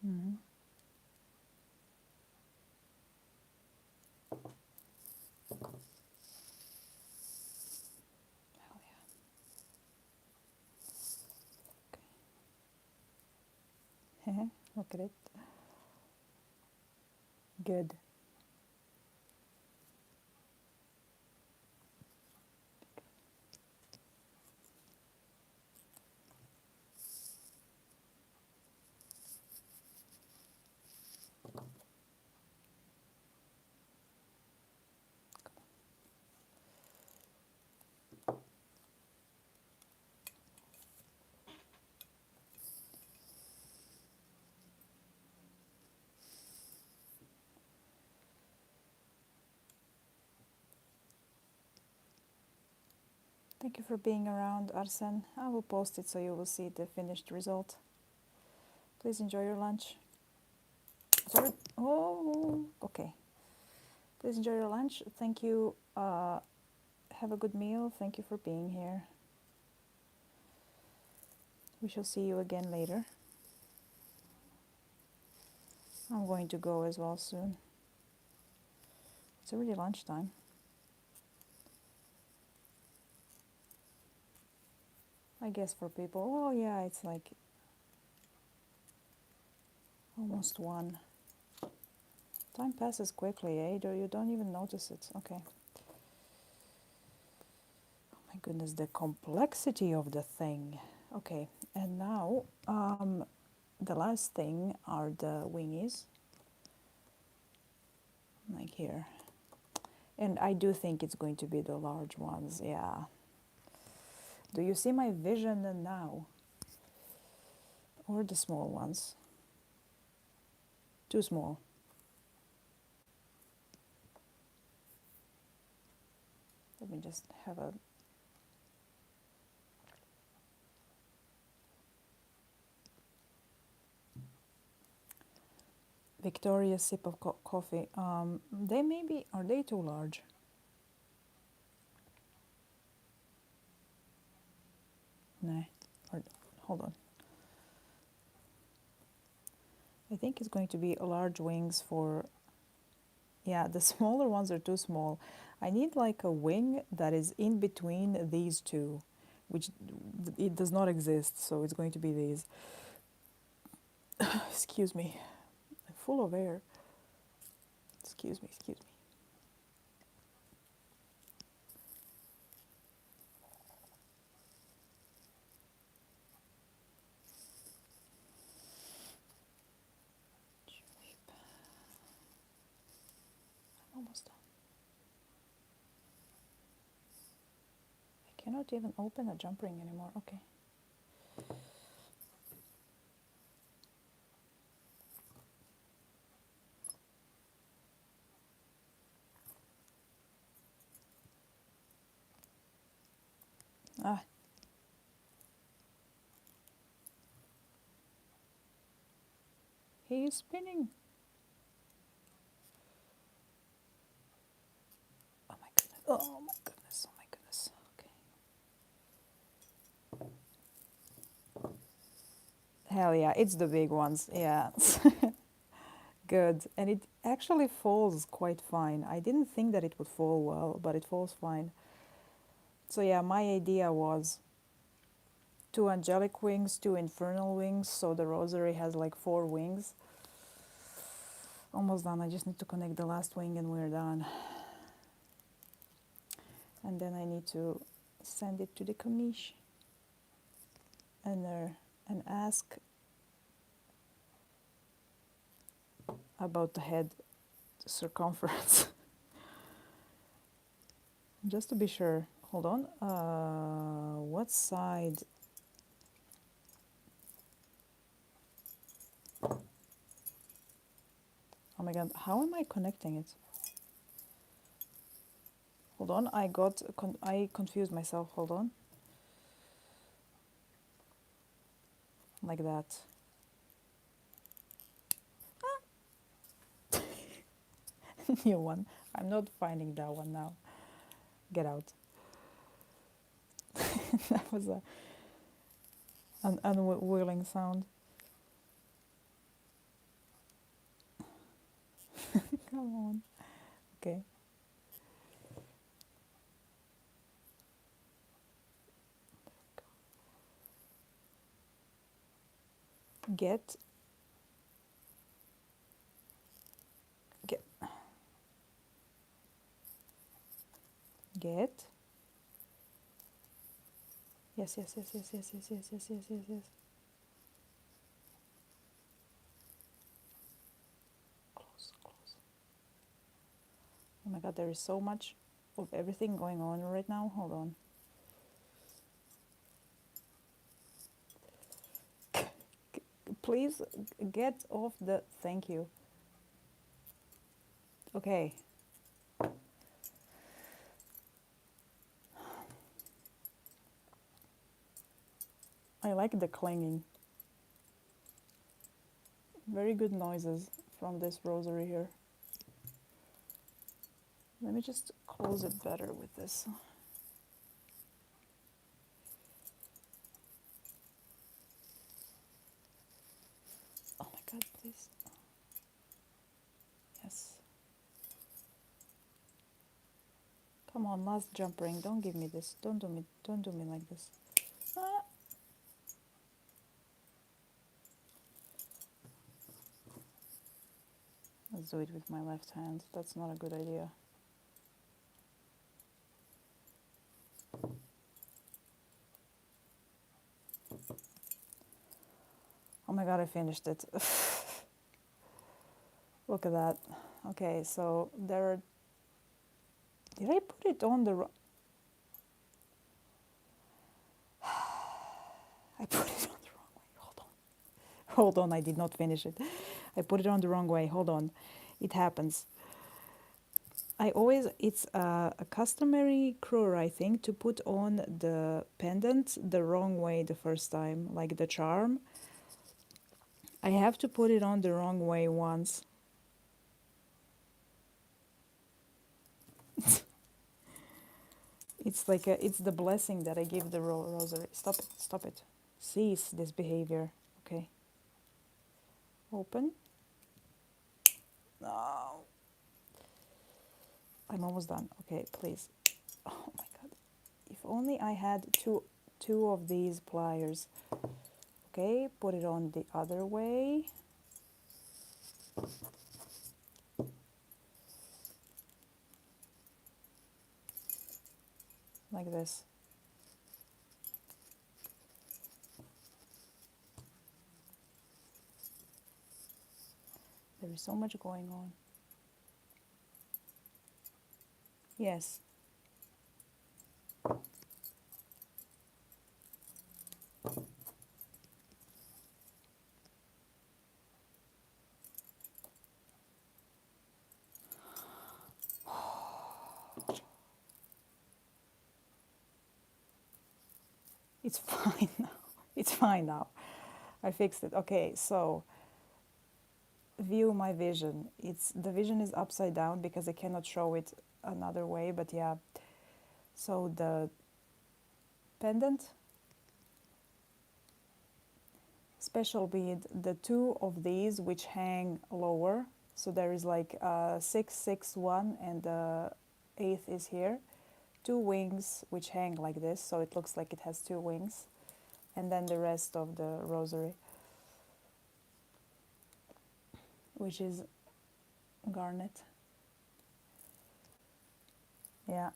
Mm-hmm. Hell yeah. Okay. Look at it. Good. Thank you for being around, Arsen. I will post it so you will see the finished result. Please enjoy your lunch. Sorry. Oh, okay. Please enjoy your lunch. Thank you. Have a good meal. Thank you for being here. We shall see you again later. I'm going to go as well soon. It's already lunchtime. I guess for people, oh yeah, it's like almost 1. Time passes quickly, eh? You don't even notice it. Okay. Oh my goodness, the complexity of the thing. Okay, and now the last thing are the wingies, like here. And I do think it's going to be the large ones, yeah. Do you see my vision now? Or the small ones? Too small. Let me just have a victorious sip of coffee. They may be, are they too large? Nah, or, hold on. I think it's going to be large wings for, yeah, the smaller ones are too small. I need like a wing that is in between these two, which it does not exist, so it's going to be these. Excuse me, I'm full of air. Excuse me, excuse me. I'm almost done. I cannot even open a jump ring anymore. Okay. Ah, he is spinning. Oh, Oh my goodness, oh my goodness. Okay. Hell yeah, it's the big ones, yeah. Good. And it actually falls quite fine. I didn't think that it would fall well, but it falls fine. So yeah, my idea was two angelic wings, two infernal wings, so the rosary has like 4 wings. Almost done. I just need to connect the last wing and we're done. And then I need to send it to the commish and ask about the head circumference. Just to be sure. Hold on. What side? Oh my god, how am I connecting it? Hold on, I confused myself. Hold on. Like that. New one. I'm not finding that one now. Get out. That was an unwilling sound. Come on. Okay. Get. Get. Get. Yes, yes, yes, yes, yes, yes, yes, yes, yes, yes, yes. Close, close. Oh my god, there is so much of everything going on right now. Hold on. Please get off the. Thank you. Okay. I like the clanging. Very good noises from this rosary here. Let me just close it better with this. Oh my god, please. Yes. Come on, last jump ring. Don't give me this. Don't do me like this. Ah. Let's do it with my left hand. That's not a good idea. Oh my god, I finished it. Look at that. Okay, so there are... Did I put it on the... I put it on the wrong way. Hold on. Hold on, I did not finish it. I put it on the wrong way. Hold on. It happens. It's a customary cruel, I think, to put on the pendant the wrong way the first time, like the charm. I have to put it on the wrong way once. It's like it's the blessing that I give the rosary. Stop it, stop it. Cease this behavior. Okay. Open. No. I'm almost done. Okay, please. Oh my god. If only I had two of these pliers. Okay, put it on the other way. Like this. There is so much going on. Yes. It's fine now. It's fine now. I fixed it. Okay, so view my vision. The vision is upside down because I cannot show it another way, but yeah. So the pendant, special bead, the two of these which hang lower. So there is like 6, 6, 1, and the eighth is here. Two wings which hang like this, so it looks like it has two wings. And then the rest of the rosary, which is garnet. Yeah.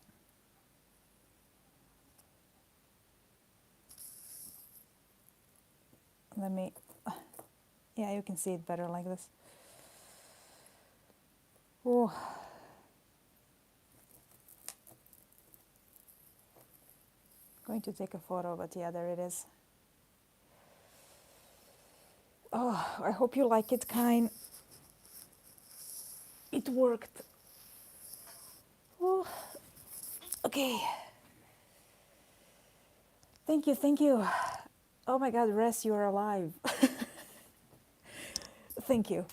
Let me, yeah, you can see it better like this. Oh. Going to take a photo, but yeah, there it is. Oh, I hope you like it, Kain. It worked. Oh. Okay. Thank you, thank you. Oh my God, Res, you are alive. Thank you.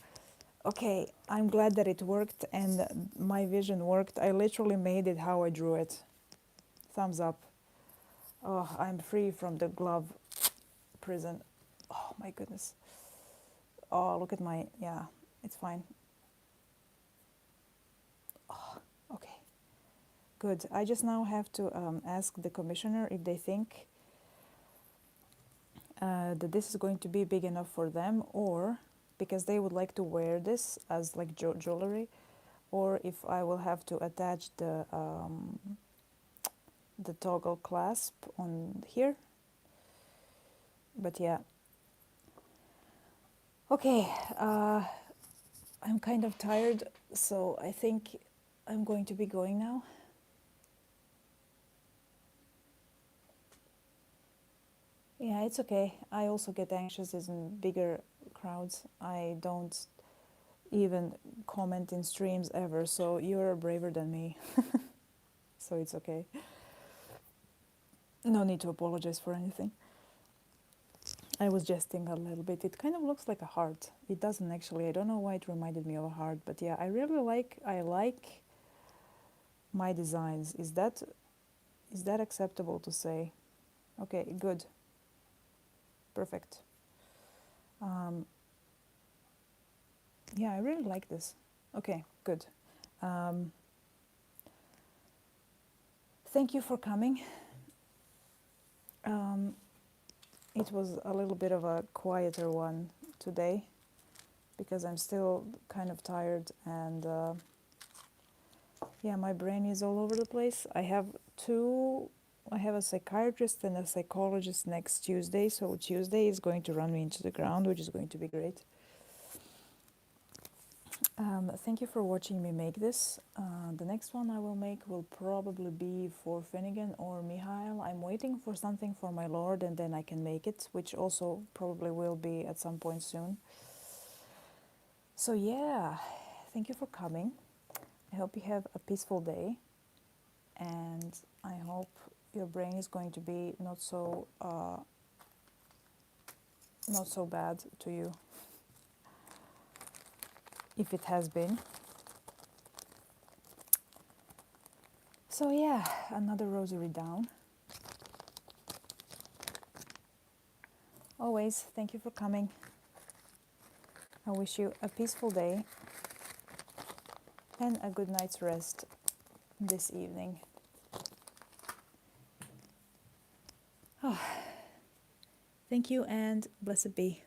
Okay, I'm glad that it worked and my vision worked. I literally made it how I drew it. Thumbs up. Oh, I'm free from the glove prison. Oh my goodness. Oh, look at my, yeah, it's fine. Oh, okay, good. I just now have to ask the commissioner if they think that this is going to be big enough for them, or because they would like to wear this as like jewelry, or if I will have to attach the toggle clasp on here. But yeah, okay, I'm kind of tired, so I think I'm going to be going now. Yeah, it's okay. I also get anxious in bigger crowds. I don't even comment in streams ever, so you're braver than me. So it's okay. No need to apologize for anything. I was jesting a little bit. It kind of looks like a heart. It doesn't actually. I don't know why it reminded me of a heart, but yeah, I like my designs. Is that acceptable to say? Okay, good. Perfect. Yeah, I really like this. Okay, good. Thank you for coming. It was a little bit of a quieter one today because I'm still kind of tired and yeah, my brain is all over the place. I have a psychiatrist and a psychologist next Tuesday, so Tuesday is going to run me into the ground, which is going to be great. Thank you for watching me make this. The next one I will make will probably be for Finnegan or Mihail. I'm waiting for something for my lord and then I can make it, which also probably will be at some point soon. So yeah, thank you for coming. I hope you have a peaceful day and I hope your brain is going to be not so bad to you if it has been. So yeah, another rosary down. Always, thank you for coming. I wish you a peaceful day and a good night's rest this evening. Oh, thank you and blessed be.